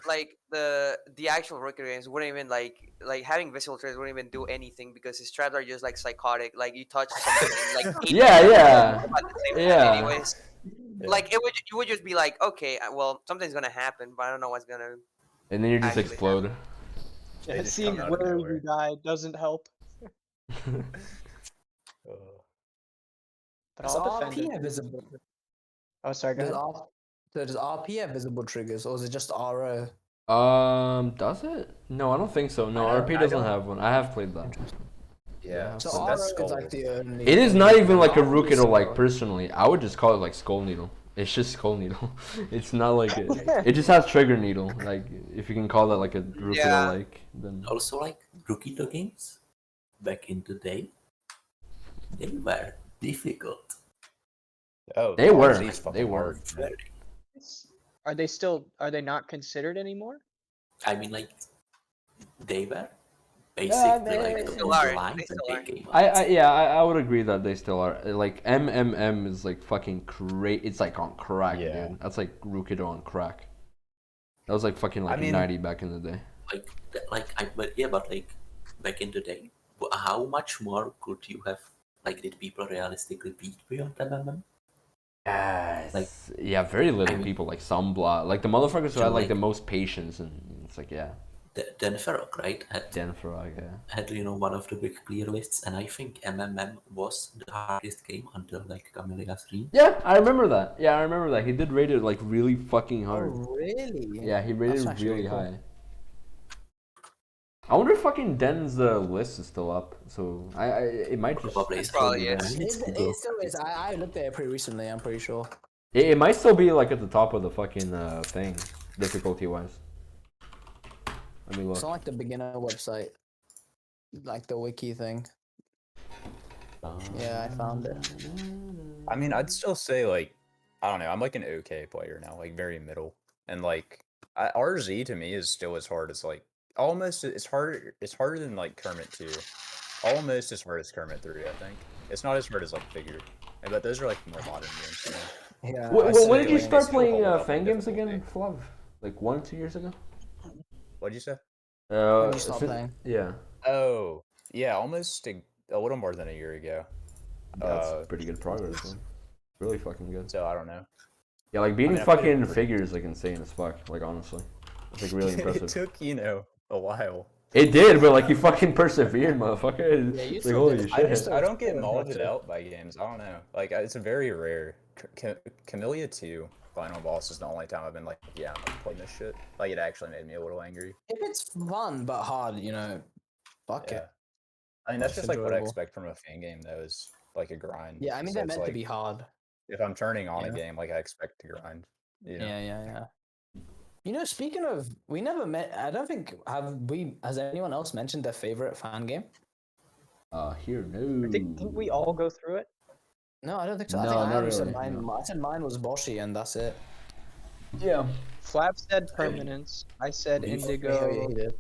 like the actual Rookie games wouldn't even like having visual triggers wouldn't even do anything because his traps are just like psychotic. Like you touch something and like yeah. Anyways, like you would just be like, okay, well something's gonna happen, but I don't know what's gonna. And then you just explode. Happen. Yeah, seeing where you die doesn't help. But I'll defend it. Visible. Oh, sorry. Go ahead. So does RP have visible triggers, or is it just RO? Does it? No, I don't think so. No, RP doesn't have one. I have played that. Yeah. So RO is like the only. It is not even like a Rukito, like personally. I would just call it like Skull Needle. It's just Skull Needle. It's not like it. It just has Trigger Needle. Like if you can call that like a Rukito like, then. Also, like Rukito games back in the day, they were difficult. Oh, they were. Are they still? Are they not considered anymore? I mean, like they were basically like the line that they came out. I would agree that they still are. Like MMM is like fucking crazy. It's like on crack, dude. That's like Rukito on crack. That was like fucking like 90 back in the day. But like back in the day, how much more could you have? Like, did people realistically beat beyond MMM? Very little people, like some blah, like the motherfuckers who had like the most patience, and it's like Denferok, right? Denferok, had one of the big clear lists, and I think MMM was the hardest game until like Camellia 3. Yeah, I remember that. He did rate it like really fucking hard. Oh, really? Yeah, he rated it really high. I wonder if fucking Den's list is still up. So it might just probably is. It still is. I looked at it pretty recently. I'm pretty sure. It might still be like at the top of the fucking thing, difficulty wise. Let me look. It's on like the beginner website, like the wiki thing. Yeah, I found it. I mean, I'd still say like, I don't know. I'm like an okay player now, like very middle, and like RZ to me is still as hard as like almost it's harder. It's harder than like Kermit 2, almost as hard as Kermit 3. I think it's not as hard as like Figure, but those are like more modern games. To me. Yeah. When did you like, start still playing hold up in Fangames difficulty. again, Flav? Like 1 or 2 years ago? What'd you say? When did you start playing? Yeah. Oh, yeah, almost a little more than a year ago. That's pretty good progress, man. Really fucking good. So I don't know. Yeah, like beating I played it fucking for- Figure is like insane as fuck. Like honestly, it's like really impressive. It took a while. It did, but like you fucking persevered, motherfucker. Yeah, you It's still like holy did. shit. I don't get molded out by games. I don't know. Like it's a very rare. Camellia 2 final boss is the only time I've been like, yeah, I'm playing this shit. Like it actually made me a little angry. If it's fun but hard, fuck Yeah. it. I mean that's That's just like what I enjoyable. expect from a fan game though, is like a grind. Yeah, I mean So they're it's meant to like, be hard. if I'm turning on a Yeah. game, like I expect to grind. You know? Yeah. Speaking of, we never met. I don't think has anyone else mentioned their favorite fan game? Here, no. Didn't we all go through it? No, I don't think so. No, I think I not already said really, mine. no. I said mine was Boshi, and that's it. Yeah. Flav said Permanence. I said We've- Indigo. Yeah, he did.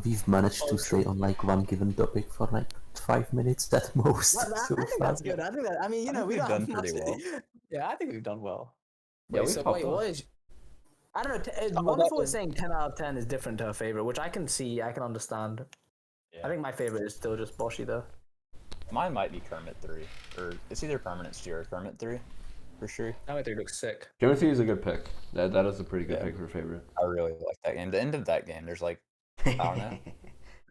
We've managed to stay on like one given topic for like 5 minutes at most. I so think far. that's good. I think that. I mean, I think we we've don't done have much pretty well. Yeah, I think we've done well. Yeah, Wait, we so popped wait, off. what is? I don't know. Wonderful is saying 10 out of 10 is different to her favorite, which I can see. I can understand. Yeah. I think my favorite is still just Boshi though. Mine might be Kermit 3, or it's either Permanence 2 or Kermit 3, for sure. Kermit 3 looks sick. Timothy is a good pick. That is a pretty good Yeah. pick for favorite. I really like that game. The end of that game, there's like, I don't know.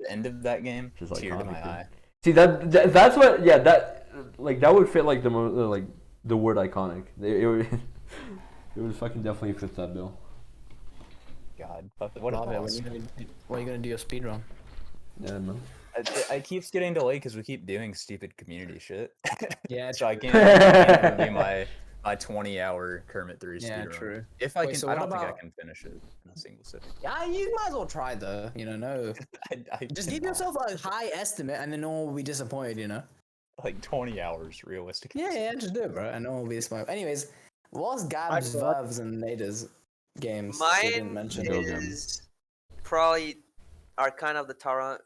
The end of that game, Just like tear to my eye. See that's what that would fit like the word iconic. It would fucking definitely fit that bill. God, what a Love it. boss. When are you gonna do your speedrun? Yeah, man. I keeps getting delayed because we keep doing stupid community shit. Yeah, So I can't do my 20-hour Kermit 3 Yeah, speedrun. true. If I Wait, can, so I what don't think I about- can finish it in a single sitting. Yeah, you might as well try though. No. I Just give cannot. yourself a high estimate, and then no one will be disappointed. Like 20 hours realistically. Yeah, just do it, bro, and no one will be disappointed. Anyways, what's Gab's, I thought- Vav's, and Nada's games? they didn't Mine mention? Go is probably Arcana of the Torrent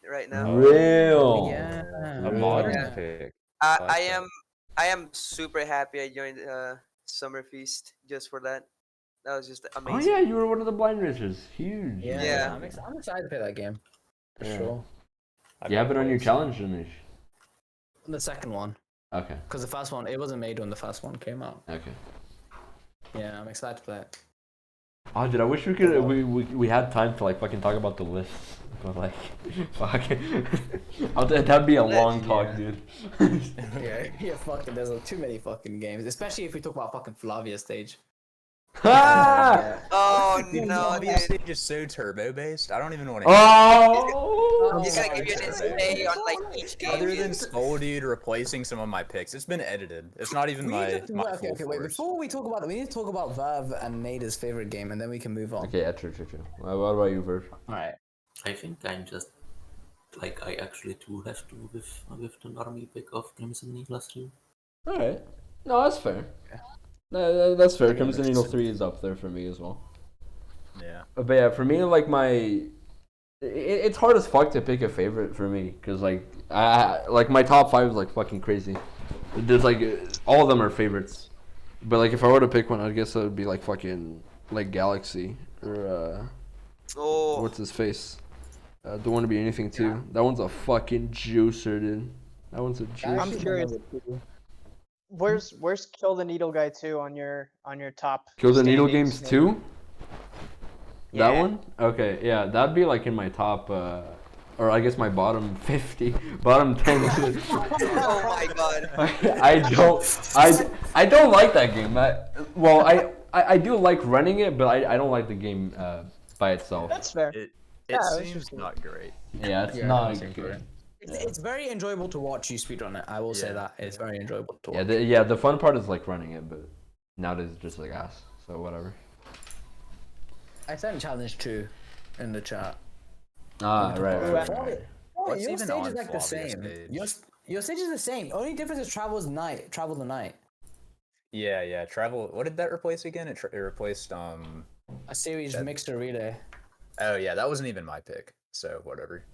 right now. Real. Yeah. A modern Yeah. pick. I, like I that. am super happy I joined Summer Feast just for that. That was just Oh amazing. yeah, you were one of the blind racers. Huge. Yeah, Yeah. I'm excited to play that game. For Yeah. sure. I've You have got it on your plays. challenge, Anish. The second one, Okay. because the first one, it wasn't made when the first one came out. Okay. Yeah, I'm excited to play it. Oh, dude, I wish we had time to like fucking talk about the list, but like, fuck. That'd be a long talk, dude. Yeah, fucking. There's too many fucking games, especially if we talk about fucking Flavia stage. Ah! Oh Dude, no, Flavia dude. stage is so turbo based. I don't even want to. Oh! You gotta give you an essay on like each game. Other than Skull Dude replacing some of my picks, it's been edited. It's not even my Okay, full wait. force. Before we talk about it, we need to talk about Vav and Nada's favorite game, and then we can move on. Okay, yeah, true. What about you, Verv? All right. I think I'm just like I actually do have to with the normie pick of Crimson Needle 3. All right. No, that's fair. That's fair. Crimson Needle 3 is up there for me as well. Yeah. But yeah, for me, like it's hard as fuck to pick a favorite for me, cause like like my top 5 is like fucking crazy. There's like all of them are favorites, but like if I were to pick one, I guess it would be like fucking like Galaxy or Oh, what's his face? Don't want to be anything too. That one's a fucking juicer, dude. That one's a juicer. I'm curious. Where's Kill the Needle Guy 2 on your top? Kill the Needle standings? Games 2? That Yeah. one? Okay, yeah, that'd be like in my top, or I guess my bottom 50, bottom 10. oh my god. I don't like that game. I do like running it, but I don't like the game by itself. That's fair. It Yeah, that's seems just- not great. Yeah, it's Yeah, not that seems good. It's very enjoyable to watch you speedrun it. I will say Yeah. that it's very enjoyable to watch. The fun part is like running it, but nowadays it's just like ass. So whatever. I sent challenge 2 in the chat. Ah, right. Ooh, right. I- Oh, What's your even stage on is like the Flavia same. stage? Your stage is the same. Only difference is travel the night. Yeah. Travel. What did that replace again? It replaced A series mixed relay. Oh yeah, that wasn't even my pick. So whatever.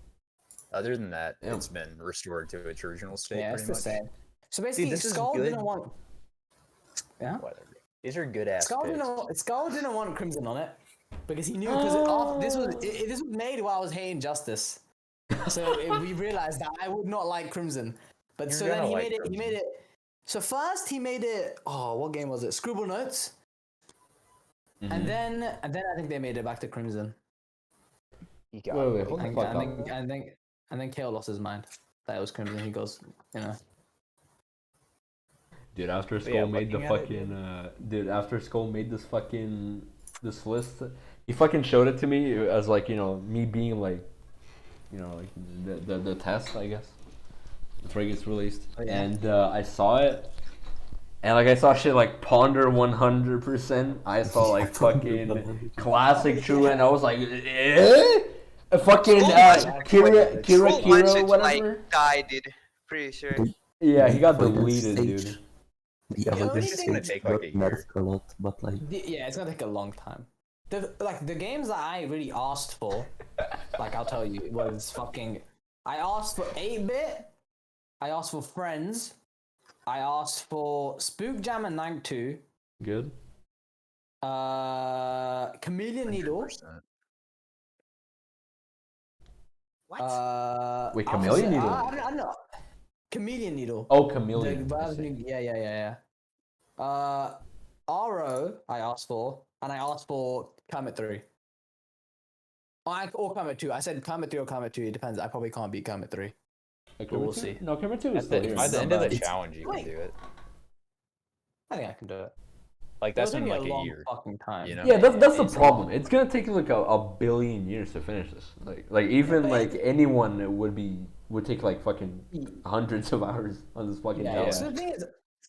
Other than that, it's been restored to its original state. Yeah, pretty it's the much. same. So basically, Dude, this Skull is good. didn't want. Yeah. Whatever. These are good ass Skull picks. didn't want Crimson on it because he knew this was made while I was hating Justice. So we realized that I would not like Crimson. But so then he made it. So first he made it. Oh, what game was it? Scribble Notes. Mm-hmm. And then I think they made it back to Crimson. Wait, hold the fuck up. And then KO lost his mind. That it was Crimson. He goes, you know. Dude, after Skull made the fucking after Skull made this list, he fucking showed it to me as like, you know, me being like, you know, like the test, I guess, before it gets released. Oh, yeah. And I saw it, and like I saw shit like Ponder 100%. I saw like fucking classic True, and I was like, eh? Fucking Kira, whatever. Like died, dude. Pretty sure. Yeah, he got deleted, dude. Yeah, but this is gonna take like a year. A lot, but like yeah, it's gonna take a long time. The games that I really asked for, like I'll tell you, was fucking. I asked for 8-bit. I asked for Friends. I asked for Spook Jam and Night 2. Good. Chameleon Needle. 100%. What? Wait, Chameleon Needle? I don't know. Chameleon Needle. Oh, Chameleon. Yeah. RO I asked for, and I asked for Kermit 3. Or Kermit 2. I said Kermit 3 or Kermit 2. It depends. I probably can't beat Kermit 3. But we'll see. No, Kermit 2 is still here. By the end of the challenge, you can do it. I think I can do it. Like that's been like a year. Fucking time. You know? Yeah, that's the problem. It's gonna take like a billion years to finish this. Like even like anyone would take like fucking hundreds of hours on this fucking challenge. So the thing is,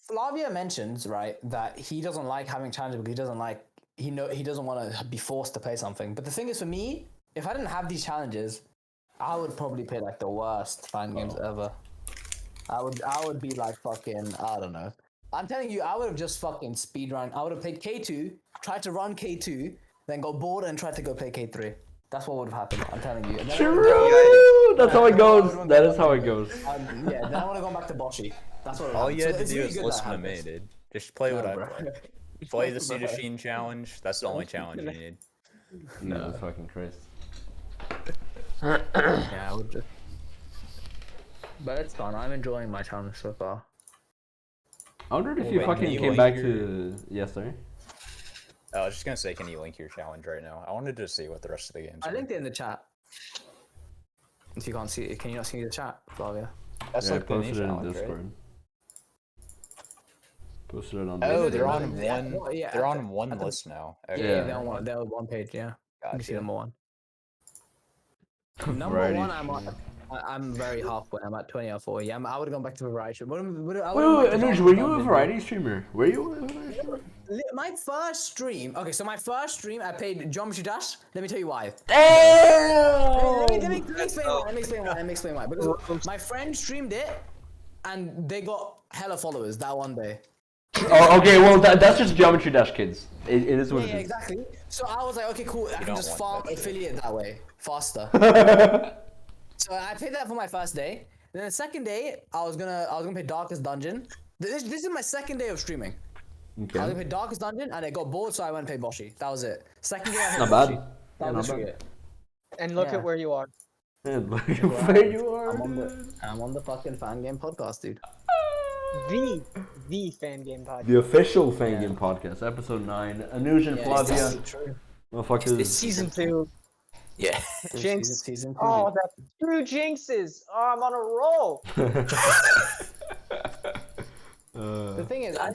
Flavia mentions right that he doesn't like having challenges because he doesn't want to be forced to play something. But the thing is, for me, if I didn't have these challenges, I would probably play like the worst fan games ever. I would be like fucking, I don't know. I'm telling you, I would have just fucking speedrun. I would have played K2, tried to run K2, then got bored and tried to go play K3. That's what would have happened. I'm telling you. True. That's how it goes. That is how it goes. Yeah. Then I want to go back to Boshi. That's what. All you had to do is listen to me, dude. Just play what I play. Play the Sea Machine challenge. That's the only challenge you need. No, that's fucking crazy. Yeah, I would just. But it's fun. I'm enjoying my challenge so far. I wondered if you fucking came back to. Yes, sorry. I was just gonna say, can you link your challenge right now? I wanted to see what the rest of the games. I linked it in the chat. If you can't see it, can you not see the chat, Flavia? That's like posted the it in challenge, Discord. right? Posted it on. Oh, Discord. they're on one. They're on one list now. Okay. Yeah, they're on one page. Yeah, Gotcha. you can see number one. Number one, I'm very halfway. I'm at 20 or 40. Yeah, I would have gone back to variety. Wait, Anuj, were you a variety streamer? Were you a variety streamer? My first stream. Okay, so my first stream, I played Geometry Dash. Let me tell you why. Damn! Let me explain why. Because my friend streamed it, and they got hella followers that one day. Oh, okay. Well, that's just Geometry Dash, kids. It is what it is. Yeah, exactly. So I was like, okay, cool. I can just farm affiliate that way faster. So I played that for my first day. Then the second day, I was gonna play Darkest Dungeon. This is my second day of streaming. Okay. I was gonna play Darkest Dungeon, and I got bored, so I went and played Boshi. That was it. Second day, I played Not Boshi. bad. That was it. And look at where you are. And look at where you are. I'm on the fucking Fangame podcast, dude. The Fangame podcast. The official Fangame podcast, episode 9. Anuj and Flavia. Motherfuckers. It's season 2. Yeah. Jinx. Season 2. Oh, that's 2 jinxes. Oh, I'm on a roll. The thing is, I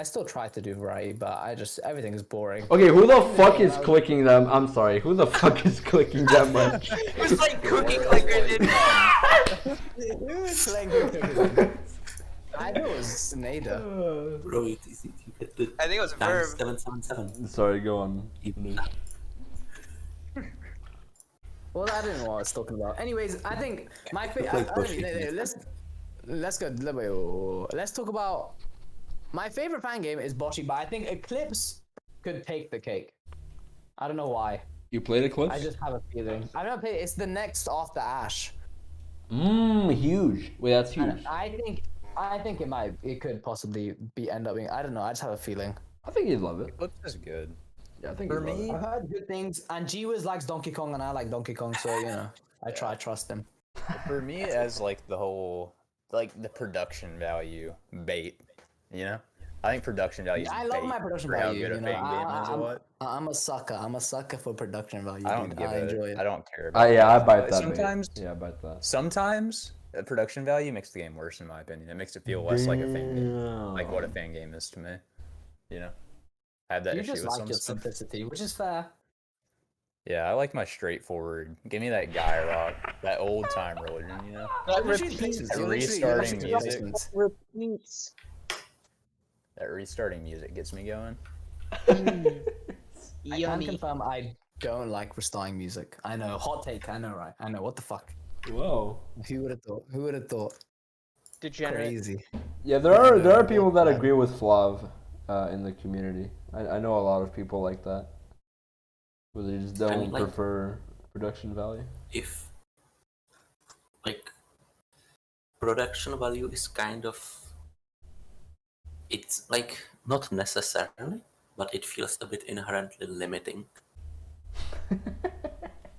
still try to do variety, but everything is boring. Okay, who the fuck is clicking them? I'm sorry, who the fuck is clicking that much? It's like cookie clicker, dude. Who is playing cookie? I think it was Nada. bro, you get the I think it was a verb. 777. Sorry, go on. Even Well, I don't know what I was talking about. Anyways, I think my let's go. Let's talk about my favorite fan game is Boshi, but I think Eclipse could take the cake. I don't know why. You played Eclipse? I just have a feeling. I don't play. It's the next after Ash. Huge. Wait, that's huge. And I think it could possibly end up being. I don't know. I just have a feeling. I think you'd love it. Eclipse is good. Yeah, I think For you'd love me, it. I've heard good things, and G-Wiz likes Donkey Kong, and I like Donkey Kong, so you know, I trust him. for me, as like the whole the production value bait, you know, I think production value. I love my production for how value. good a You know, fan game is or what. I'm a sucker. I'm a sucker for production value. I don't dude. give I enjoy it. I don't care about Yeah, I that. bite that. Sometimes, Yeah, I bite that. sometimes production value makes the game worse, in my opinion. It makes it feel less like a fan game, like what a fan game is to me. You know, I have that You issue just with like some your stuff. simplicity, which is fair. Yeah, I like my straightforward. Give me that guy rock, that old time religion, you know. That Literally repeats. places, That you literally- restarting you music. places. Repeats. That restarting music gets me going. I can Yummy. confirm I don't like restarting music. I know, hot take. I know, right? I know. What the fuck? Whoa. Who would have thought? Who would have thought? Degenerate. Crazy. Yeah, there are people that agree with Flav in the community. I know a lot of people like that. Where they just don't prefer production value. If production value is kind of, it's not necessarily, but it feels a bit inherently limiting.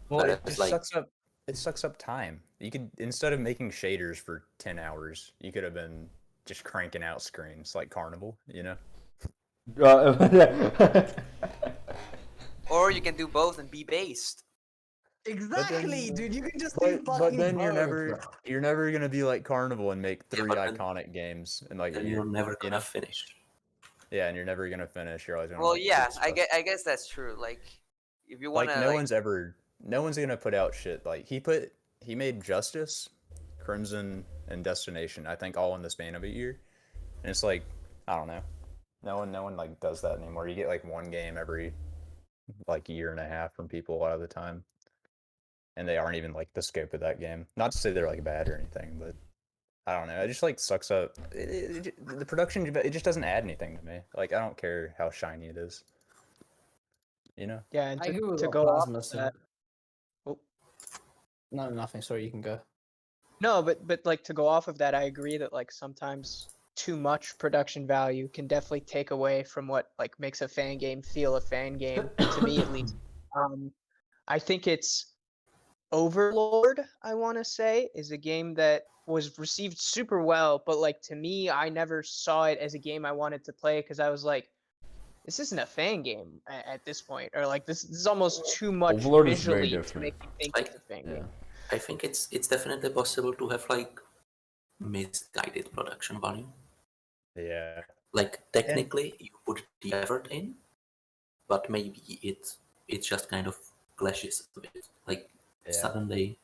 Well, it just sucks up. It sucks up time. You could, instead of making shaders for 10 hours, you could have been just cranking out screens like Carnival, you know? Or you can do both and be based. Exactly, dude. You can just But then you're never gonna be like Carnival and make 3 but then- iconic games and And you're never gonna finish. Yeah, and you're never gonna finish. You're always gonna. Well, yeah, I guess that's true. Like, if you want to, no one's gonna put out shit like he made Justice, Crimson, and Destination. I think all in the span of a year, and it's like I don't know. No one like does that anymore. You get like one game every like year and a half from people a lot of the time, and they aren't even like the scope of that game. Not to say they're like bad or anything, but I don't know. It just like sucks up. The production, it just doesn't add anything to me. Like I don't care how shiny it is. You know? Yeah, and I agree with to what go off Plasma said. that. Oh. No, nothing. Sorry, you can go. No, but like to go off of that, I agree that like sometimes too much production value can definitely take away from what like makes a fan game feel a fan game to me at least. I think it's Overlord, I want to say, is a game that was received super well, but like to me, I never saw it as a game I wanted to play because I was like, this isn't a fan game at this point, or like this is almost too much Overlord is very visually to different. make me think it's a fan game. I think it's definitely possible to have like misguided production value. Yeah. Like technically you put the effort in, but maybe it just kind of clashes a bit. Like suddenly,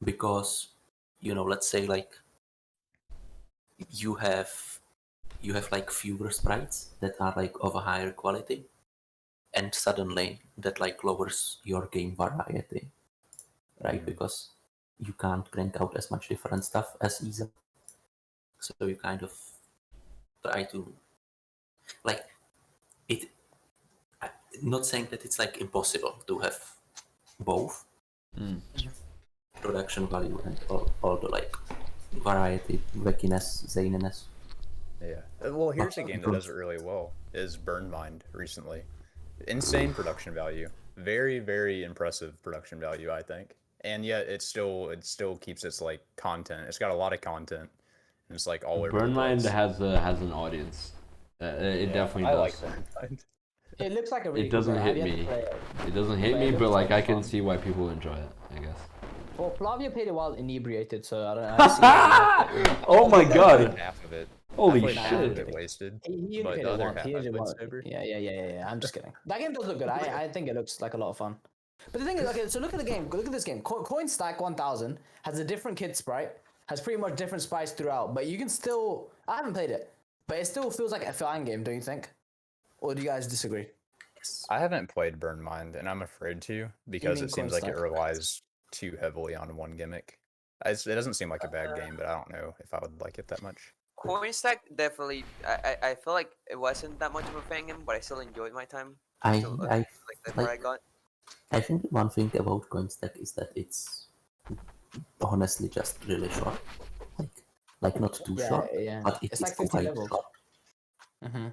because let's say like you have like fewer sprites that are like of a higher quality, and suddenly that like lowers your game variety, right? Because you can't crank out as much different stuff as easily, so you kind of try to like it. Not saying that it's like impossible to have both production value and all the like variety, wackiness, zaniness. Yeah. Well, here's a game that does it really well. Is Burnmind recently. Insane production value. Very, very impressive production value, I think. And yet it still keeps its like content. It's got a lot of content. And it's like all over the Burnmind place. has an audience. It definitely I does. like Burnmind. It looks like a really It doesn't good hit game. I've yet me. to play it. It doesn't hit But me, it but looks like like I can fun. see why people enjoy it, I guess. Well, Flavia played it while inebriated, so I don't know. Oh my god. Half of it. Holy I played half of shit. it wasted. He But played the it other once. half He I did it played once. sober. Yeah. I'm just kidding. That game does look good. I think it looks like a lot of fun. But the thing is, okay, so look at the game. Look at this game. Coin Stack 1000 has a different kid sprite, has pretty much different sprites throughout, but you can still. I haven't played it, but it still feels like a fan game, don't you think? Or do you guys disagree? Yes. I haven't played Burn Mind, and I'm afraid to because mean it seems like it Coinstack? relies too heavily on one gimmick. It doesn't seem like a bad game, but I don't know if I would like it that much. Coinstack definitely. I feel like it wasn't that much of a fangame, but I still enjoyed my time. I Still, I like that's where I like. got. I think one thing about Coinstack is that it's honestly just really short. Like not too short, Yeah. but It's like it's 50 quite levels. short. Mm-hmm.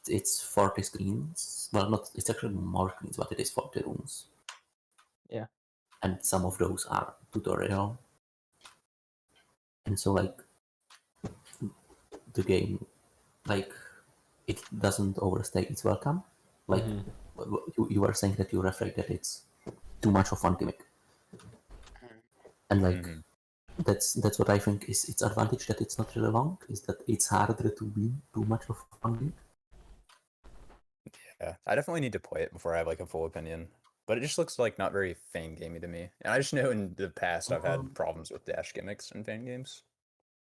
It's 40 screens. Well, not. It's actually more screens, but it is 40 rooms. Yeah. And some of those are tutorial. And so like the game, like it doesn't overstay its welcome. Like you were saying that you're afraid that it's too much of one gimmick. And like that's what I think is its advantage, that it's not really long, is that it's harder to win too much of one gimmick. Yeah, I definitely need to play it before I have like a full opinion. But it just looks like not very Fangamey to me. And I just know in the past I've had problems with dash gimmicks in Fangames.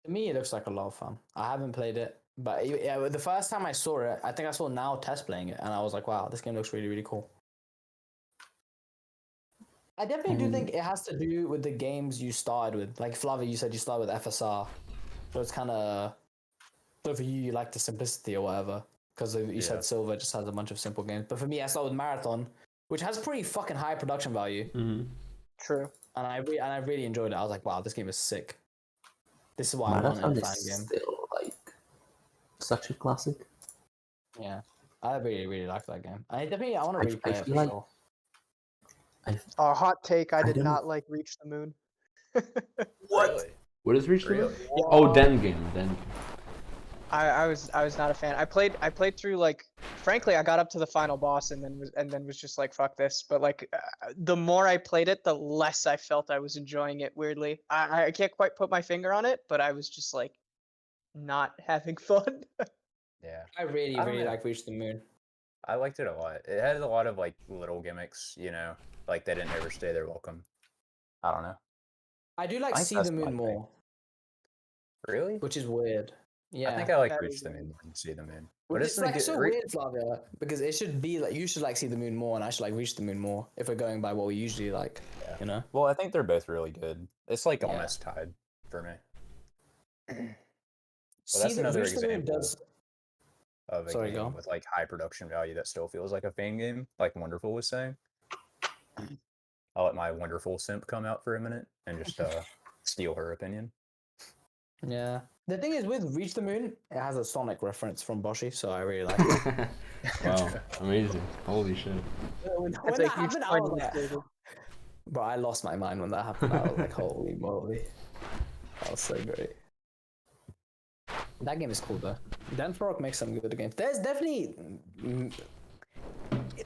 To me, it looks like a lot of fun. I haven't played it, but yeah, the first time I saw it, I think I saw Now test playing it, and I was like, wow, this game looks really, really cool. I definitely do think it has to do with the games you started with. Like Flavia, you said you started with FSR, so it's kind of, so for you, you like the simplicity or whatever, because you said Silver just has a bunch of simple games. But for me, I started with Marathon, which has pretty fucking high production value. True. And I really enjoyed it. I was like, wow, this game is sick. This is what Marathon I want in a fan is game. still like such a classic. Yeah, I really, really like that game. I want to replay it for like, sure. A hot take. I did don't not like Reach the Moon. What? Really? What is Reach the Moon? Yeah. Oh, Den game. I was not a fan. I played through, like, frankly, I got up to the final boss and then was just like, fuck this. But like, the more I played it, the less I felt I was enjoying it. Weirdly, I can't quite put my finger on it, but I was just like, not having fun. Yeah. I really, I don't really know. like Reach the Moon. I liked it a lot. It had a lot of like little gimmicks, you know, like they didn't overstay their welcome. I don't know. I do like I think See that's the my Moon thing. more, Which which is weird. Yeah, I think I like That Reach is the Moon more than See the Moon. Which But is like so weird, Flavia, because it should be like you should like See the Moon more, and I should like Reach the Moon more if we're going by what we usually like. Yeah. You know. Well, I think they're both really good. It's like Yeah. almost tied for me. Well, See that's the another Reach the Moon example does. of a Sorry, go game on. with like high production value that still feels like a fan game, like Wonderful was saying. I'll let my wonderful simp come out for a minute and just steal her opinion. Yeah. The thing is, with Reach the Moon, it has a Sonic reference from Boshi, so I really like it. Wow, amazing. Holy shit. when That's that a huge happened, I point was in like, this movie. bro, I lost my mind when that happened. I was like, holy moly. That was so great. That game is cool though. Dan Frog makes some good games. There's definitely,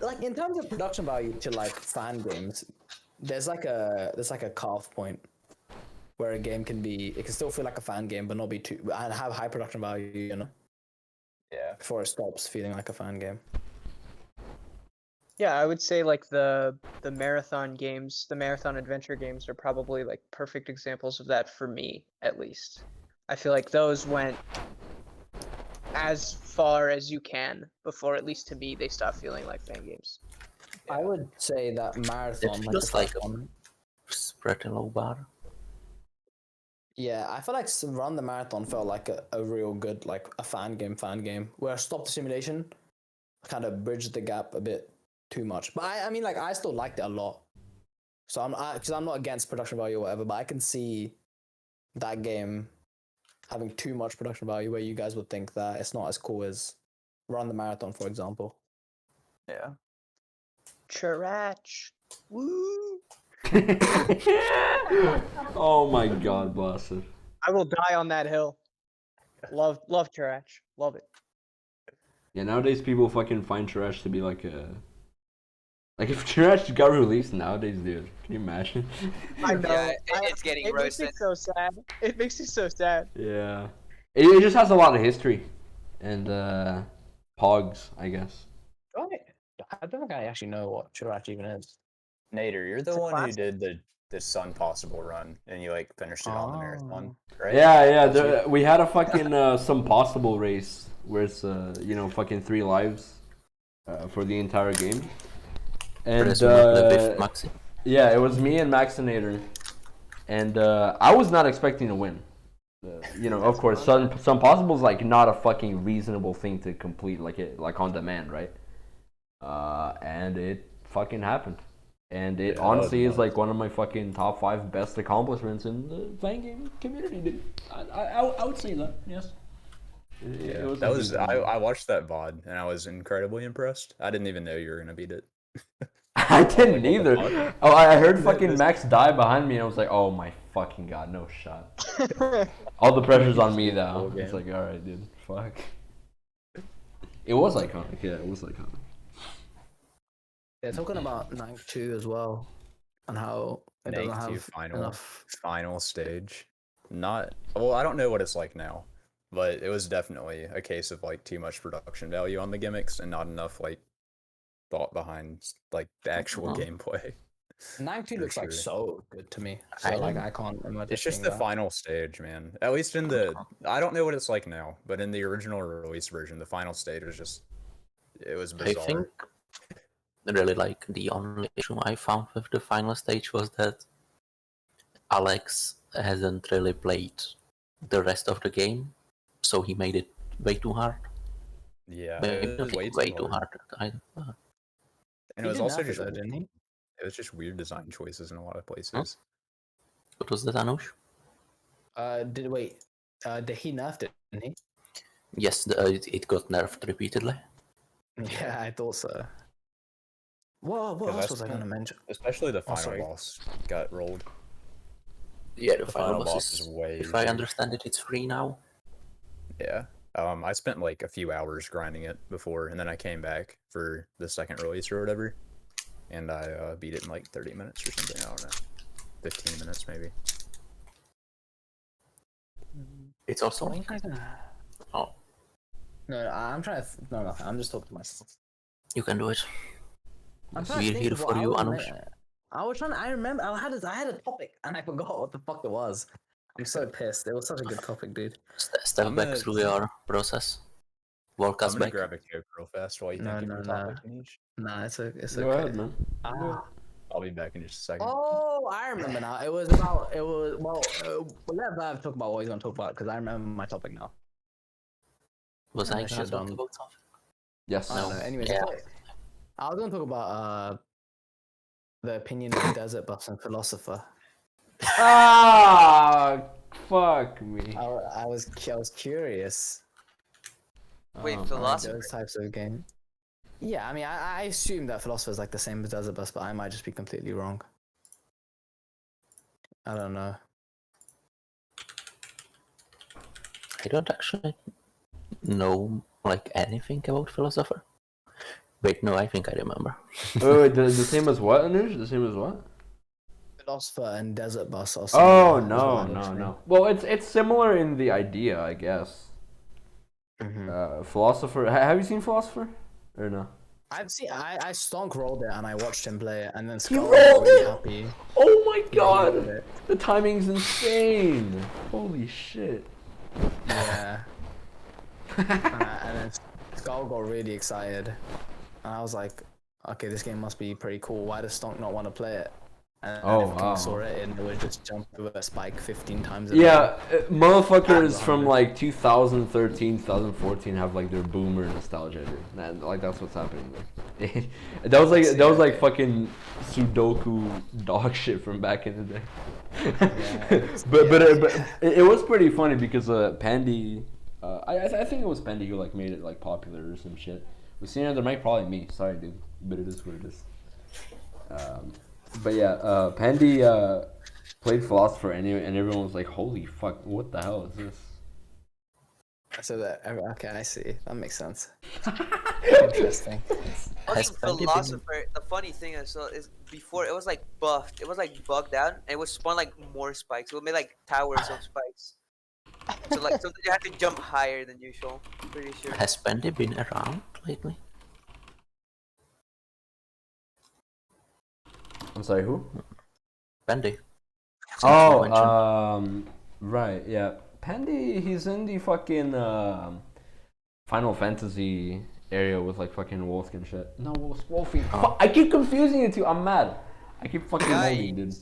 like, in terms of production value to like fan games, there's like a cutoff point where a game can still feel like a fan game, but not be too and have high production value, you know. Yeah. Before it stops feeling like a fan game. Yeah, I would say like the marathon games, the marathon adventure games are probably like perfect examples of that for me, at least. I feel like those went as far as you can before, at least to me, they stop feeling like fan games. I would say that Marathon, It like the feels like first one. Spread a low bar. Yeah, I feel like Run the Marathon felt like a real good, like a fan game, where Stop the Simulation kind of bridged the gap a bit too much. But I mean, like, I still liked it a lot. So because I'm not against production value or whatever, but I can see that game having too much production value where you guys would think that it's not as cool as Run the Marathon, for example. Yeah. Chirach. Woo! Oh my god, blessed. I will die on that hill. Love Chirach. Love it. Yeah, nowadays people fucking find Trash to be like a... Like if Trash got released nowadays, dude, can you imagine? I know. Yeah, it's getting it roasted. makes me so sad. It makes me so sad. Yeah. It just has a lot of history. And Pogs, I guess. I don't think I actually know what Chirach even is. Nader, you're the It's a one who classic. did the Sun Possible run and you like finished it on the marathon, right? Yeah, That's you. we had a fucking Some Possible race where it's, you know, fucking 3 lives. for the entire game. And yeah, it was me and Maxinator, and I was not expecting to win. You know, of course, some possible is like not a fucking reasonable thing to complete like on demand, right? And it fucking happened. And it honestly is like one of my fucking top 5 best accomplishments in the Fangame community, dude. I would say that, yes. I watched that VOD and I was incredibly impressed. I didn't even know you were gonna beat it. I didn't either. Oh, I heard fucking Max die behind me and I was like, oh my fucking god, no shot. All the pressure's on me though. It's like, alright, dude, fuck. It was iconic, yeah, it was iconic. Yeah, talking about Night 2 as well, and how it doesn't have enough final stage. Not well, I don't know what it's like now, but it was definitely a case of like too much production value on the gimmicks and not enough like thought behind like the actual gameplay. Night 2 looks like so good to me. So I can't imagine. It's just the final stage, man. At least in the I don't know what it's like now, but in the original release version, the final stage was just it was bizarre. I think really like the only issue I found with the final stage was that Alex hasn't really played the rest of the game, so he made it way too hard. Yeah, way too hard. And it was also just didn't he? It was just weird design choices in a lot of places. Huh? What was that, Anuj? Did he nerf it, didn't he? Yes, it got nerfed repeatedly. Yeah, I thought so. What else was I going to mention? Especially the final boss got rolled. Yeah, the final boss is way If I understand it, it's free now. Yeah. I spent like a few hours grinding it before, and then I came back for the second release or whatever, and I beat it in like 30 minutes or something. I don't know, 15 minutes maybe. It's also. Oh. No, I'm trying to. No, I'm just talking to myself. You can do it. We're here for you, Anuj. I remember. I had a topic and I forgot what the fuck it was. I'm so pissed. It was such a good topic, dude. Step back through your process. Walk us back. I'm gonna grab a Coke real fast while you think of your topic, Anuj. Nah, it's okay. Go ahead, man. I'll be back in just a second. Oh, I remember now. We'll let Vav talk about what he's gonna talk about because I remember my topic now. Was I gonna talk about something? Yes. No. Anyways, yeah. I was gonna talk about the opinion of Desert Bus and Philosopher. Ah, fuck me. I was curious. Wait, Philosopher? Those types of games. Yeah, I mean, I assume that Philosopher is like the same as Desert Bus, but I might just be completely wrong. I don't know. I don't actually know like anything about Philosopher. Wait, no, I think I remember. Wait, the same as what, Anuj? The same as what? Philosopher and Desert Bus or something. Oh, no. Well, it's similar in the idea, I guess. Mm-hmm. Philosopher. Have you seen Philosopher? Or no? I've seen. I stonk rolled it and I watched him play it, and then Skull was really happy. Oh my god! The timing's insane. Holy shit. Yeah. And then Skull got really excited. And I was like, okay, this game must be pretty cool. Why does Stonk not want to play it? And King saw it and it would just jump over a spike 15 times a day. Motherfuckers from like 2013, 2014 have like their boomer nostalgia, dude. Like that's what's happening there. that was like fucking Sudoku dog shit from back in the day. But it was pretty funny because Pandy, I think it was Pandy who like made it like popular or some shit. The senior the mic, probably me. Sorry, dude. But it is what it is. But yeah, Pandy played Philosopher and everyone was like, holy fuck, what the hell is this? So okay, I see. That makes sense. Interesting. Philosopher, the funny thing is before it was like buffed. It was like bugged out and it would spawn like more spikes. It would make like towers of spikes. So you have to jump higher than usual. Pretty sure. Has Pandy been around lately? I'm sorry, who? Pandy. Right, yeah. Pandy, he's in the fucking Final Fantasy area with like fucking wolf and shit. No, Wolfie. I keep confusing the two. I'm mad. I keep fucking molding, dude.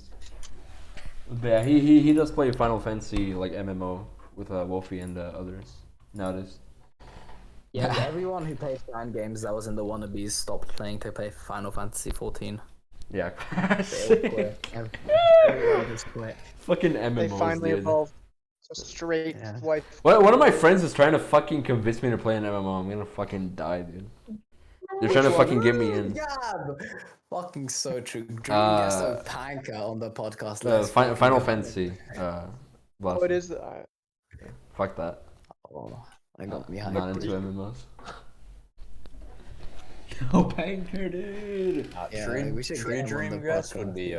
But yeah, he does play Final Fantasy like MMO with Wolfie and others nowadays. Yeah, everyone who plays fan games that was in the wannabes stopped playing to play Final Fantasy 14. Yeah, Everyone just quit. fucking MMOs, They finally dude. evolved to straight wife. One of my friends is trying to fucking convince me to play an MMO. I'm gonna fucking die, dude. They're trying to fucking get me in. Gab! Fucking so true. Dream guest of Panka on the podcast. Final Fantasy. What is that? Fuck that. Oh, I got behind. Not into MMOs. Yo, Panker, dude. We should True get him on dream the guest podcast. would be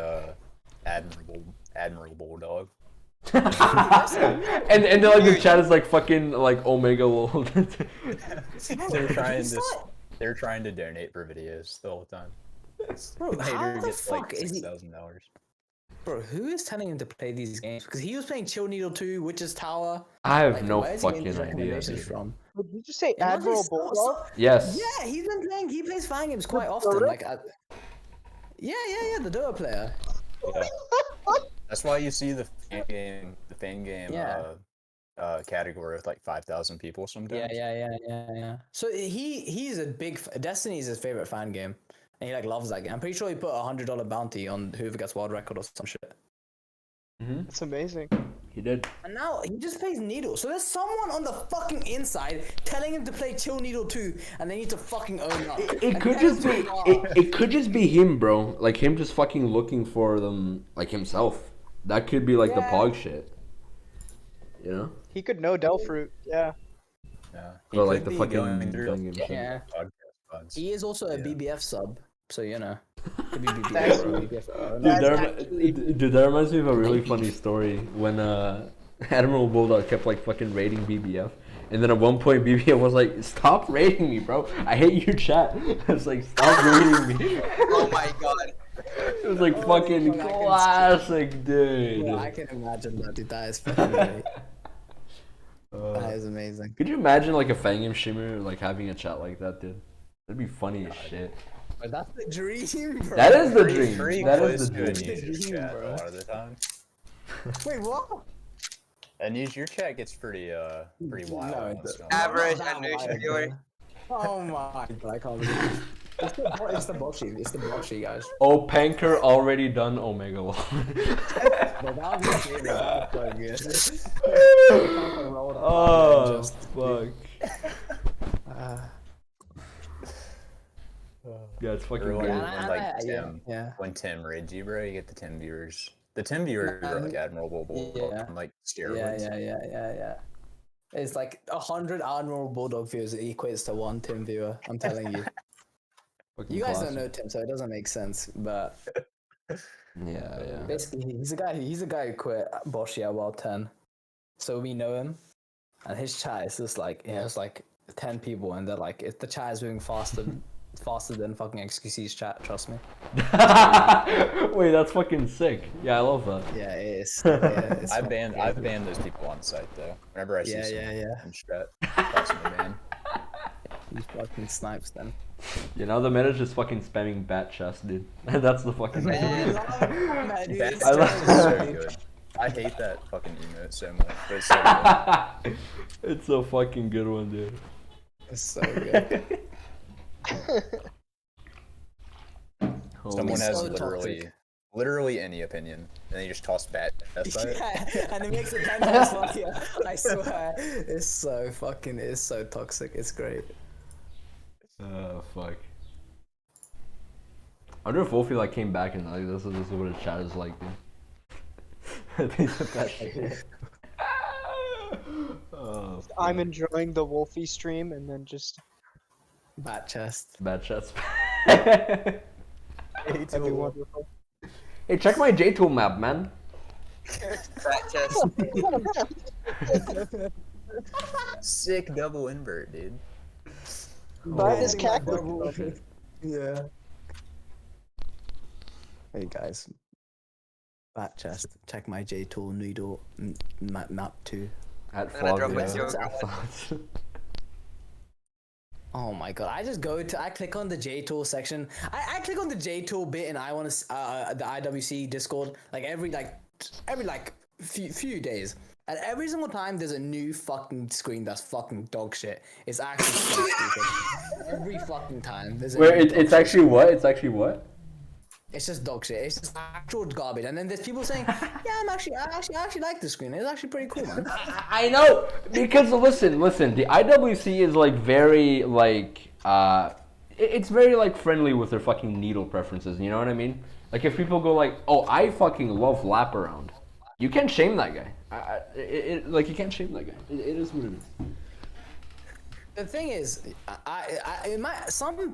admirable dog. and then like the chat is like fucking like Omega lol. They're trying to donate for videos the whole time. Bro, how the gets fuck like is he? $6,000. Bro, who is telling him to play these games? Because he was playing Chill Needle 2, Witch's Tower. I have Like, no where's he getting fucking these idea. recommendations Dude. from? Did you just say Imagine Admiral so- Bulldog? Yes. Yeah, he's been playing. He plays fan games quite often. Dota? Like, yeah, the Dota player. Yeah. That's why you see the fan game Yeah. category with like 5,000 people sometimes. Yeah. So he's a big Destiny is his favorite fan game, and he like loves that game. I'm pretty sure he put $100 bounty on whoever gets world record or some shit. That's amazing. He did. And now he just plays Needle. So there's someone on the fucking inside telling him to play Chill Needle 2, and they need to fucking own up. It could just be. It could just be him, bro. Like him just fucking looking for them, like himself. That could be like the pog shit. You know. He could know Delfruit. Yeah. Yeah. Or like could the be fucking going through thing and shit. Yeah. podcast buds. He is also a Yeah. BBF sub, so you know. Could be That's- BBF or BBF. Dude, that reminds me of a really funny story when Admiral Bulldog kept like fucking raiding BBF, and then at one point BBF was like, "Stop raiding me, bro! I hate your chat." It's like, "Stop raiding me." Oh my god. It was like fucking classic, dude. Yeah, I can imagine that, dude. That is fucking great. That is amazing. Could you imagine like a Fangame streamer like having a chat like that, dude? That'd be funny as shit. But that's the dream, bro. That is the dream. Pretty That close is the to dream. Anush's Dream, chat bro. a lot of the time. Wait, what? Anush, your chat gets pretty wild. No, on it this one. Average Not Anush wild, viewer. bro. Oh my god, I can't believe it. It's the Boshi. It's the Boshi, guys. Oh, Panker already done Omega lol. But that was my favorite. That was so good. Oh, fuck. Yeah, it's fucking Or great. Yeah. When Tim raids you, bro, you get the 10 viewers. The 10 viewers are like admirable, Yeah. like steroids. Yeah. It's like 100 Admiral Bulldog views equates to 1 Tim viewer. I'm telling you. Fucking You guys classic. don't know Tim, so it doesn't make sense. But Yeah. basically, he's a guy who quit Boshi at World 10. So we know him, and his chat is just like it's like 10 people, and they're like the chat is moving faster than fucking XQC's chat. Trust me. Wait, that's fucking sick. Yeah, I love that. Yeah, it is. Yeah, it's I've banned those people on site though. Whenever I see someone in chat, that's my man. He fucking snipes them. You know, the meta's just fucking spamming bat chest, dude. That's the fucking That's I love- so good. I hate that fucking emote so much, but it's so good. It's a fucking good one, dude. It's so good. Someone has so literally any opinion, and they just toss bat chest by it. Yeah, and it makes it 10 times funnier. I swear, it's so toxic. It's great. Fuck. I wonder if Wolfie like came back and like this is what a chat is like, dude. I think that's shit. Oh, I'm enjoying the Wolfie stream and then just Bat chest. bad chats. that'd be wonderful. Hey, check my J-Tool map, man. Fat chest. Sick double invert, dude. That is cackling. Yeah. Hey guys. Bat chest. Check my J-Tool Noodle map 2. At I'm gonna drop Flavia. my zero. Oh my god! I click on the JTool section. I click on the JTool bit, and I want to the IWC Discord every few days. And every single time there's a new fucking screen that's fucking dog shit. It's actually so stupid. Every fucking time there's a it's actually what? It's actually what? It's just dog shit. It's just actual garbage. And then there's people saying, "Yeah, I actually like this screen. It's actually pretty cool, man." I know, because listen. The IWC is very it's very friendly with their fucking needle preferences. You know what I mean? Like if people go "Oh, I fucking love lap around," you can't shame that guy. You can't shame that guy. It is what it is. The thing is,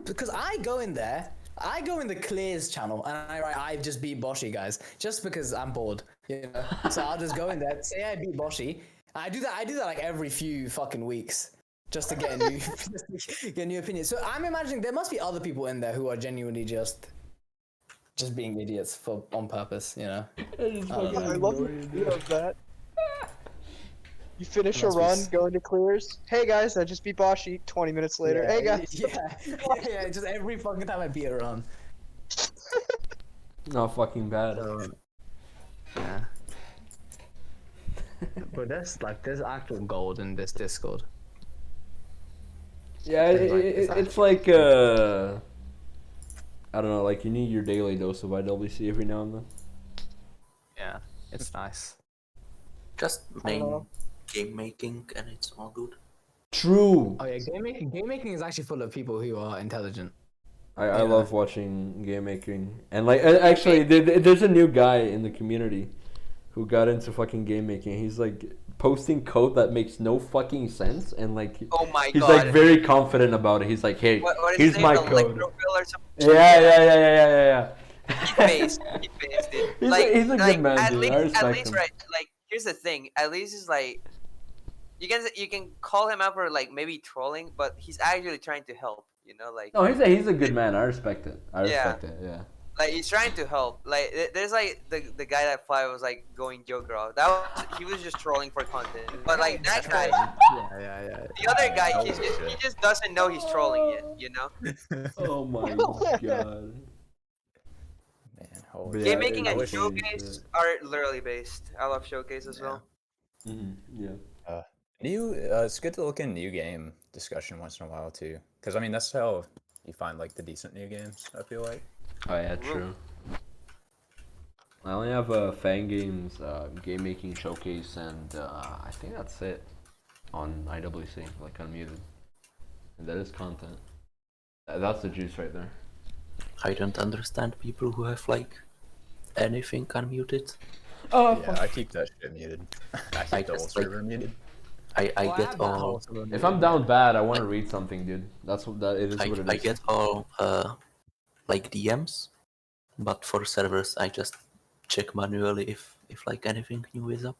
because I go in there. I go in the clears channel and I just beat Boshi, guys, just because I'm bored, you know. So I'll just go in there, say I beat Boshi. I do that every few fucking weeks, just to get a new opinion. So I'm imagining there must be other people in there who are genuinely just being idiots on purpose, you know. I love that. You finish a run, go into clears. Hey guys, I just beat Boshi. 20 minutes later. Yeah, hey guys. Yeah. Just every fucking time I beat a run. Not fucking bad. Yeah. But there's actual gold in this Discord. Yeah, it's I don't know, you need your daily dose of IWC every now and then. Yeah, it's nice. Just main game making and it's all good. True. Oh yeah, game making is actually full of people who are intelligent. I love watching game making, and actually there's a new guy in the community who got into fucking game making. He's posting code that makes no fucking sense, and oh my he's God. Very confident about it. He's hey, what here's my code. Or something? Yeah. He's based, dude. He's a good man, dude. I respect least him. right. Here's the thing. At least it's you can call him out for maybe trolling, but he's actually trying to help. You know, No, he's a good man. I respect it. Yeah. He's trying to help. There's the guy that Fly was going Joker off. He was just trolling for content. But that guy, Yeah. the other guy, he just doesn't know he's trolling yet. You know. Oh my god. Man, Game making and showcase are literally based. I love showcase as well. Mm-hmm. Yeah. It's good to look in new game discussion once in a while too, because I mean that's how you find the decent new games. I feel like. Oh yeah, true. I only have Fangame's game making showcase, and I think that's it on IWC, unmuted. And that is content. That's the juice right there. I don't understand people who have anything unmuted. Oh, yeah, I keep that shit muted. I keep the whole server muted. I get all. If I'm down bad, I want to read something, dude. That's what it is. What it is. I get all DMs, but for servers I just check manually if anything new is up.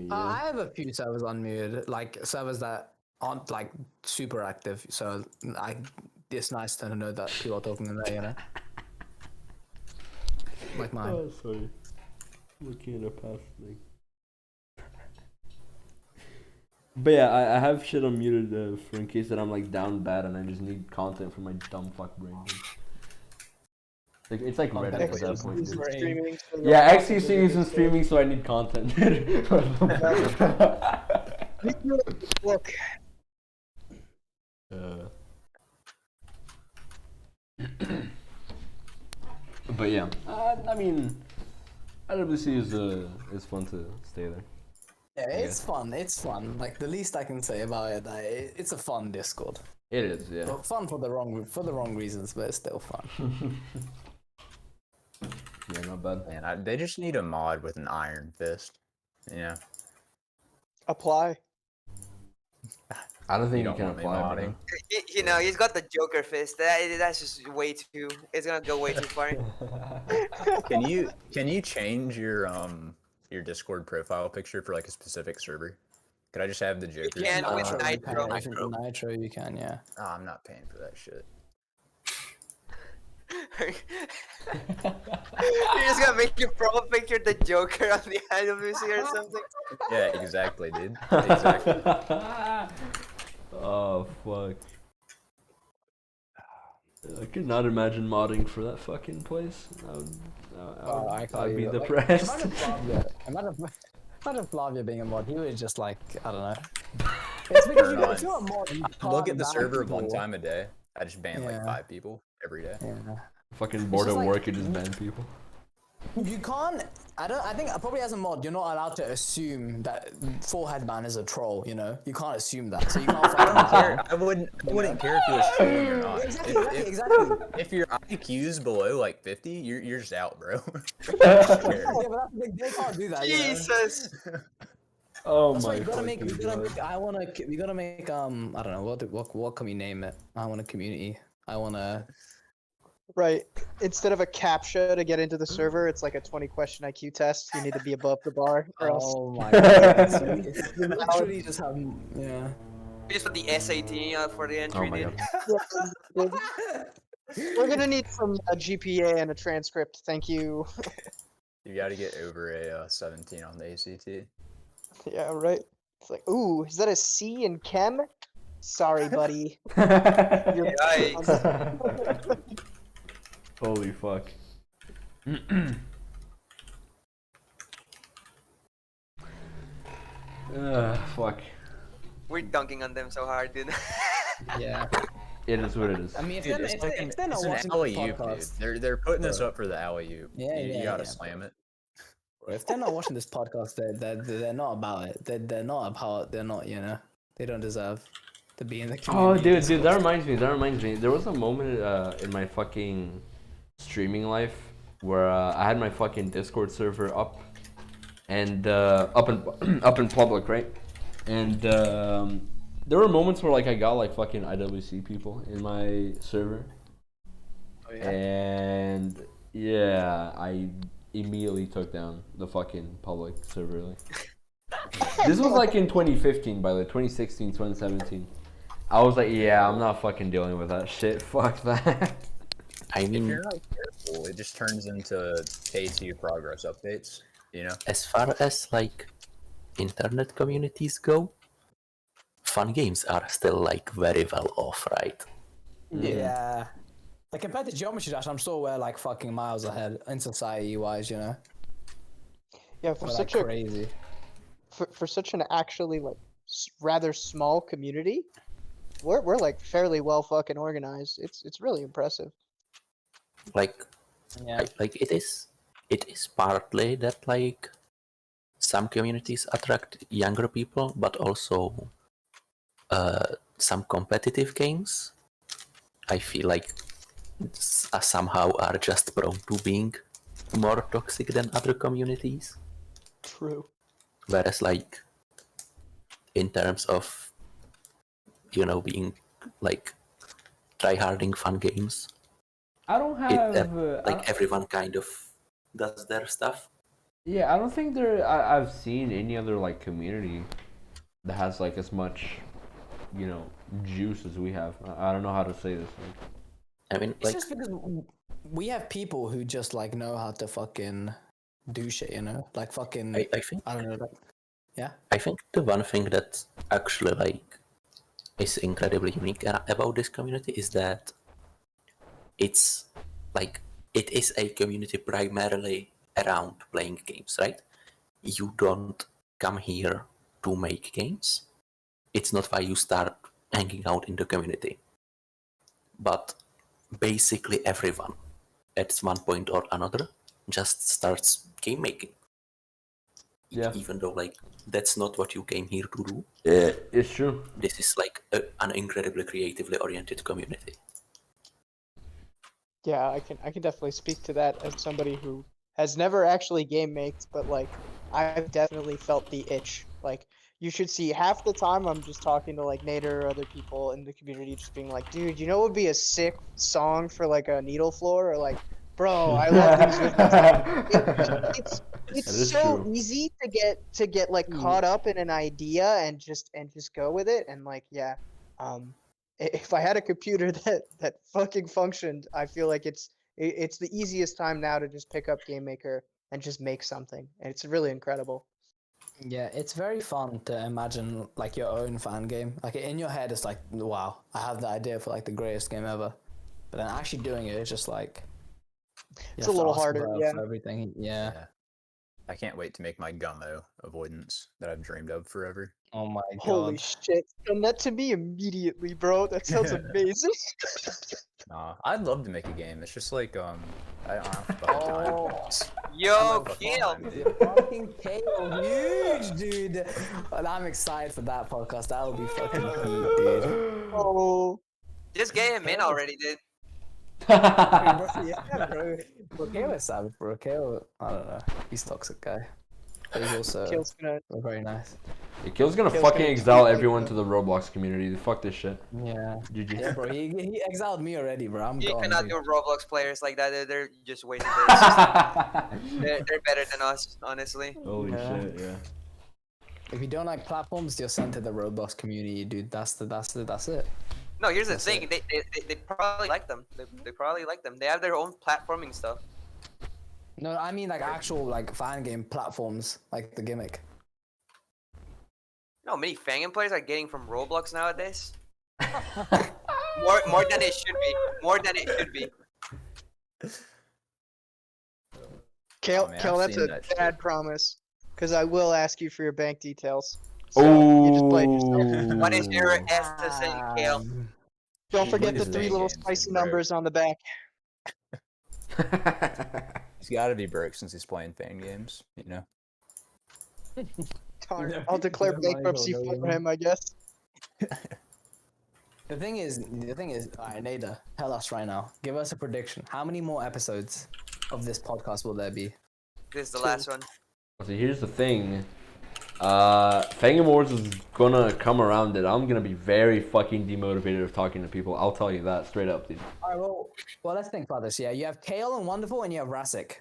I have a few servers unmuted, servers that aren't super active. So it's nice to know that people are talking in there, you know. Like mine. Oh, sorry. Looking at a past thing. But yeah, I have shit unmuted for in case that I'm down bad and I just need content for my dumb fuck brain. It's Reddit at that point, dude. Yeah, XQC isn't streaming, so I need content. Look. But yeah, I mean, IWC is fun to stay there. Yeah, it's fun. It's fun. The least I can say about it, it's a fun Discord. It is, yeah. Well, fun for the wrong reasons, but it's still fun. Yeah, not bad. Man, they just need a mod with an iron fist. Yeah. Apply. I don't think you can apply modding. You know, he's got the Joker fist. That's just way too. It's gonna go way too far. Can you change your Discord profile picture for a specific server? Could I just have the Joker? You can with Nitro. Nitro, you can, yeah. Oh, I'm not paying for that shit. You're just gonna make your profile picture the Joker on the IWC or something? Yeah, exactly, dude. Exactly. Oh fuck. I could not imagine modding for that fucking place. I'd be depressed. Imagine Flavia being a mod. He was just like, I don't know. It's because if you're a mod, you Look can't at the ban server people. one time a day. I just ban like 5 people every day. Yeah. Fucking bored of like- work, you just ban people. You can't. I think probably as a mod, you're not allowed to assume that full headband is a troll. You know, you can't assume that. So you can't. I wouldn't care if he was trolling or not. Exactly. If your IQ's below like 50, you're just out, bro. Yeah, but they can't do that. Jesus. Oh That's why my you gotta make. fucking We gotta God. make. We gotta make. I don't know what can we name it? I want a community. I want to. Right. Instead of a CAPTCHA to get into the server, it's like a 20-question IQ test. You need to be above the bar, or else. Oh my god! You literally just have. Yeah. We just put the SAT for the entry. Oh my dude. God. We're gonna need some GPA and a transcript. Thank you. You got to get over a 17 on the ACT. Yeah, right. It's like, ooh, is that a C in chem? Sorry, buddy. Yikes. Holy fuck. Fuck. We're dunking on them so hard, dude. Yeah. It is what it is. I mean, if Dude, they're, it's if like they're, an, if they're not it's an watching the alley-oop, dude. podcast, They're putting this up for the alley-oop. Yeah, you gotta yeah. slam it. if they're not watching this podcast, they're not about it. They're not about. They're not. You know. They don't deserve to be in the Oh, community. dude, that reminds me. There was a moment in my fucking streaming life where I had my fucking Discord server up and up in public, right? And there were moments where like I got like fucking IWC people in my server. Oh, yeah. And yeah, I immediately took down the fucking public server. Like. This was like in 2015, by the way, 2016, 2017. I was like, yeah, I'm not fucking dealing with that shit. Fuck that. I If mean, you're not careful, it just turns into pay-to progress updates, you know? as far as like internet communities go, fun games are still like very well off, right? Yeah. Like compared to Geometry Dash, I'm sure we're like fucking miles ahead in society-wise. You know. Yeah, for We're such like a crazy. for such an actually like rather small community, we're like fairly well fucking organized. It's really impressive. Like, Yeah. like it is partly that like some communities attract younger people, but also some competitive games I feel like somehow are just prone to being more toxic than other communities. True. Whereas like in terms of, you know, being like tryharding fun games, I don't have like everyone kind of does their stuff. Yeah, I don't think I've seen any other like community that has like as much, you know, juice as we have. I don't know how to say this. I mean, It's like, just because we have people who just like know how to fucking do shit. You know, like fucking. I think I don't know. Like, yeah. I think the one thing that actually like is incredibly unique about this community is that it's like it is a community primarily around playing games, right? You don't come here to make games. It's not why you start hanging out in the community. But basically everyone at one point or another just starts game making. Yeah. Even though like that's not what you came here to do. It's true. This is like an incredibly creatively oriented community. Yeah, I can definitely speak to that as somebody who has never actually game maked, but like I've definitely felt the itch. Like you should see half the time I'm just talking to like Nader or other people in the community, just being like, dude, you know what would be a sick song for like a needle floor, or like, bro, I love these videos. It's so true. easy to get like caught up in an idea and just go with it, and like yeah, if I had a computer that fucking functioned, I feel like it's the easiest time now to just pick up Game Maker and just make something, and it's really incredible. Yeah, it's very fun to imagine like your own fan game. Like in your head, it's like, wow, I have the idea for like the greatest game ever. But then actually doing it is just like It's a little harder, yeah. for everything. Yeah. I can't wait to make my gummo avoidance that I've dreamed of forever. Oh my god. Holy shit! Send that to me immediately, bro. That sounds amazing. I'd love to make a game. It's just like I don't have fucking time. Yo, Kale. Fucking Kale, huge, dude. Well, I'm excited for that podcast. That will be fucking huge, dude. Oh. Just get him in already, dude. Yeah, bro. But Kale is savage, bro. Kale, I don't know. He's a toxic guy. But he's also very nice. Yeah, Kale's gonna fucking exile everyone to the Roblox community. Fuck this shit. Yeah. GG. Yeah, bro. He exiled me already, bro. I'm You gone. cannot Dude. do Roblox players like that. They're just wasting their system. They're better than us, honestly. Holy shit, yeah. If you don't like platforms, you're sent to the Roblox community, dude. That's it. No, here's the thing. They probably like them. They probably like them. They have their own platforming stuff. No, I mean like actual like fan game platforms, like the gimmick. You know how many Fangame players are getting from Roblox nowadays? more than it should be. More than it should be. Kale, Oh, man, Kale, I've that's seen a that shit. bad promise. Because I will ask you for your bank details. So you just played yourself. What is your SSN, Kale? Don't forget the What is 3 that little game, spicy bro? numbers on the back. He's got to be broke since he's playing fan games, you know. Darn, I'll declare bankruptcy for him, I guess. The thing is, alright, Nada, tell us right now. Give us a prediction. How many more episodes of this podcast will there be? This is the last one. So here's the thing. Fangame Awards is gonna come around that I'm gonna be very fucking demotivated of talking to people. I'll tell you that straight up, dude. Alright, well, let's think about this. Yeah, you have Kale and Wonderful, and you have Rasik.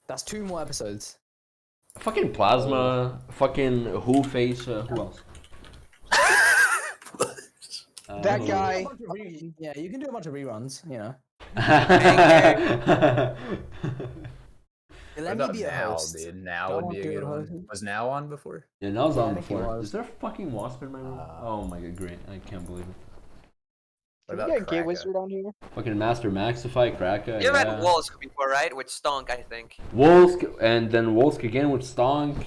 That's 2 more episodes. Fucking Plasma, fucking Who Face, who else? That guy. Yeah, you can do a bunch of reruns, you know. Let me What be a about Now, host. dude? Now Don't would be a do good it, one. host. Was Now on before? Yeah, that was on I think it before. was. Is there a fucking wasp in my room? Oh my god, great. I can't believe it. What We about got Gay Kraka? Wizard on here. Fucking Master Maxify, Kraka, You've yeah. had Wolsk before, right? With Stonk, I think. Wolsk, and then Wolsk again with Stonk.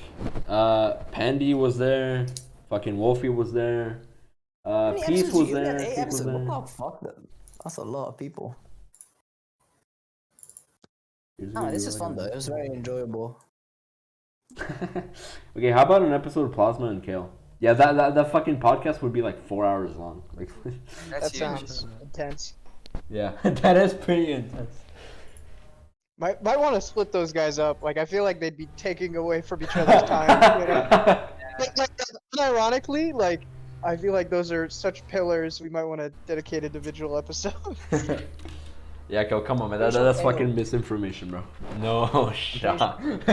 Pandy was there. Fucking Wolfie was there. How many Peace episodes was you got? there. 8 Peace was episodes. there. What the fuck? That's a lot of people. Here's Oh, what this we is were fun though. gonna It was very enjoyable. do. Okay, how about an episode of Plasma and Kale? Yeah, that fucking podcast would be like 4 hours long. Like, That's That huge. sounds intense. yeah, that is pretty intense. Might want to split those guys up. Like, I feel like they'd be taking away from each other's time. You know? Like, ironically, like, I feel like those are such pillars. We might want to dedicate individual episodes. Yeah, Kale, come on, man. That's fucking misinformation, bro. No shot. Could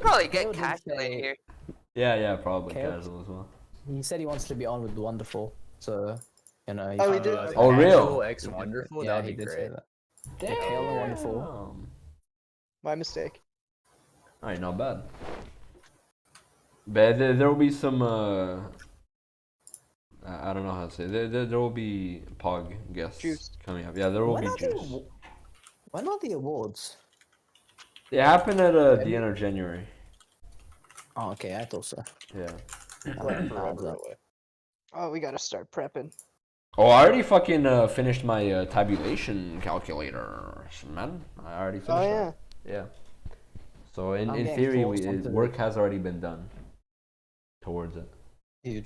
probably get Kale did Calculator say- here. Yeah, probably Kale- casual as well. He said he wants to be on with Wonderful, so you know. Oh, he did? Oh, real? X Wonderful. Yeah, That'd he be did say great. that. Yeah, Kale and Wonderful. My mistake. Alright, not bad. But there will be some, I don't know how to say it. There will be Pog guests Juice. coming up. Yeah, there will When be are Juice. When are the awards? It happened at the end of January. Oh, okay, I thought so. Yeah. Oh, we gotta start prepping. Oh, I already fucking finished my tabulation calculator, man. I already finished Oh yeah. that. Yeah. So in I'm getting theory, forced onto work has already been done towards it. Huge.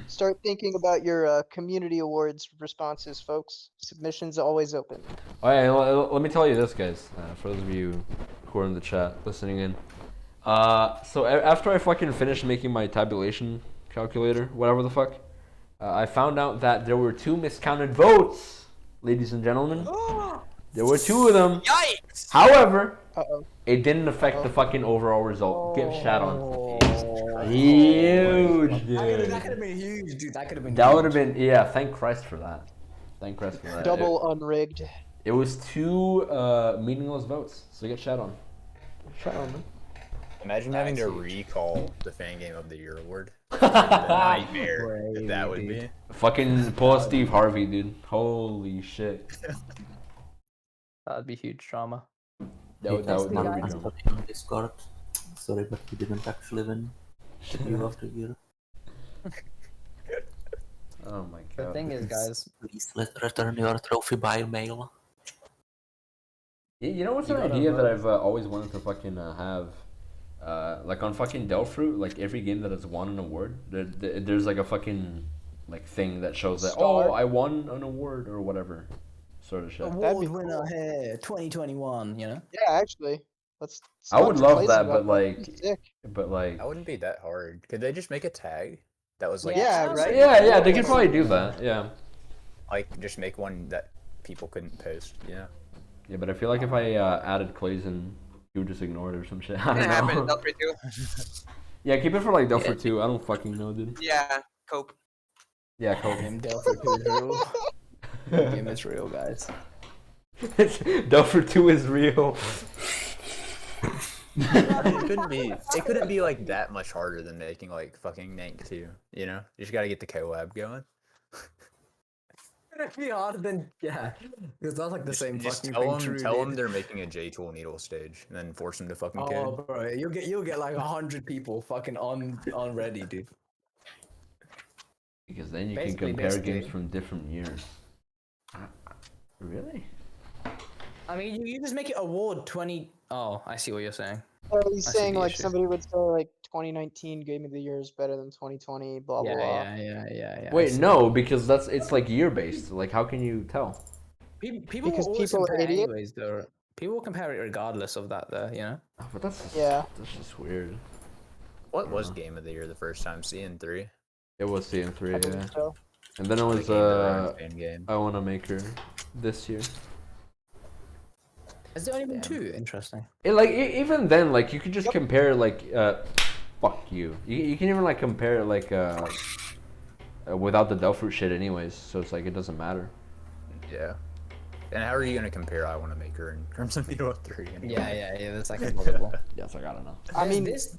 Start thinking about your community awards responses, folks. Submissions always open. Oh yeah, let me tell you this, guys. For those of you who are in the chat listening in. So after I fucking finished making my tabulation calculator, whatever the fuck, I found out that there were 2 miscounted votes, ladies and gentlemen. There were 2 of them. Yikes! However, Uh-oh. it didn't affect the fucking overall result. Get shat on. Oh. Huge, dude. That could have been huge, dude. That could have been. That huge. would have been, yeah, thank Christ for that. Thank Christ for that. Double unrigged. It was 2 meaningless votes, so get shat on. Shat on, man. Imagine having to recall the Fangame of the Year award. The nightmare that would be. Fucking pull a Steve Harvey, dude. Holy shit. That'd be huge drama. That would be I'm drama. sorry on Discord. Sorry, but we didn't actually win the Hero of the Year. Oh my god. The thing is, guys, Please return your trophy by mail. You know what's an idea that I've always wanted to fucking have? Like on fucking Delphi, like every game that has won an award, there's like a fucking like thing that shows that, oh, I won an award or whatever sort of shit. award winner here, 2021. You know? Yeah, actually, let's. I would start love that, replacing but like, That wouldn't be that hard. Could they just make a tag that was like? Yeah, right. yeah, they could probably do that. Yeah. Like just make one that people couldn't post. Yeah. Yeah, but I feel like if I added Clays and he would just ignore it or some shit. I It happened in don't know. Delphi too. Yeah, keep it for like Delphi 2. I don't fucking know, dude. Yeah, cope. Yeah, cool. Game Delphi 2 is real. Game is real, guys. Delphi 2 is real. It couldn't be like that much harder than making like fucking Nank 2. You know, you just gotta get the collab going. It'd be harder than because that's like the same Just fucking tell thing. them, tell them they're making a J-Tool needle stage, and then force them to fucking Oh, code. bro, you'll get like 100 people fucking on ready, dude. Because then you Basically, can compare games from different years. Really? I mean, you just make it award 20. Oh, I see what you're saying. So he's I see saying the like issue. somebody would say like 2019 Game of the Year is better than 2020. Blah blah blah. Yeah. I Wait, see. no, because it's like year based. Like, how can you tell? People Because will always people are compare idiots. anyways, though. People will compare it regardless of that, though. You know. Oh, but that's just weird. What was Game of the Year the first time? CN3. It was CN3, I believe yeah. so. And then it was Fangame. I Wanna Make Her this year. Is there only been two? Interesting. Even then, like, you could just compare like fuck you. You can even like compare it like without the Delphi shit anyways, so it's like it doesn't matter. Yeah. And how are you gonna compare I Want to Make Her in terms of Hero 3? Anyway? Yeah. That's like impossible. Yeah, it's like I don't know. I mean, this.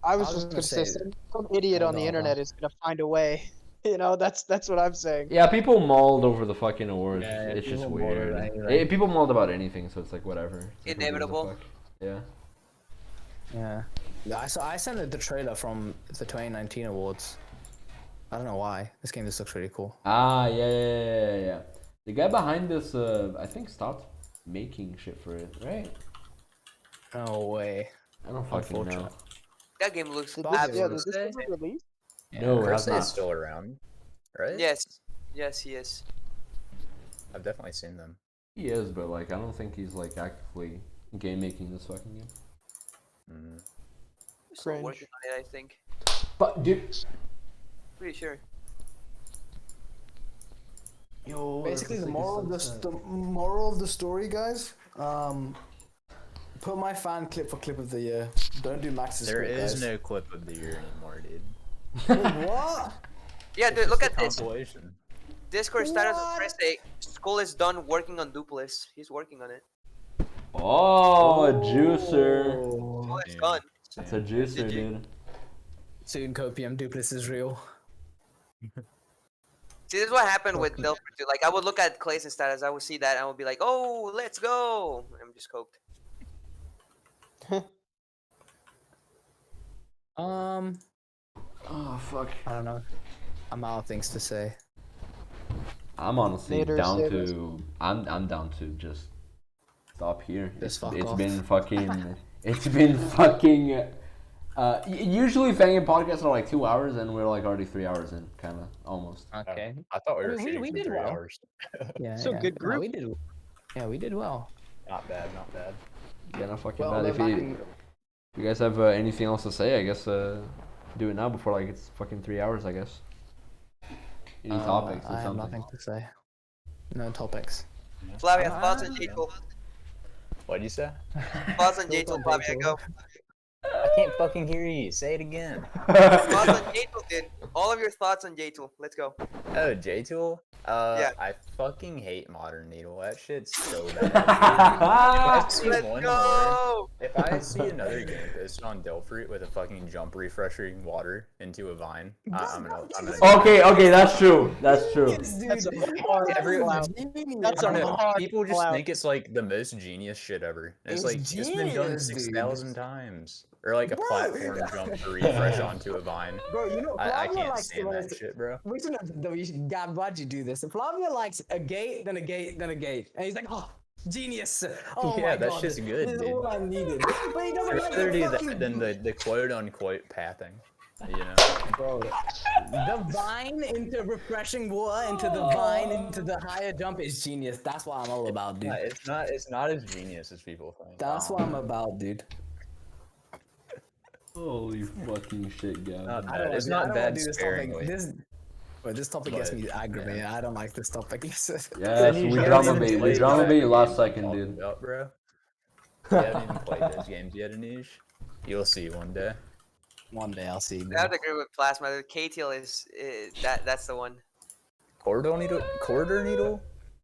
I was I was just gonna say- consistent. Some idiot on the internet is gonna find a way. You know, that's what I'm saying. Yeah, people mauled over the fucking awards. Yeah, it's just people mauled weird. over anything. People mauled about anything, so it's like whatever. It's like, who gives a Inevitable. fuck? Yeah. Yeah, I sent the trailer from the 2019 awards. I don't know why. This game just looks really cool. Ah, yeah. The guy behind this, I think, stopped making shit for it, right? No way. I don't fucking know. Unfortunate. That game looks Did absolutely. this ever release? No, it has Chris not. is still around, right? Yes, he is. I've definitely seen them. He is, but like, I don't think he's like actively game making this fucking game. Still Cringe. working on it, I think. But dude, Pretty sure. yo, Basically, the moral of the story, guys. Put my fan clip for clip of the year. Don't do Max's There clip, is guys. no clip of the year anymore, dude. Wait, what? Yeah, dude, look at this. Compilation. Discord status on Thursday. School is done working on Duplis. He's working on it. Oh, a juicer. School is done. It's a juicer, dude. Soon, Copium Duplis is real. See, this is what happened with Delphi too. Like, I would look at Clay's status, I would see that, and I would be like, "Oh, let's go!" I'm just coked. Oh fuck. I don't know. I'm out of things to say. I'm honestly Later, down Sabres. to. I'm down to just stop here. Just fuck It's off. been fucking. It's been fucking. Usually Fangame podcasts are like 2 hours, and we're like already 3 hours in, kind of almost. Okay. I thought we I were mean, shooting we for did 3 well. hours. Yeah. So good No, group. we did. Yeah, we did well. Not bad, not bad. Yeah, not fucking Well, bad. they're If back you guys have anything else to say, I guess do it now before like it's fucking 3 hours. I guess. Any topics or I have something? nothing to say. No topics. Flavia, thoughts on J-Tool. What'd you say? Thoughts on J-Tool, Flavia, go. I can't fucking hear you. Say it again. Thoughts on J-Tool, dude. All of your thoughts on J-Tool. Let's go. Oh, J-Tool? Yeah. I fucking hate Modern Needle. That shit's so bad. If I see another game posted on Delpfruit with a fucking jump refreshing water into a vine, I'm gonna Okay, that's true. That's true. That's a hard That's a hard people just call-out. think it's like the most genius shit ever. It's like it's been done genius, dude. 6,000 times. Or like a platform jump to refresh onto a vine. Bro, you know, I Flavia can't likes stand that shit, bro. God, why'd you do this? Flavia likes a gate, then a gate, then a gate. And he's like, oh, genius. Oh Yeah, my that God, shit's good, this is dude. all I needed. But he doesn't I'd like rather the do fucking... that than the quote-unquote pathing. You know? Bro, the vine into refreshing water, into the vine, into the higher jump is genius. That's what I'm all about, dude. Yeah, it's not as genius as people think. That's what I'm about, dude. Holy fucking shit, guys. It's not bad sparingly. This topic gets me aggravated. Yeah. I don't like this topic. Yes, we drama bait. We drama bait last second, dude. Bro. You haven't even played those games yet, Anuj. You'll see one day. One day I'll see. I have to agree with Plasma. K-Tail is that's the one. Quarter needle?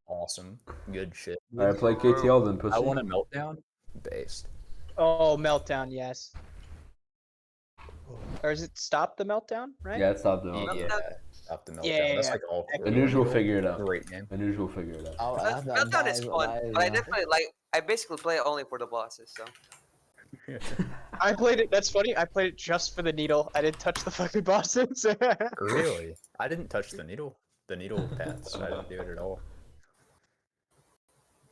Awesome. Good shit. Alright, play KTL then, pussy. I want a meltdown? Based. Oh, meltdown, yes. Or is it stop the meltdown, right? Yeah, it's stopped the meltdown. Yeah. Stop the meltdown. Yeah. That's like all. Anuj will figure it out. Great game. Anuj will figure it out. Meltdown is fun, but I definitely I basically play it only for the bosses. So I played it. That's funny. I played it just for the needle. I didn't touch the fucking bosses. Really? I didn't touch the needle paths. I didn't do it at all.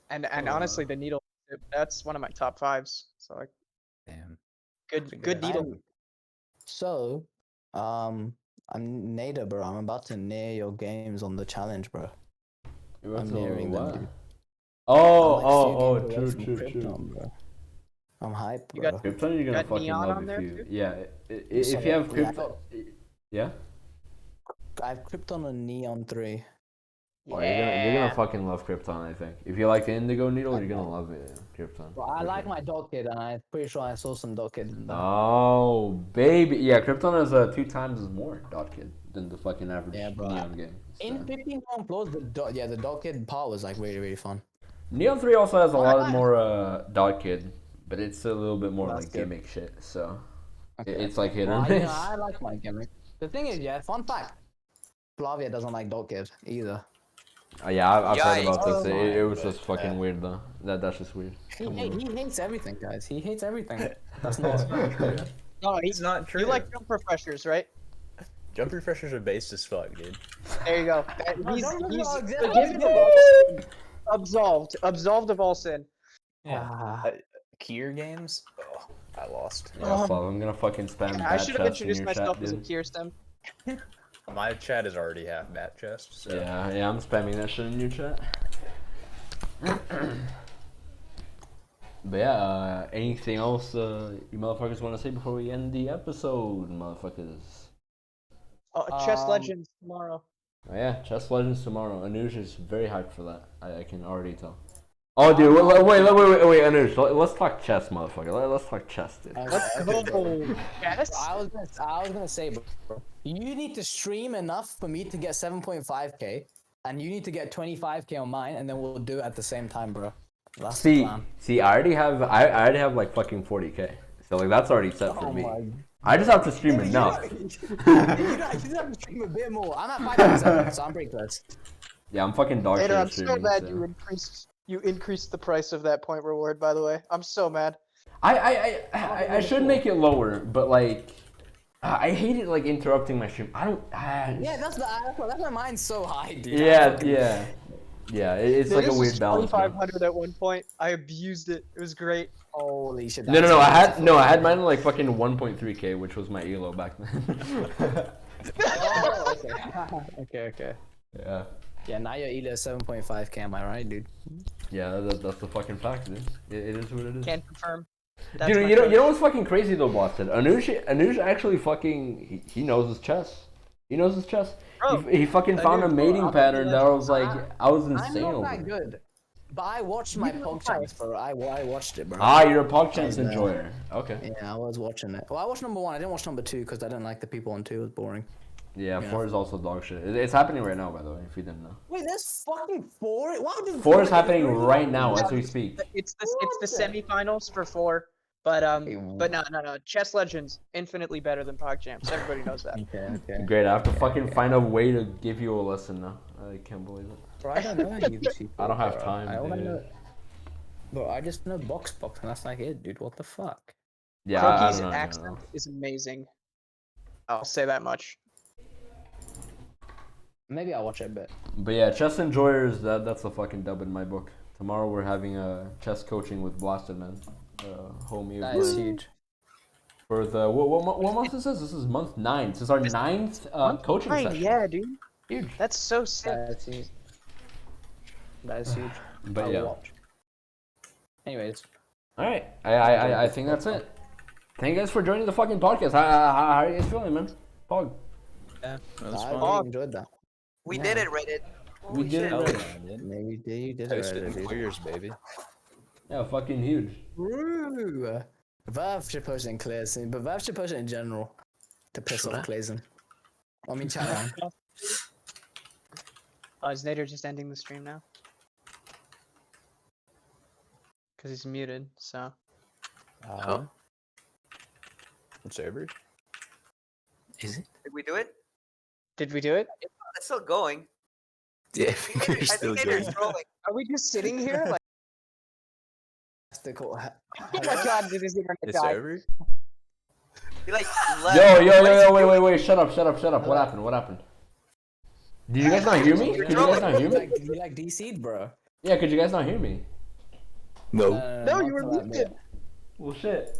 And honestly, the needle. That's one of my top 5s. So like, Damn. good needle. So, I'm Nader, bro. I'm about to near your games on the challenge, bro. I'm nearing them, dude. Oh, true. Bro. I'm hyped, bro. You got Krypton, you're gonna got fucking Neon love on there, if you. too? Yeah, if you have Krypton. Yeah? I have Krypton and Neon 3. Oh, you're gonna fucking love Krypton, I think. If you like the Indigo Needle, you're gonna love it, Krypton. Bro, I like my dog kid, and I'm pretty sure I saw some dog kid in there. Oh, baby. Yeah, Krypton has 2 times more dot kid than the fucking average Neon game. In 15 round floors, the dog kid part was like really, really fun. Neon 3 also has a lot more dot kid, but it's a little bit more like good. gimmick shit, so Okay. it's like hit or Well, miss. I like my gimmick. The thing is, fun fact, Flavia doesn't like dog kid either. Yeah, I've heard about Yikes. this. It was just fucking weird though. That's just weird. He hates everything, guys. He hates everything. That's not true. No, It's not true. you like jump refreshers, right? Jump refreshers are based as fuck, dude. There you go. He's absolved of all sin. Yeah. Kier games? Oh, I lost. Yeah, Flav, I'm gonna fucking spam I bat should have chest in introduced your myself chat, as a dude. tier stem. My chat is already half bat chest, so. Yeah, I'm spamming that shit in your chat. But yeah, anything else you motherfuckers want to say before we end the episode, motherfuckers? Chess Legends tomorrow. Oh yeah, Chess Legends tomorrow. Anuj is very hyped for that. I can already tell. Oh dude, wait, Anuj, let's talk chess, motherfucker. Let's talk chess, dude. Let's go. Chess? I was gonna say, bro, you need to stream enough for me to get 7.5k, and you need to get 25k on mine, and then we'll do it at the same time, bro. That's the plan. See, I already have like fucking 40k, so like that's already set for me. I just have to stream enough. You just have to stream a bit more. I'm at 5.7, so I'm pretty close. Yeah, I'm fucking dog shit Later, at I'm so streaming. mad So. you increased the price of that point reward, by the way. I'm so mad. I should make it lower, but like I hate it like interrupting my stream. I don't. Yeah, that's why mine's so high, dude. Yeah. It's like a weird balance. 2,500 at one point. I abused it. It was great. Holy shit. No. I had mine like fucking 1.3k, which was my elo back then. Oh, okay. Yeah. Yeah, now your elo is 7.5k. Am I right, dude? Yeah, that's the fucking fact, dude. It is what it is. Can't confirm. Dude, you know what's fucking crazy though, Boston? Anuj actually fucking he knows his chess. He knows his chess. Bro, he fucking found a mating pattern that I was like, I was insane I'm not over. that good. But I watched my PogChamps, bro. I watched it, bro. Ah, you're a PogChamps enjoyer. Okay. Yeah, I was watching it. Well, I watched number 1. I didn't watch number 2 because I didn't like the people on 2. It was boring. Yeah, 4 is also dog shit. It's happening right now, by the way, if you didn't know. Wait, there's fucking 4? Why did 4 is happening right now as we speak. It's the semifinals for 4. But no. Chess Legends infinitely better than PogChamps. Everybody knows that. Okay. Great, I have to fucking find a way to give you a lesson now. I can't believe it. Bro, I don't know any of these people. I don't have bro. time, Bro, I just know box, and that's like it, dude. What the fuck? Yeah, Crookie's I don't know. accent is amazing. I'll say that much. Maybe I'll watch it a bit. But yeah, chess enjoyers, that's a fucking dub in my book. Tomorrow we're having a chess coaching with Blasted Man. Homie. That is huge. For the what month is this? This is month 9. This is our 9th coaching session. Yeah, dude. Huge. That's so sick. That's huge. That is huge. But I'll yeah. watch. Anyways. All right. I think that's it. Thank you guys for joining the fucking podcast. How are you guys feeling, man? Pog. Yeah, That was I fun. really enjoyed that. We did it, Reddit. We did it. Hell Right. yeah, man. Maybe you did Toasted it, in dude. queers, baby. Yeah, fucking huge. Woo! Valve should post it in clear soon, but Valve should post it in general to piss Should off I? Clayson. I mean, chat. Is Nader just ending the stream now? Because he's muted, so. Oh. What server? Is it? Did we do it? Did we do it? It's still going. Yeah, I think we're I still think going. Nader's trolling. Are we just sitting here? Like, That's the cool. oh my god, did this internet The die? server? He like left. Yo, wait, shut up. What happened? Did you guys not hear me? Could you guys not hear me? You like DC'd, bro? Yeah, could you guys not hear me? No. No, not you were for that muted. bit. Well, shit.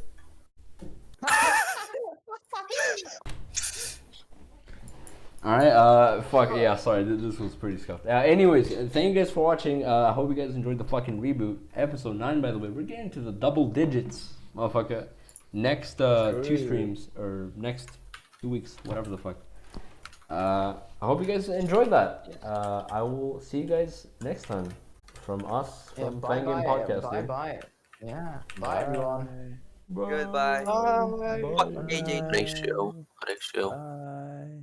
Alright, fuck, yeah, sorry, this was pretty scuffed. Anyways, thank you guys for watching. I hope you guys enjoyed the fucking reboot. Episode 9, by the way. We're getting to the double digits, motherfucker. Next 2 streams, or next 2 weeks, whatever the fuck. I hope you guys enjoyed that. I will see you guys next time. From us, from Fangame Podcast. Bye. Yeah. Bye, everyone. Goodbye. Bye. Fuck AJ. Ratio. Bye.